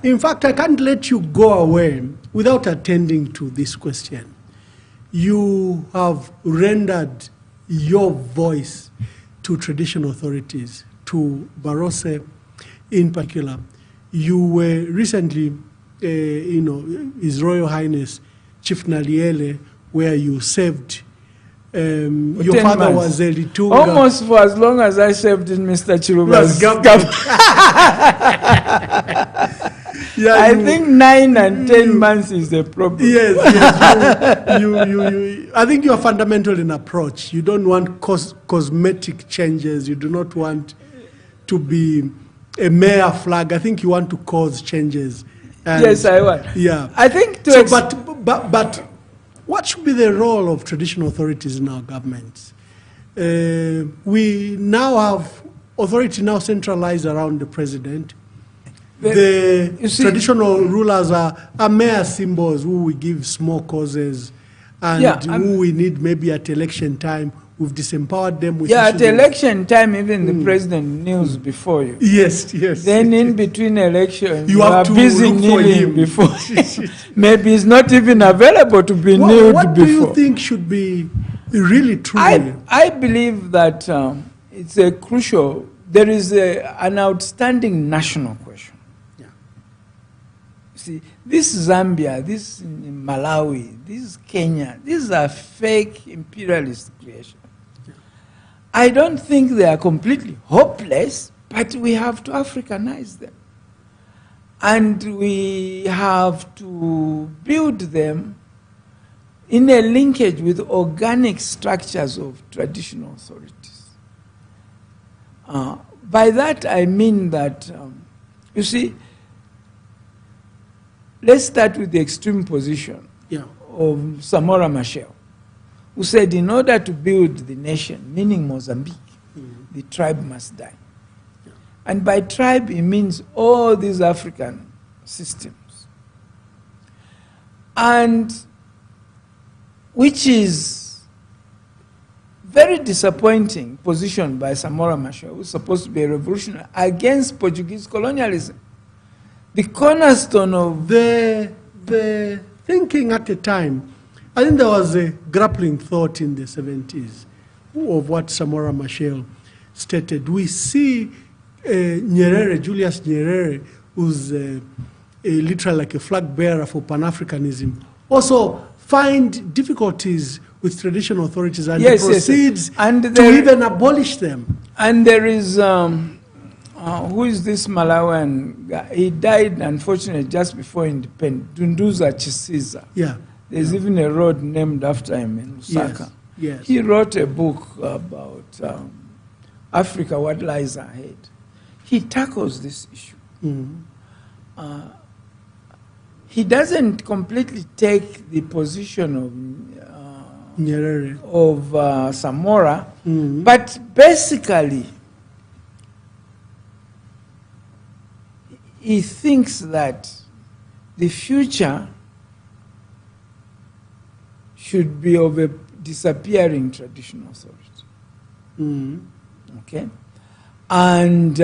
In fact, I can't let you go away without attending to this question. You have rendered your voice to traditional authorities, to Barossa in particular. You were recently, His Royal Highness Chief Naliele, where you served. Your father was a Litunga. Almost for as long as I served in Mr. Chiluba's government. I think 9 and 10 months is the problem. Yes. I think you are fundamental in approach. You don't want cosmetic changes. You do not want to be a mere flag. I think you want to cause changes. And yes, I want. Yeah. I think but what should be the role of traditional authorities in our governments? We now have authority now centralized around the president. The traditional rulers are mere symbols who we give small causes and who we need maybe at election time. We've disempowered them. With at election time, even the president kneels before you. Yes. Then in between elections, you are to busy kneeling before. Maybe he's not even available to be kneeled before. What do you think should be really true? I believe that it's a crucial, there is an outstanding national question. See, this Zambia, this Malawi, this Kenya, these are fake imperialist creations. I don't think they are completely hopeless, but we have to Africanize them. And we have to build them in a linkage with organic structures of traditional authorities. By that I mean that, you see, let's start with the extreme position of Samora Machel, who said in order to build the nation, meaning Mozambique, the tribe must die. And by tribe, it means all these African systems. And which is very disappointing position by Samora Machel, who's supposed to be a revolutionary against Portuguese colonialism. The cornerstone of the thinking at the time, I think there was a grappling thought in the 70s of what Samora Machel stated. We see Nyerere, Julius Nyerere, who's literally like a flag bearer for Pan-Africanism, also find difficulties with traditional authorities and proceeds to even abolish them. And there is... who is this Malawian guy? He died, unfortunately, just before independence. Dunduza Chisiza. Yeah. There's even a road named after him in Lusaka. Yes. He wrote a book about Africa, what lies ahead. He tackles this issue. He doesn't completely take the position of Nyerere, of Samora, but basically he thinks that the future should be of a disappearing traditional authority. Okay? And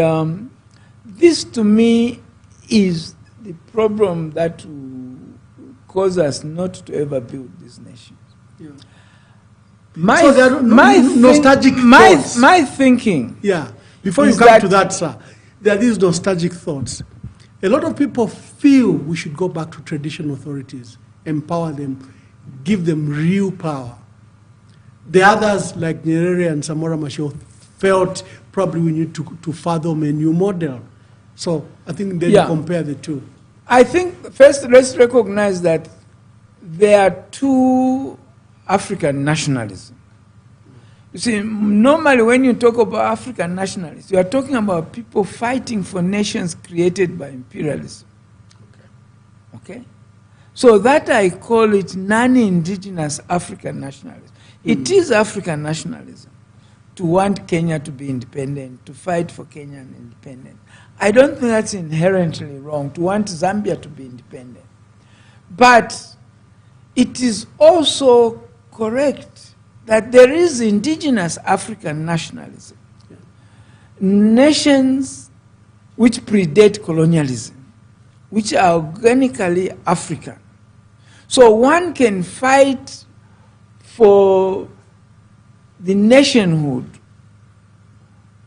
this to me is the problem that will cause us not to ever build these nations. Yeah. My, So there are nostalgic thoughts. my thinking. Yeah. Before you is come to that, sir, there are these nostalgic thoughts. A lot of people feel we should go back to traditional authorities, empower them, give them real power. The others, like Nyerere and Samora Machel, felt probably we need to fathom a new model. So I think then you compare the two. I think first let's recognize that there are two African nationalism. You see, normally when you talk about African nationalists, you are talking about people fighting for nations created by imperialism. Okay? So that I call it non-indigenous African nationalism. It is African nationalism to want Kenya to be independent, to fight for Kenyan independence. I don't think that's inherently wrong, to want Zambia to be independent. But it is also correct that there is indigenous African nationalism. Yeah. Nations which predate colonialism, which are organically African. So one can fight for the nationhood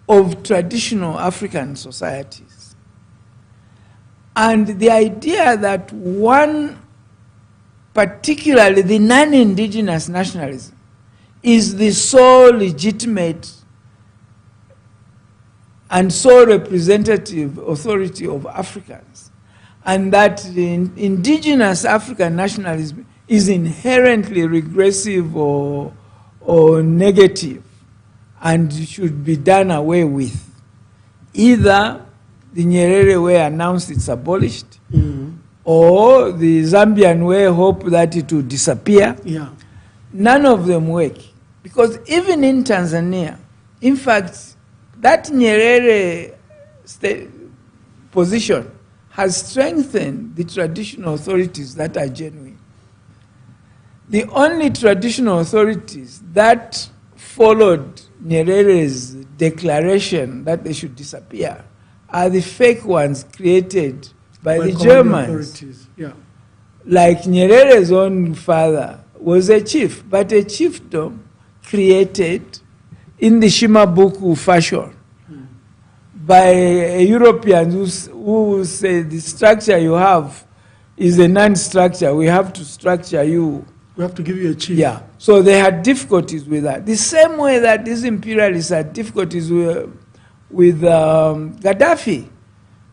of traditional African societies. And the idea that one, particularly the non-indigenous nationalism, is the sole legitimate and sole representative authority of Africans, and that the indigenous African nationalism is inherently regressive or negative and should be done away with. Either the Nyerere way announced it's abolished, or the Zambian way hope that it will disappear. Yeah. None of them work. Because even in Tanzania, in fact, that Nyerere position has strengthened the traditional authorities that are genuine. The only traditional authorities that followed Nyerere's declaration that they should disappear are the fake ones created by the Germans. Yeah. Like Nyerere's own father was a chief, but a chiefdom created in the Shimabuku fashion by a European who say the structure you have is a non-structure. We have to structure you. We have to give you a chief. Yeah. So they had difficulties with that. The same way that these imperialists had difficulties with Gaddafi,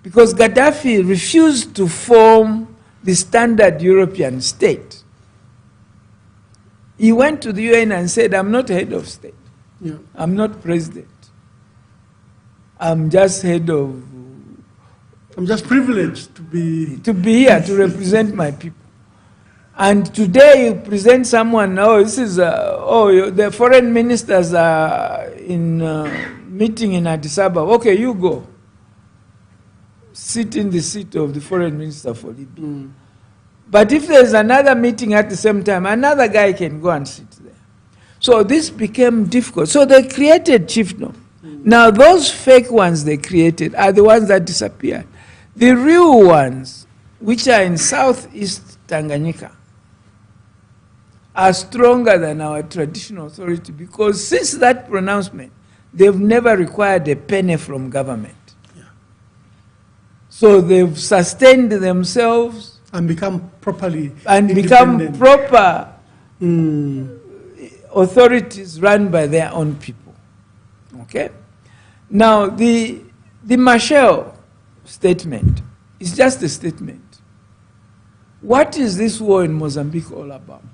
because Gaddafi refused to form the standard European state. He went to the UN and said, I'm not head of state. Yeah. I'm not president. I'm just head of... I'm just privileged to be here to represent my people. And today you present someone, this is, the foreign ministers are in meeting in Addis Ababa. Okay, you go. Sit in the seat of the foreign minister for Libya. But if there's another meeting at the same time, another guy can go and sit there. So this became difficult. So they created chiefdom. Now those fake ones they created are the ones that disappeared. The real ones, which are in southeast Tanganyika, are stronger than our traditional authority, because since that pronouncement, they've never required a penny from government. Yeah. So they've sustained themselves and become properly and become proper authorities run by their own people. Okay? Now, the Machel statement is just a statement. What is this war in Mozambique all about?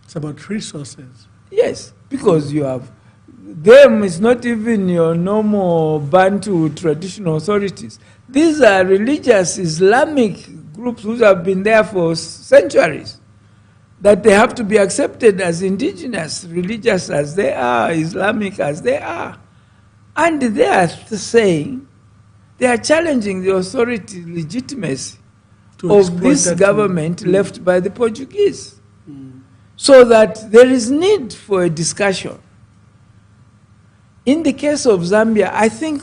It's about resources. Yes, because you have them, it's not even your normal Bantu traditional authorities. These are religious Islamic groups who have been there for centuries, that they have to be accepted as indigenous, religious as they are, Islamic as they are. And they are saying They are challenging the authority legitimacy To of exploit this that government left by the Portuguese. So that there is need for a discussion. In the case of Zambia, I think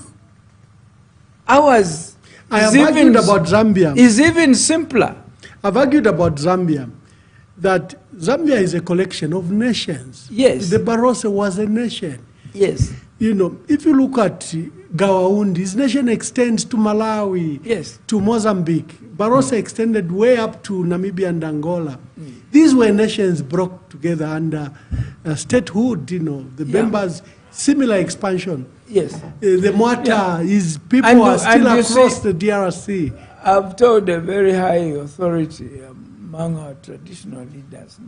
ours I have argued about Zambia. is even simpler. I've argued about Zambia, that Zambia is a collection of nations. Yes. The Barroso was a nation. Yes. You know, if you look at Gawaundi, his nation extends to Malawi, Yes. to Mozambique. Barroso extended way up to Namibia and Angola. These were nations brought together under statehood, you know, the members, similar expansion. Yes. The Mwata, his people And- are still and you across see- the DRC. I've told a very high authority among our traditional leaders,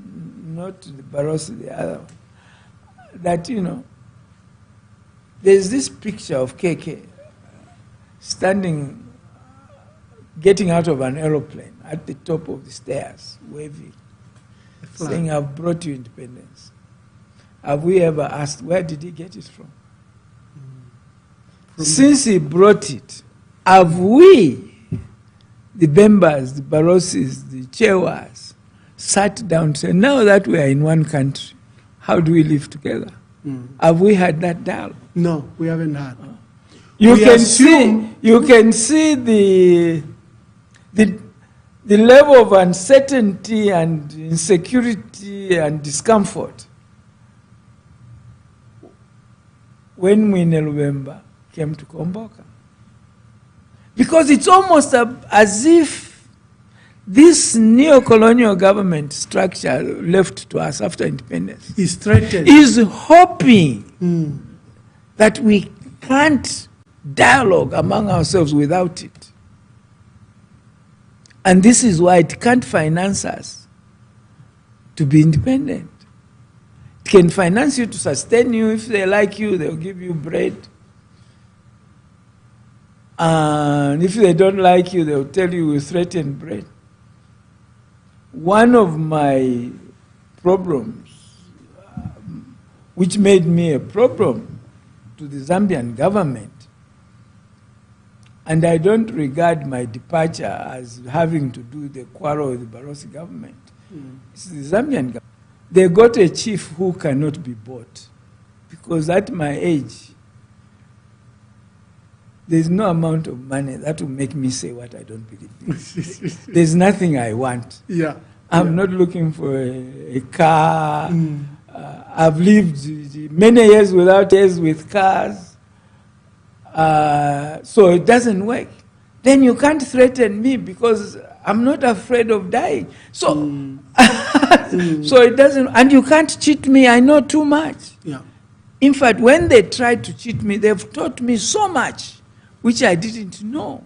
not the Barroso, the other one, that, you know, there's this picture of KK standing, getting out of an aeroplane at the top of the stairs, waving, saying, "I've brought you independence." Have we ever asked, where did he get it from? Since he brought it, have we, the members, the Barrosis, the Chewas, sat down and said, now that we are in one country, how do we live together? Have we had that dialogue? No, we haven't had. You We can see the level of uncertainty and insecurity and discomfort when Mwine Lubemba came to Komboka. Because it's almost as if this neo-colonial government structure left to us after independence He's threatened. is hoping that we can't dialogue among ourselves without it. And this is why it can't finance us to be independent. It can finance you to sustain you. If they like you, they'll give you bread. And if they don't like you, they'll tell you we threaten bread. One of my problems, which made me a problem to the Zambian government, and I don't regard my departure as having to do with the quarrel with the Barroso government. It's the Zambian government. They got a chief who cannot be bought, because at my age, there's no amount of money that will make me say what I don't believe in. There's nothing I want. Yeah. I'm not looking for a car. I've lived many years with cars. So it doesn't work. Then you can't threaten me because I'm not afraid of dying. So, so it doesn't, and you can't cheat me. I know too much. Yeah. In fact, when they tried to cheat me, they've taught me so much which I didn't know.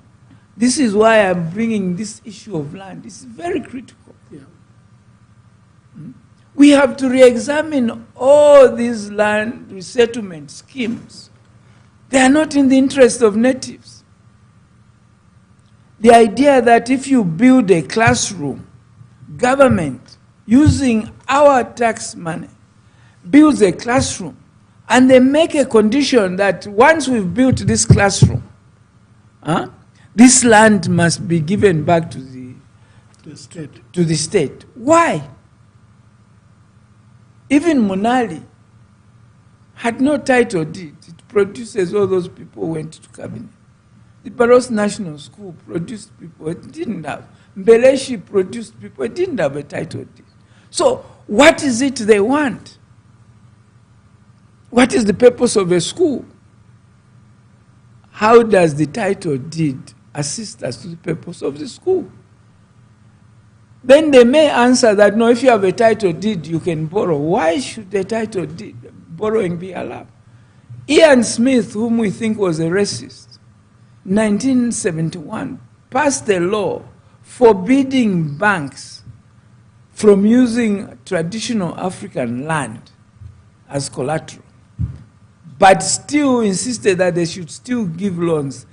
This is why I'm bringing this issue of land. It's very critical. Yeah. We have to re-examine all these land resettlement schemes. They are not in the interest of natives. The idea that if you build a classroom, government, using our tax money, builds a classroom, and they make a condition that once we've built this classroom, this land must be given back to the state. Why? Even Munali had no title deed. It produces all those people who went to cabinet. The Barroso National School produced people it didn't have. Mbeleshi produced people it didn't have a title deed. So what is it they want? What is the purpose of a school? How does the title deed assist us to the purpose of the school? Then they may answer that, no, if you have a title deed, you can borrow. Why should the title deed, borrowing be allowed? Ian Smith, whom we think was a racist, 1971, passed a law forbidding banks from using traditional African land as collateral, but still insisted that they should still give loans.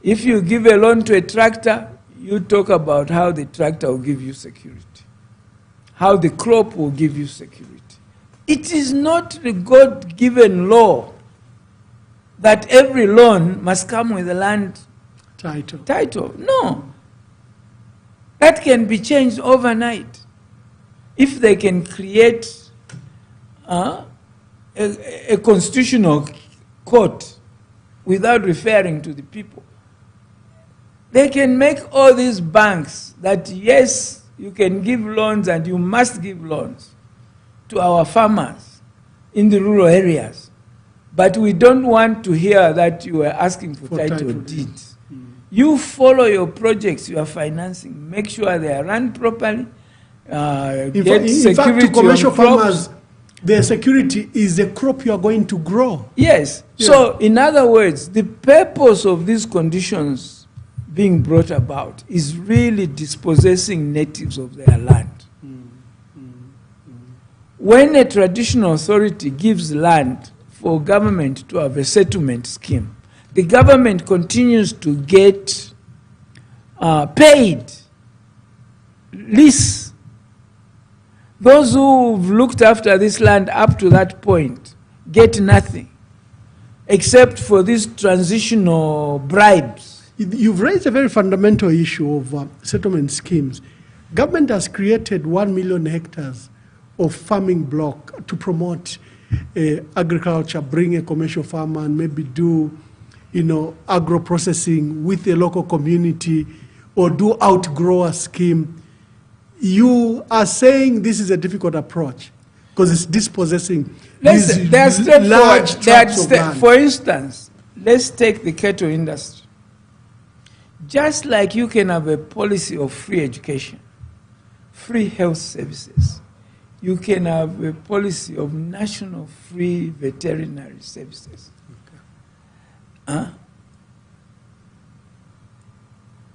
If you give a loan to a tractor, you talk about how the tractor will give you security, how the crop will give you security. It is not the God-given law that every loan must come with a land title. No. That can be changed overnight. If they can create a constitutional court without referring to the people, they can make all these banks that, yes, you can give loans and you must give loans to our farmers in the rural areas. But we don't want to hear that you are asking for title deeds. You follow your projects you are financing. Make sure they are run properly. In fact, to commercial farmers, their security is the crop you are going to grow. Yes. Yeah. So, in other words, the purpose of these conditions being brought about is really dispossessing natives of their land. When a traditional authority gives land for government to have a settlement scheme, the government continues to get paid lease. Those who've looked after this land up to that point get nothing except for these transitional bribes. You've raised a very fundamental issue of settlement schemes. Government has created 1 million hectares of farming block to promote agriculture, bring a commercial farmer and maybe do, agro-processing with the local community or do outgrower scheme. You are saying this is a difficult approach because it's dispossessing these large tracts of land. For instance, let's take the cattle industry. Just like you can have a policy of free education, free health services, you can have a policy of national free veterinary services. Okay.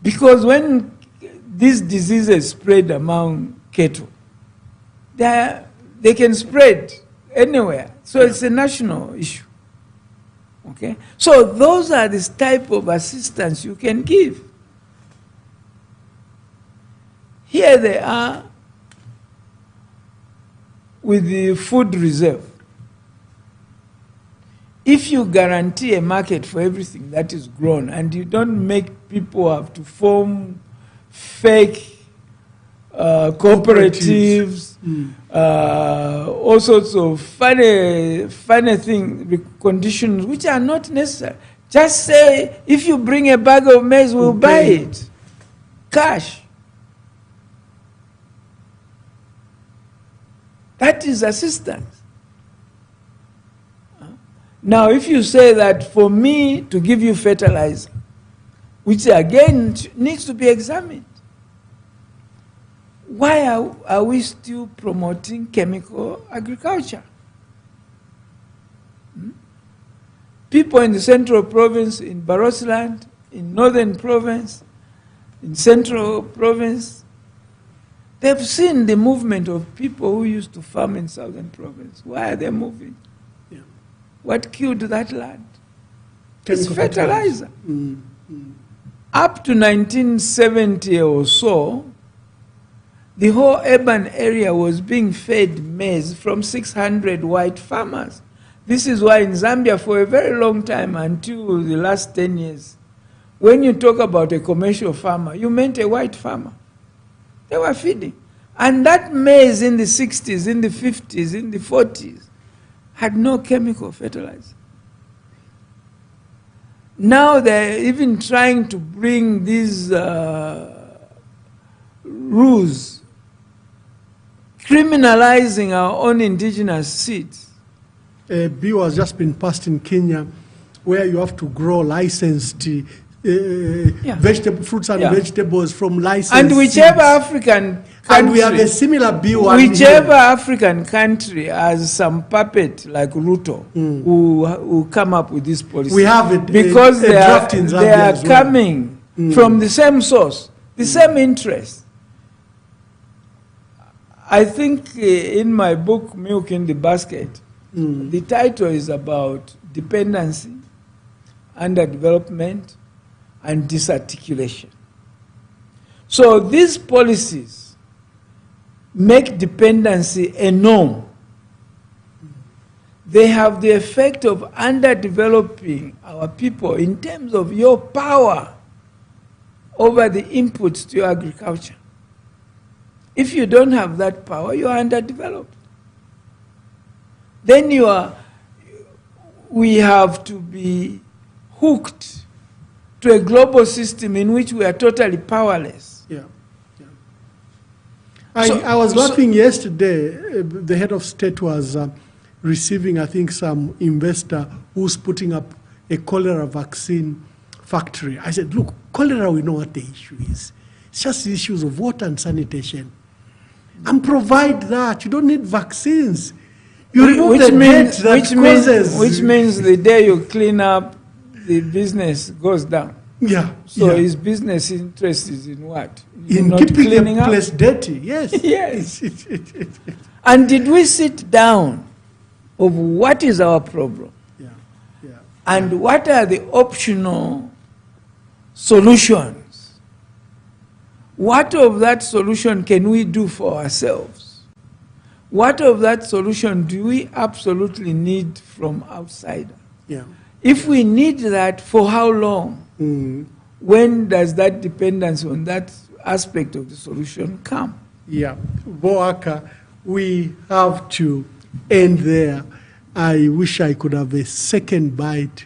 Because when these diseases spread among cattle, they can spread anywhere. So it's a national issue. Okay? So those are the type of assistance you can give. Here they are with the food reserve. If you guarantee a market for everything that is grown and you don't make people have to form fake cooperatives, all sorts of funny conditions which are not necessary. Just say, if you bring a bag of maize, we'll buy it. Cash. That is assistance. Now, if you say that for me to give you fertilizer, which again needs to be examined, why are we still promoting chemical agriculture? People in the Central Province, in Barotseland, in Northern Province, in Central Province, they've seen the movement of people who used to farm in Southern Province. Why are they moving? Yeah. What killed that land? It's fertilizer. Up to 1970 or so, the whole urban area was being fed maize from 600 white farmers. This is why in Zambia for a very long time, until the last 10 years, when you talk about a commercial farmer, you meant a white farmer. They were feeding. And that maize in the 60s, in the 50s, in the 40s, had no chemical fertilizer. Now they're even trying to bring these rules criminalizing our own indigenous seeds. A bill has just been passed in Kenya where you have to grow licensed fruits and vegetables from licensed And whichever seeds. African country, and we have a similar bill. Whichever African country has some puppet like Ruto who come up with this policy. We have it because they are well. coming from the same source, the same interest. I think in my book, Milk in the Basket, the title is about dependency, underdevelopment, and disarticulation. So these policies make dependency a norm. They have the effect of underdeveloping our people in terms of your power over the inputs to your agriculture. If you don't have that power, you are underdeveloped. Then we have to be hooked to a global system in which we are totally powerless. Yeah. I was laughing yesterday. The head of state was receiving, I think, some investor who's putting up a cholera vaccine factory. I said, look, cholera, we know what the issue is. It's just the issues of water and sanitation. And provide that. You don't need vaccines. You remove the debt that causes. Which means the day you clean up, the business goes down. Yeah. So his business interest is in what? In not keeping cleaning the up? place dirty, yes. Yes. And did we sit down of what is our problem? Yeah. And what are the optional solutions? What of that solution can we do for ourselves? What of that solution do we absolutely need from outside? Yeah. If we need that, for how long? When does that dependence on that aspect of the solution come? Yeah. Boaka, we have to end there. I wish I could have a second bite.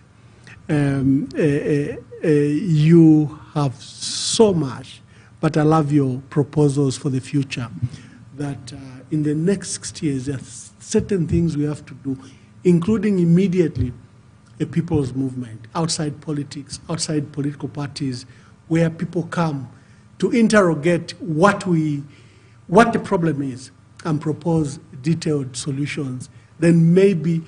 You have so much, but I love your proposals for the future. That in the next 60 years, there are certain things we have to do, including immediately a people's movement, outside politics, outside political parties, where people come to interrogate what the problem is and propose detailed solutions. Then maybe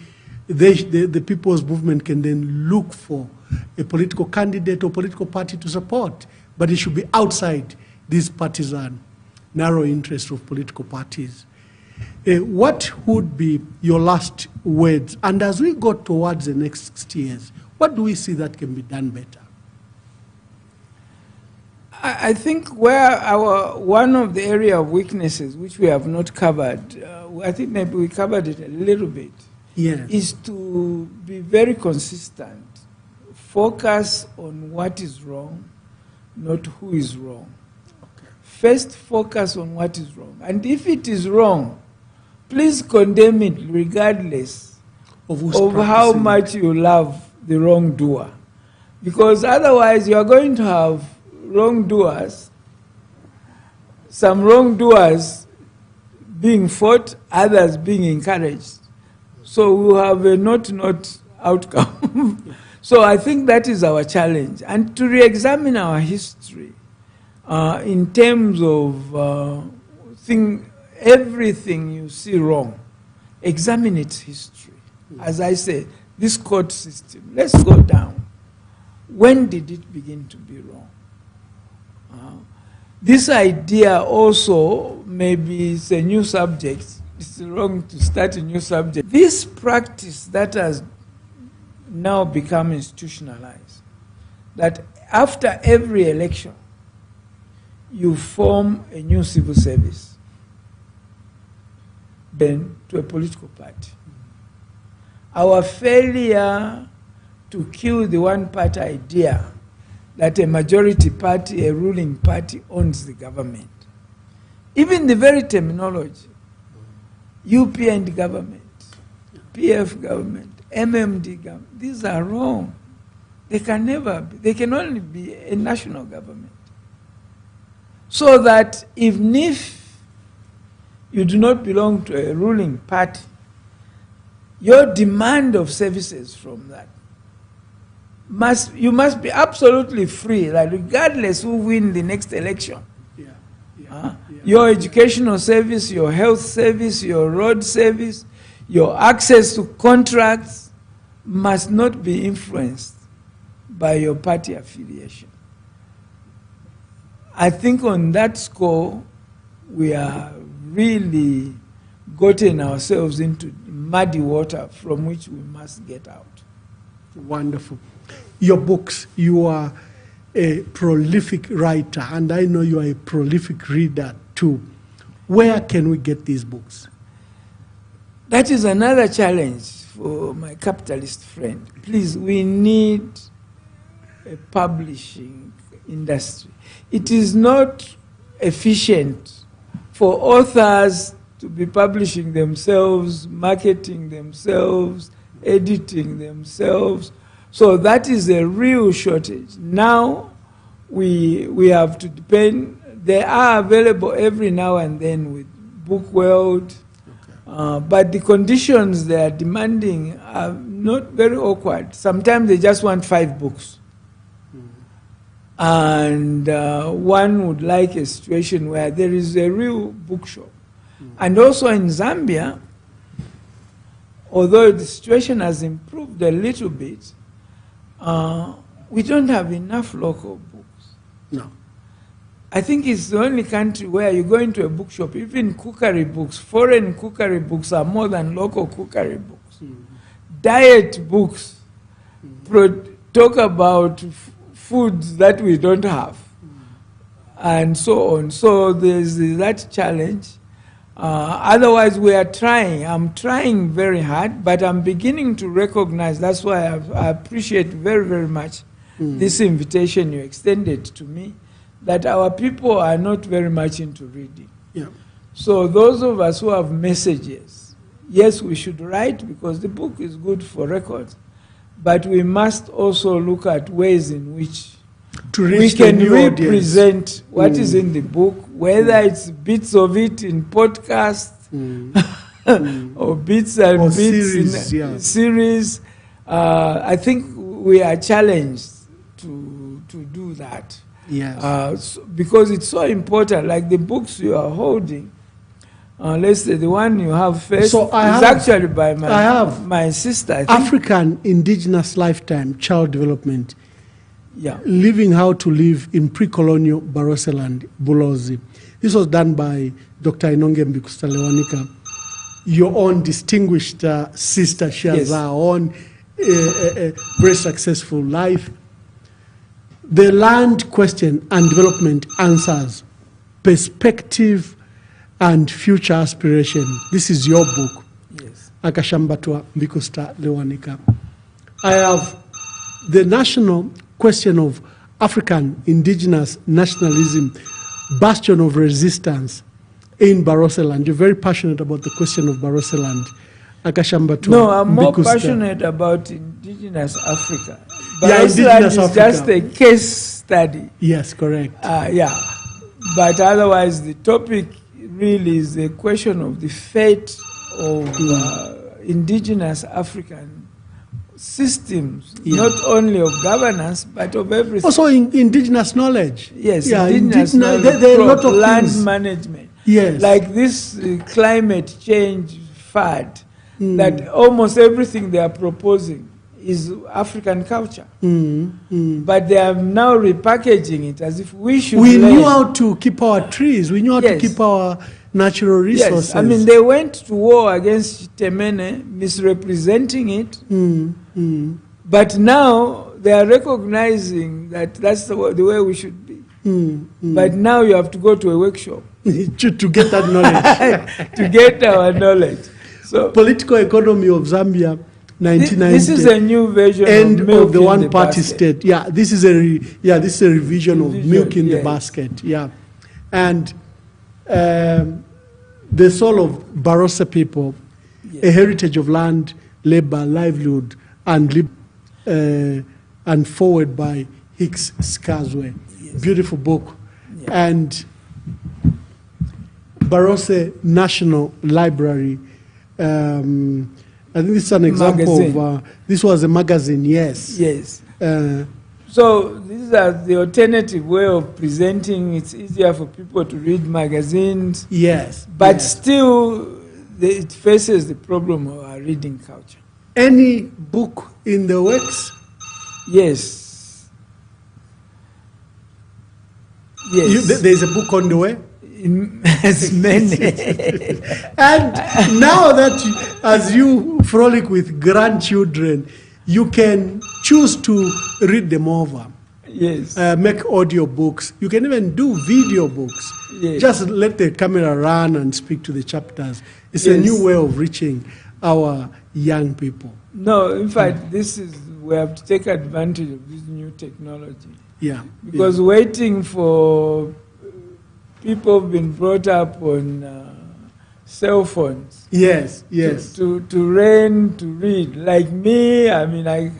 the people's movement can then look for a political candidate or political party to support, but it should be outside these partisan narrow interests of political parties. What would be your last words? And as we go towards the next 60 years, what do we see that can be done better? I think where one of the area of weaknesses, which we have not covered, I think maybe we covered it a little bit, is to be very consistent. Focus on what is wrong, not who is wrong. First, focus on what is wrong. And if it is wrong, please condemn it regardless of how much you love the wrongdoer. Because otherwise you are going to have wrongdoers, some wrongdoers being fought, others being encouraged. So we will have a not outcome. So I think that is our challenge. And to re-examine our history in terms of everything you see wrong, examine its history. As I say, this court system, let's go down. When did it begin to be wrong? This idea also, maybe it's a new subject. It's wrong to start a new subject. This practice that has now become institutionalized, that after every election, you form a new civil service, then to a political party. Our failure to kill the one-party idea that a majority party, a ruling party, owns the government. Even the very terminology, UPN government, PF government, MMD government, these are wrong. They can never be. They can only be a national government. So that even if you do not belong to a ruling party, your demand of services from that you must be absolutely free, like regardless who wins the next election. Your educational service, your health service, your road service, your access to contracts must not be influenced by your party affiliation. I think on that score, we are really gotten ourselves into muddy water from which we must get out. Wonderful. Your books, you are a prolific writer, and I know you are a prolific reader too. Where can we get these books? That is another challenge for my capitalist friend. Please, we need a publishing industry. It is not efficient for authors to be publishing themselves, marketing themselves, editing themselves. So that is a real shortage. Now we have to depend. They are available every now and then with Book World, but the conditions they are demanding are not very awkward. Sometimes they just want 5 books. And one would like a situation where there is a real bookshop. And also in Zambia, although the situation has improved a little bit, we don't have enough local books. No. I think it's the only country where you go into a bookshop, even cookery books, foreign cookery books are more than local cookery books. Diet books talk about foods that we don't have, and so on. So there's that challenge. Otherwise, we are trying. I'm trying very hard, but I'm beginning to recognize. That's why I appreciate very, very much this invitation you extended to me, that our people are not very much into reading. Yeah. So those of us who have messages, yes, we should write because the book is good for records, but we must also look at ways in which we can represent what is in the book, whether it's bits of it in podcasts or bits and or bits series, in series. I think we are challenged to do that. Yes. Because it's so important, like the books you are holding, let's say the one you have first is actually by my sister. I think. African Indigenous Lifetime Child Development. Yeah. Living How to Live in Pre-Colonial Barotseland, Bulozi. This was done by Dr. Emmanuel Mbikusita Lewanika, your own distinguished sister. She has her own very successful life. The Land Question and Development Answers, Perspective and Future Aspiration. This is your book. Yes. Akashambatwa Mbikusita Lewanika. I have the national question of African indigenous nationalism, bastion of resistance in Barotseland. You're very passionate about the question of Barotseland. Akashambatwa. No, I'm more Mbikusita. passionate about indigenous Africa. Yeah, indigenous is Africa. Just a case study. Yes, correct. Yeah, but otherwise the topic really is the question of the fate of indigenous African systems, not only of governance, but of everything. Also indigenous knowledge. Yes, yeah, indigenous knowledge, there are a lot of land things. management. Yes. Like this climate change fad, that almost everything they are proposing is African culture. But they are now repackaging it as if we should We knew how to keep our trees. We knew how to keep our natural resources. Yes, I mean, they went to war against Temene, misrepresenting it. But now they are recognizing that that's the way we should be. But now you have to go to a workshop to get that knowledge. to get our knowledge. So political economy of Zambia, 1990. This is a new version end of milk of the one-party basket. state. Yeah, this is a revision of milk in the basket. Yeah, and the soul of Barotse people, a heritage of land, labor, livelihood, and forward by Hicks Skazwe. Beautiful book. And Barotse National Library. I think this is an example of, this was a magazine, yes. Yes. So these are the alternative way of presenting. It's easier for people to read magazines. Yes. But still, it faces the problem of our reading culture. Any book in the works? Yes. Yes. There's a book on the way? As many. And now that as you frolic with grandchildren, you can choose to read them over. Yes. Make audio books. You can even do video books. Yes. Just let the camera run and speak to the chapters. It's a new way of reaching our young people. No, in fact, this is we have to take advantage of this new technology. Yeah. Because waiting for people who've been brought up on cell phones. Yes, yes. To learn to read. Like me, I mean, I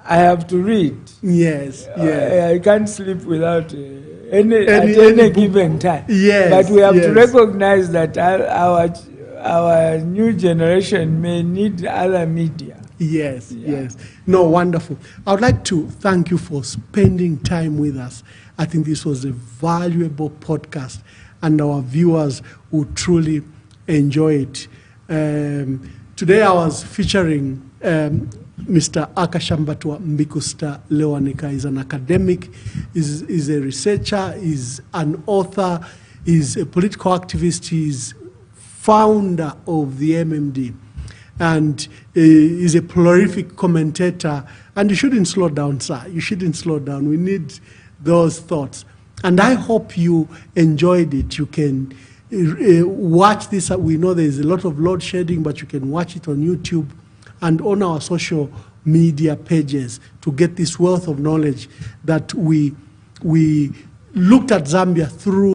have to read. Yes, yes. I can't sleep without any given time. Yes, but we have yes. to recognize that our new generation may need other media. Yes, yes. No, wonderful. I would like to thank you for spending time with us. I think this was a valuable podcast, and our viewers will truly enjoy it. Today I was featuring Mr. Akashambatwa Mbikusita Lewanika. He's an academic, is a researcher, is an author, is a political activist, he's founder of the MMD, and is a prolific commentator. And you shouldn't slow down, sir. You shouldn't slow down. We need those thoughts. And I hope you enjoyed it. You can watch this. We know there's a lot of load shedding, but you can watch it on YouTube and on our social media pages to get this wealth of knowledge that we looked at Zambia through